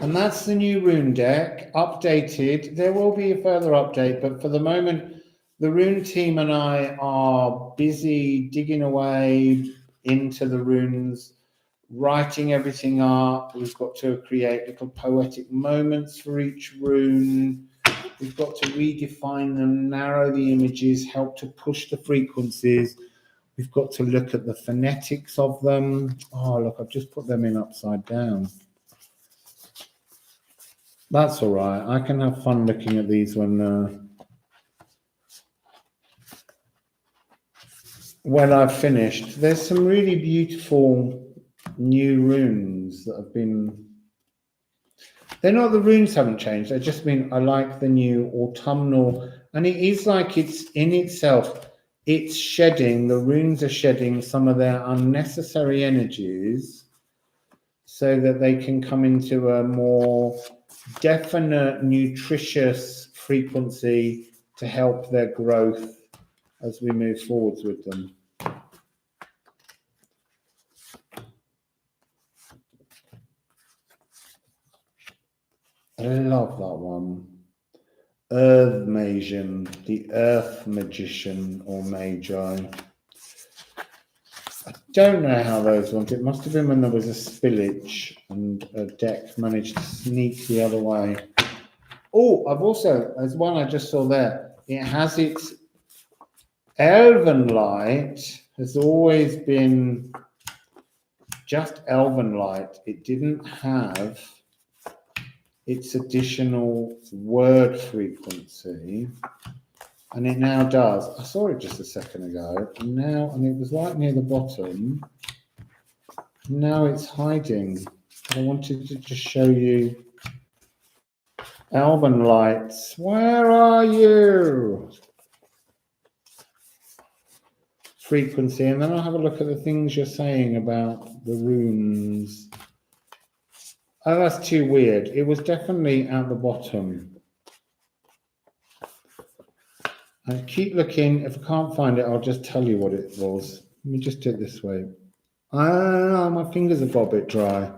And that's the new rune deck, updated. There will be a further update, but for the moment, the rune team and I are busy digging away into the runes, writing everything up. We've got to create little poetic moments for each rune. We've got to redefine them, narrow the images, help to push the frequencies. We've got to look at the phonetics of them. Oh, look, I've just put them in upside down. That's all right. I can have fun looking at these when I've finished. There's some really beautiful new runes that have been... They're not, the runes haven't changed. They've just been, I like the new autumnal, and it is like it's in itself, it's shedding, the runes are shedding some of their unnecessary energies so that they can come into a more definite, nutritious frequency to help their growth as we move forwards with them. I love that one. Earth Magian, the Earth Magician or Magi. I don't know how those ones, it must have been when there was a spillage and a deck managed to sneak the other way. Oh, I've also, there's one I just saw there. It has its Elven Light, has always been just Elven Light. It didn't have its additional word frequency, and it now does. I saw it just a second ago, and now, and it was right near the bottom. Now it's hiding. I wanted to just show you Elven Lights. Where are you? Frequency, and then I'll have a look at the things you're saying about the runes. Oh, that's too weird. It was definitely at the bottom. I keep looking. If I can't find it, I'll just tell you what it was. Let me just do it this way. Ah, my fingers have got a bit dry.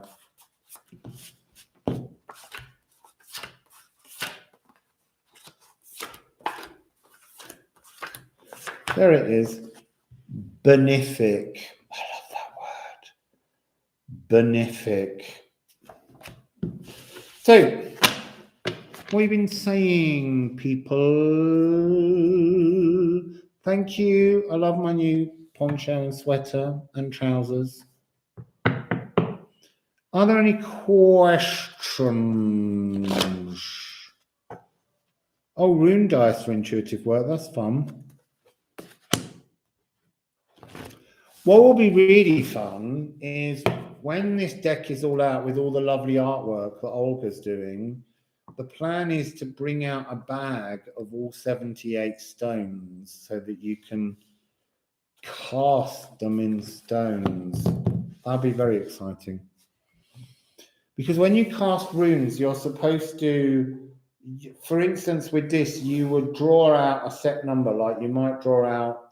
There it is. Benefic. I love that word. Benefic. So, what have you been saying, people? Thank you. I love my new poncho and sweater and trousers. Are there any questions? Oh, rune dice for intuitive work. That's fun. What will be really fun is when this deck is all out with all the lovely artwork that Olga's doing, the plan is to bring out a bag of all 78 stones so that you can cast them in stones. That'll be very exciting. Because when you cast runes, you're supposed to, for instance, with this, you would draw out a set number, like you might draw out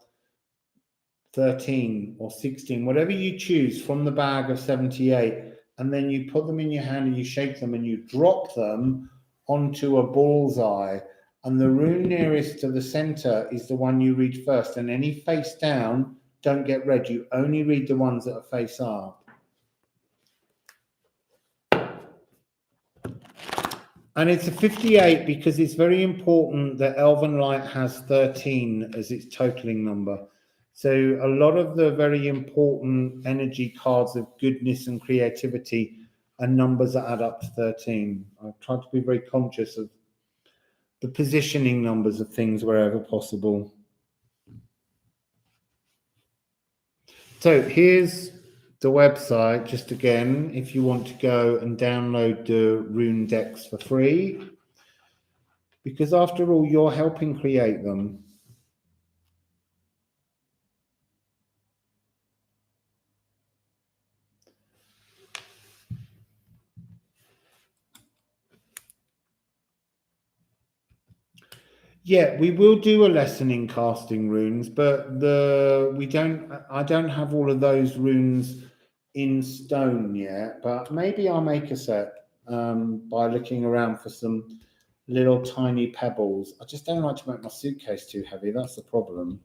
13 or 16, whatever you choose from the bag of 78, and then you put them in your hand and you shake them and you drop them onto a bullseye, and the rune nearest to the center is the one you read first, and any face down don't get read. You only read the ones that are face up. And it's a 58 because it's very important that Elven Light has 13 as its totaling number. So a lot of the very important energy cards of goodness and creativity are numbers that add up to 13. I've tried to be very conscious of the positioning numbers of things wherever possible. So here's the website, just again, if you want to go and download the rune decks for free, because after all, you're helping create them. Yeah, we will do a lesson in casting runes, but I don't have all of those runes in stone yet, but maybe I'll make a set by looking around for some little tiny pebbles. I just don't like to make my suitcase too heavy. That's the problem.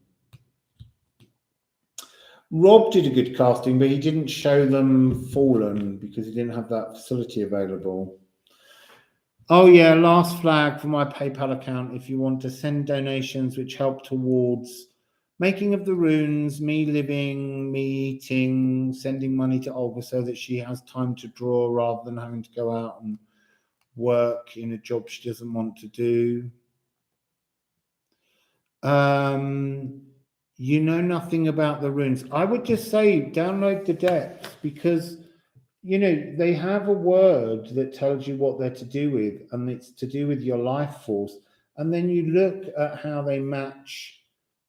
Rob did a good casting, but he didn't show them fallen because he didn't have that facility available. Oh yeah, last flag for my PayPal account. If you want to send donations which help towards making of the runes, me living, me eating, sending money to Olga so that she has time to draw rather than having to go out and work in a job she doesn't want to do. You know nothing about the runes. I would just say download the decks because, you know, they have a word that tells you what they're to do with, and it's to do with your life force. And then you look at how they match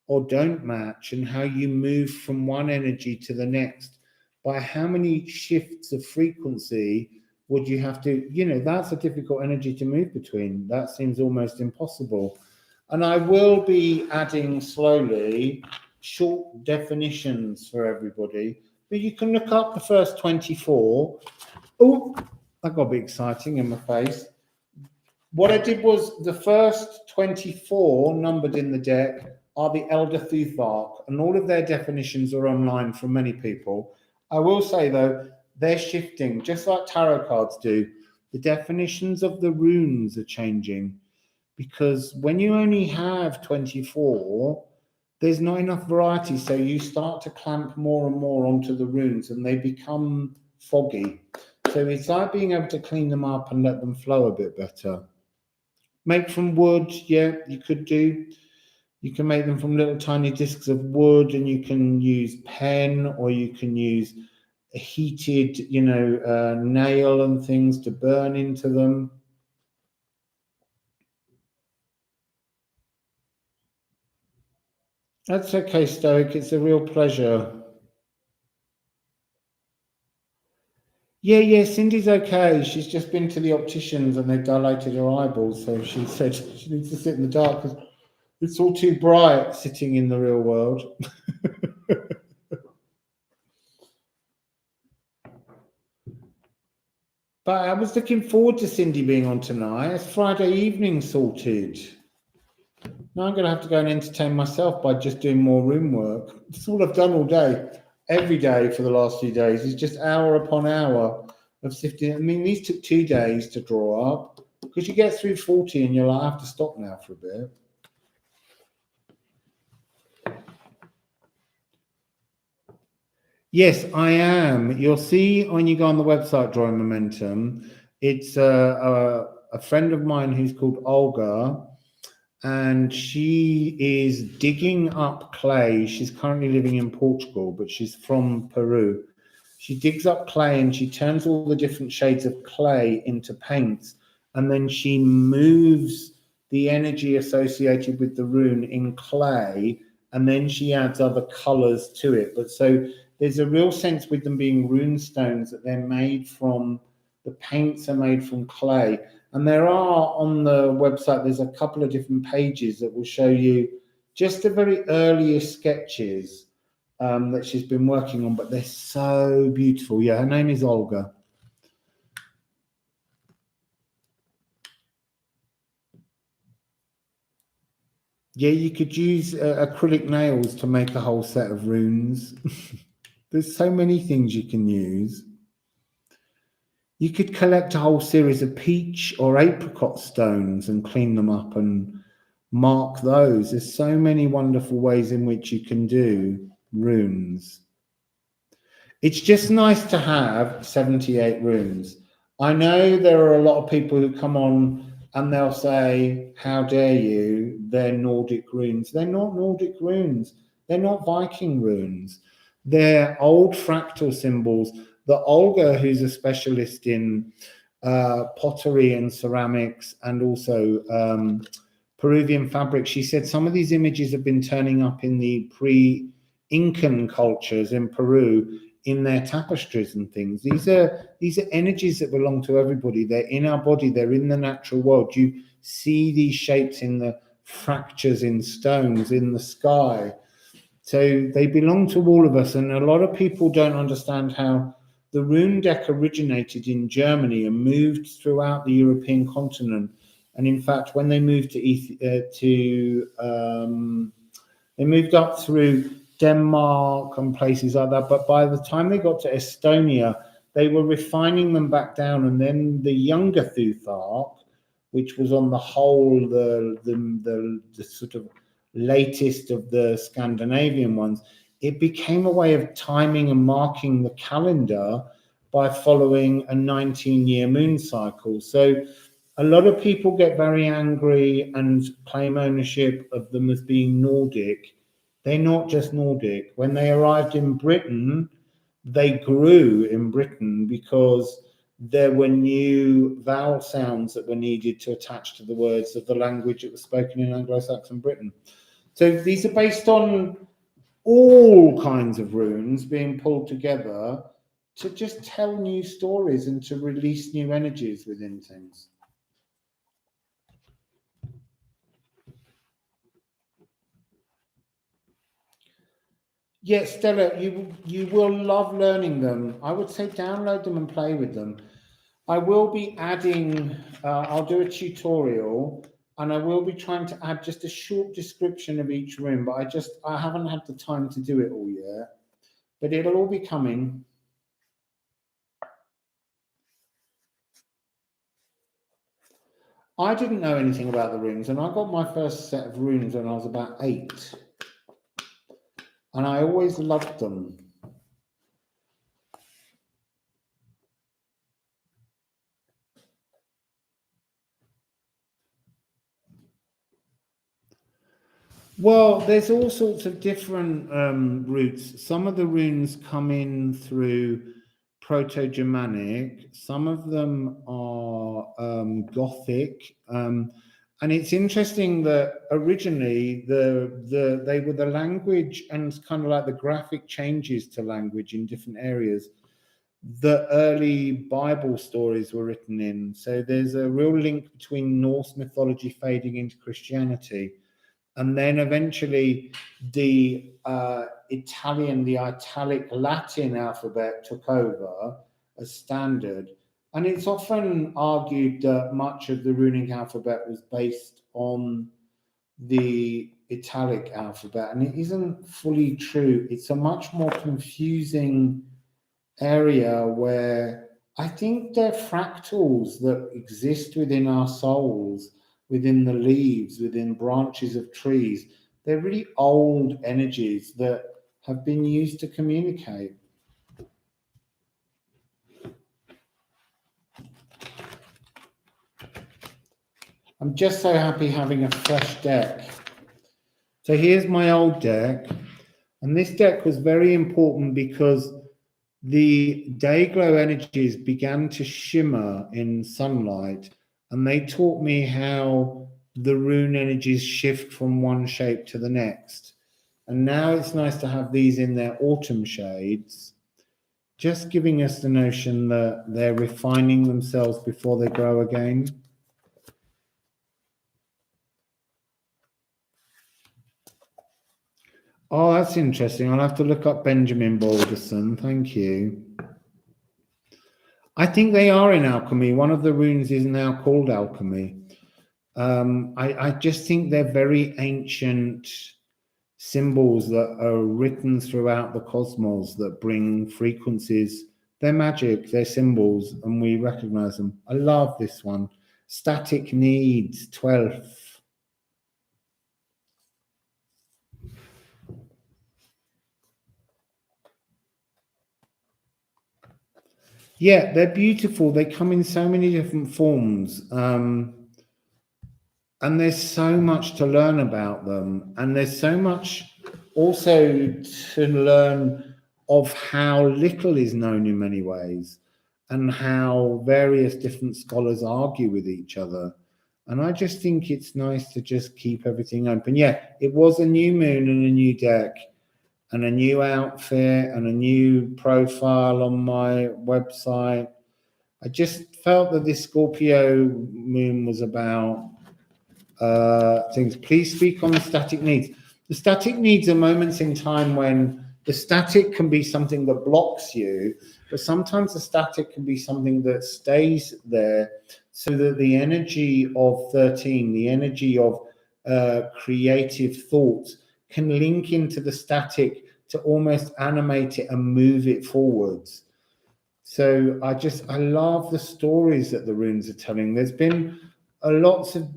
or don't match and how you move from one energy to the next. By how many shifts of frequency would you have to, you know, that's a difficult energy to move between. That seems almost impossible. And I will be adding slowly short definitions for everybody. But you can look up the first 24. Oh, that got a bit exciting in my face. What I did was the first 24 numbered in the deck are the Elder Thuthark, and all of their definitions are online from many people. I will say, though, they're shifting, just like tarot cards do. The definitions of the runes are changing because when you only have 24, there's not enough variety, so you start to clamp more and more onto the runes and they become foggy. So it's like being able to clean them up and let them flow a bit better. Make from wood, yeah, you could do. You can make them from little tiny discs of wood, and you can use pen, or you can use a heated, you know, nail and things to burn into them. That's okay, Stoic. It's a real pleasure. Yeah, Cindy's okay. She's just been to the opticians and they've dilated her eyeballs. So she said she needs to sit in the dark because it's all too bright sitting in the real world. But I was looking forward to Cindy being on tonight. It's Friday evening sorted. Now I'm going to have to go and entertain myself by just doing more room work. That's all I've done all day. Every day for the last few days is just hour upon hour of sifting. I mean, these took 2 days to draw up because you get through 40 and you're like, I have to stop now for a bit. Yes, I am. You'll see when you go on the website, Drawing Momentum, it's a friend of mine who's called Olga, and she is digging up clay. She's currently living in Portugal, but she's from Peru. She digs up clay and she turns all the different shades of clay into paints, and then she moves the energy associated with the rune in clay, and then she adds other colors to it. But so there's a real sense with them being rune stones that they're made from, the paints are made from clay. And there are on the website, there's a couple of different pages that will show you just the very earliest sketches that she's been working on, but they're so beautiful. Yeah, her name is Olga. Yeah, you could use acrylic nails to make a whole set of runes. There's so many things you can use. You could collect a whole series of peach or apricot stones and clean them up and mark those. There's so many wonderful ways in which you can do runes. It's just nice to have 78 runes. I know there are a lot of people who come on and they'll say, how dare you, they're Nordic runes. They're not Nordic runes. They're not Viking runes. They're old fractal symbols that Olga, who's a specialist in pottery and ceramics and also Peruvian fabric, she said some of these images have been turning up in the pre-Incan cultures in Peru in their tapestries and things. These are energies that belong to everybody. They're in our body. They're in the natural world. You see these shapes in the fractures in stones, in the sky. So they belong to all of us. And a lot of people don't understand how the rune deck originated in Germany and moved throughout the European continent. And in fact, when they moved they moved up through Denmark and places like that. But by the time they got to Estonia, they were refining them back down. And then the Younger Thuthark, which was on the whole the sort of latest of the Scandinavian ones, it became a way of timing and marking the calendar by following a 19-year moon cycle. So a lot of people get very angry and claim ownership of them as being Nordic. They're not just Nordic. When they arrived in Britain, they grew in Britain because there were new vowel sounds that were needed to attach to the words of the language that was spoken in Anglo-Saxon Britain. So these are based on all kinds of runes being pulled together to just tell new stories and to release new energies within things. Yes, Stella, you will love learning them. I would say download them and play with them. I will be adding, I'll do a tutorial, and I will be trying to add just a short description of each rune, but I haven't had the time to do it all yet. But it'll all be coming. I didn't know anything about the runes, and I got my first set of runes when I was about 8. And I always loved them. Well, there's all sorts of different routes. Some of the runes come in through Proto-Germanic. Some of them are Gothic. And it's interesting that originally they were the language and kind of like the graphic changes to language in different areas. The early Bible stories were written in. So there's a real link between Norse mythology fading into Christianity. And then eventually the Italic Latin alphabet took over as standard. And it's often argued that much of the runic alphabet was based on the Italic alphabet. And it isn't fully true. It's a much more confusing area where I think they're fractals that exist within our souls, within the leaves, within branches of trees. They're really old energies that have been used to communicate. I'm just so happy having a fresh deck. So here's my old deck. And this deck was very important because the day glow energies began to shimmer in sunlight, and they taught me how the rune energies shift from one shape to the next. And now it's nice to have these in their autumn shades, just giving us the notion that they're refining themselves before they grow again. Oh, that's interesting. I'll have to look up Benjamin Balderson. Thank you. I think they are in alchemy. One of the runes is now called alchemy. I just think they're very ancient symbols that are written throughout the cosmos that bring frequencies. They're magic, they're symbols, and we recognize them. I love this one. Static Needs, 12th. Yeah, they're beautiful. They come in so many different forms. And there's so much to learn about them. And there's so much also to learn of how little is known in many ways and how various different scholars argue with each other. And I just think it's nice to just keep everything open. Yeah, it was a new moon and a new deck and a new outfit and a new profile on my website. I just felt that this Scorpio moon was about things. Please speak on the static needs. The static needs are moments in time when the static can be something that blocks you, but sometimes the static can be something that stays there so that the energy of 13, the energy of creative thoughts can link into the static to almost animate it and move it forwards. So I love the stories that the runes are telling. There's been lots of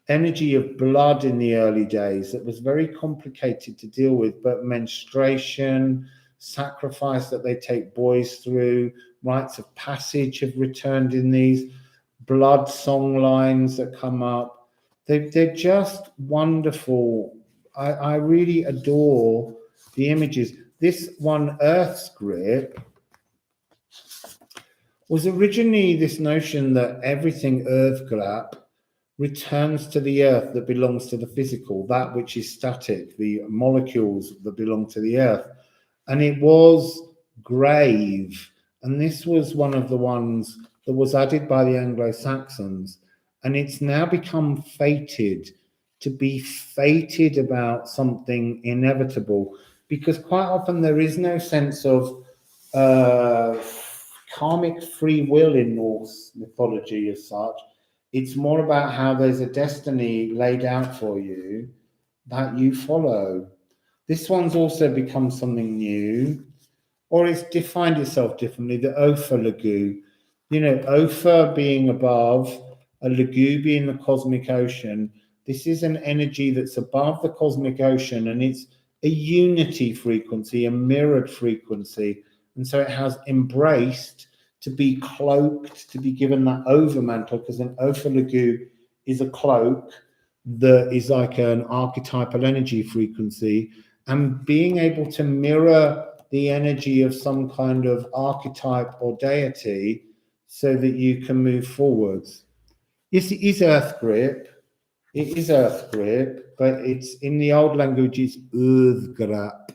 energy of blood in the early days that was very complicated to deal with, but menstruation, sacrifice that they take boys through, rites of passage have returned in these, blood song lines that come up. They're just wonderful. I really adore the images. This one, Earth's Grip, was originally this notion that everything Earthgrap returns to the earth that belongs to the physical, that which is static, the molecules that belong to the earth. And it was grave. And this was one of the ones that was added by the Anglo-Saxons. And it's now become fated, to be fated about something inevitable, because quite often there is no sense of karmic free will in Norse mythology as such. It's more about how there's a destiny laid out for you that you follow. This one's also become something new, or it's defined itself differently. The Ophir Lagoon, Ophir being above, a lagoon being the cosmic ocean. This is an energy that's above the cosmic ocean, and it's a unity frequency, a mirrored frequency. And so it has embraced to be cloaked, to be given that overmantle, because an Ophir Lagoon is a cloak that is like an archetypal energy frequency, and being able to mirror the energy of some kind of archetype or deity so that you can move forwards. Yes, it is Earth Grip. It is Earth Grip, but it's in the old language, it's Earthgrap.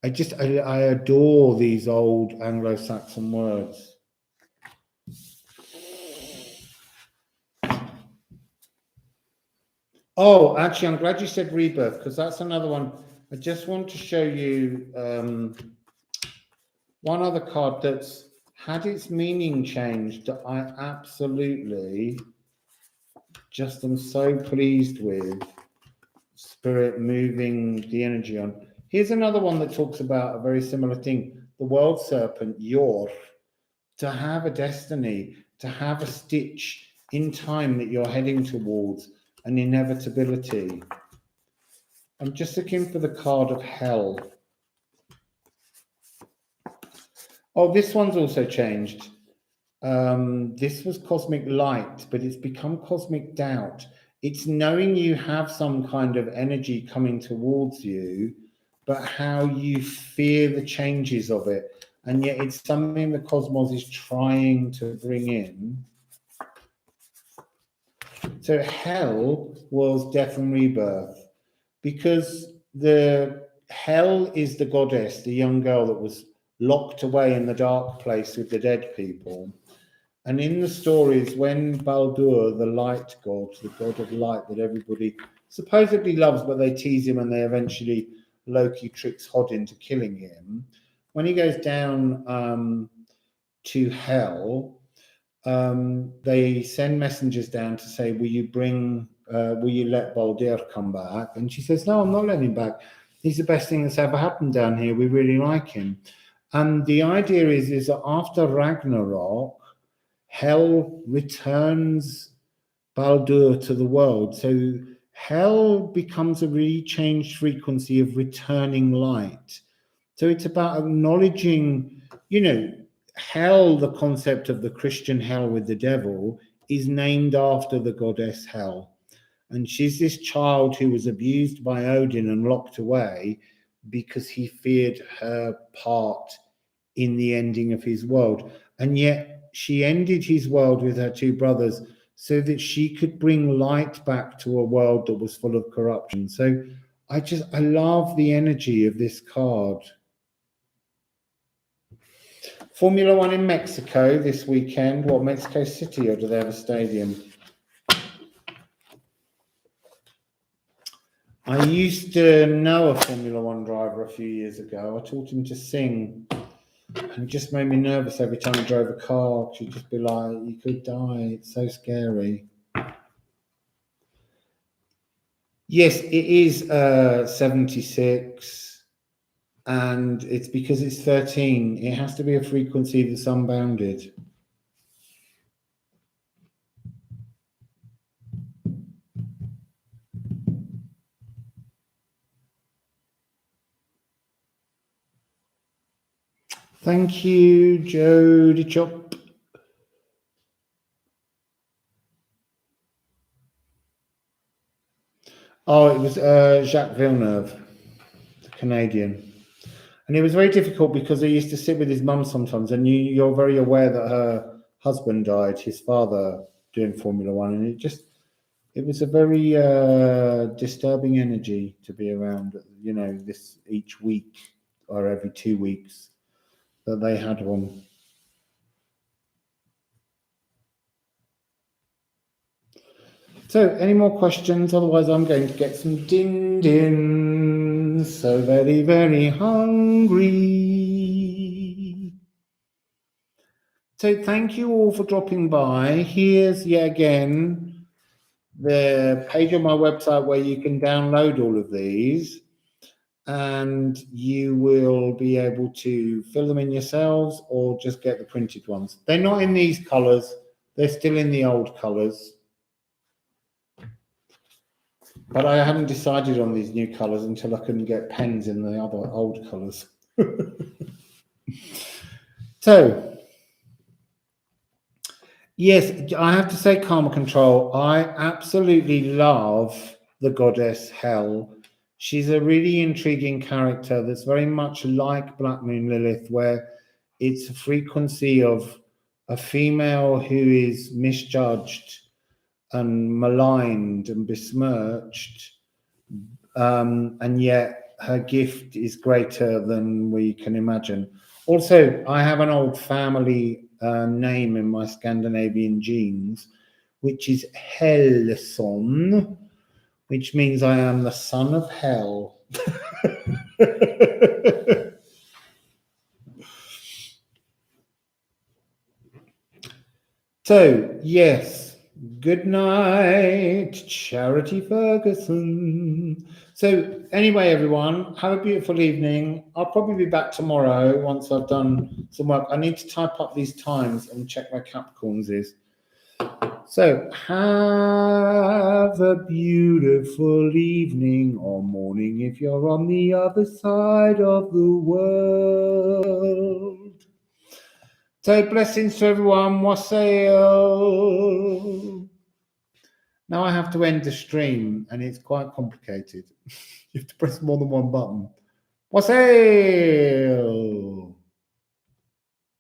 I adore these old Anglo-Saxon words. Oh, actually, I'm glad you said rebirth, because that's another one. I just want to show you one other card that's had its meaning changed that I absolutely just am so pleased with. Spirit moving the energy on. Here's another one that talks about a very similar thing. The world serpent, Yor, to have a destiny, to have a stitch in time that you're heading towards, an inevitability. I'm just looking for the card of hell. Oh, this one's also changed. This was cosmic light, but it's become cosmic doubt. It's knowing you have some kind of energy coming towards you, but how you fear the changes of it. And yet it's something the cosmos is trying to bring in. So hell was death and rebirth, because the hell is the goddess, the young girl that was locked away in the dark place with the dead people. And in the stories, when Baldur, the light god, the god of light that everybody supposedly loves, but they tease him and they eventually, Loki tricks Hod into killing him. When he goes down to hell, they send messengers down to say, will you let Baldur come back? And she says, no, I'm not letting him back. He's the best thing that's ever happened down here. We really like him. And the idea is that after Ragnarok, hell returns Baldur to the world. So hell becomes a really changed frequency of returning light. So it's about acknowledging, hell, the concept of the Christian hell with the devil, is named after the goddess Hel. And she's this child who was abused by Odin and locked away because he feared her part in the ending of his world. And yet she ended his world with her two brothers so that she could bring light back to a world that was full of corruption. So I love the energy of this card. Formula One in Mexico this weekend. What, Mexico City, or do they have a stadium? I used to know a Formula One driver a few years ago. I taught him to sing. And it just made me nervous every time he drove a car. She'd just be like, you could die. It's so scary. Yes, it is 76. And it's because it's 13. It has to be a frequency that's unbounded. Thank you, Jody Chop. Oh, it was Jacques Villeneuve, the Canadian. And it was very difficult because he used to sit with his mum sometimes, and you're very aware that her husband died, his father, doing Formula One, and it was a very disturbing energy to be around, this each week or every 2 weeks that they had one. So, any more questions? Otherwise, I'm going to get some din-din. So very, very hungry. So, thank you all for dropping by. Here's yet again the page on my website where you can download all of these, and you will be able to fill them in yourselves or just get the printed ones. They're not in these colors. They're still in the old colors. But I hadn't decided on these new colours until I couldn't get pens in the other old colours. So, yes, I have to say, Karma Control, I absolutely love the goddess Hel. She's a really intriguing character that's very much like Black Moon Lilith, where it's a frequency of a female who is misjudged and maligned and besmirched, and yet her gift is greater than we can imagine. Also, I have an old family name in my Scandinavian genes, which is Helson, which means I am the son of hell. So, yes, good night, Charity Ferguson. So, anyway, everyone, have a beautiful evening. I'll probably be back tomorrow once I've done some work. I need to type up these times and check my Capricorns is. So, have a beautiful evening or morning if you're on the other side of the world. So blessings to everyone. Wassail. Now I have to end the stream, and it's quite complicated. You have to press more than one button. Wassail.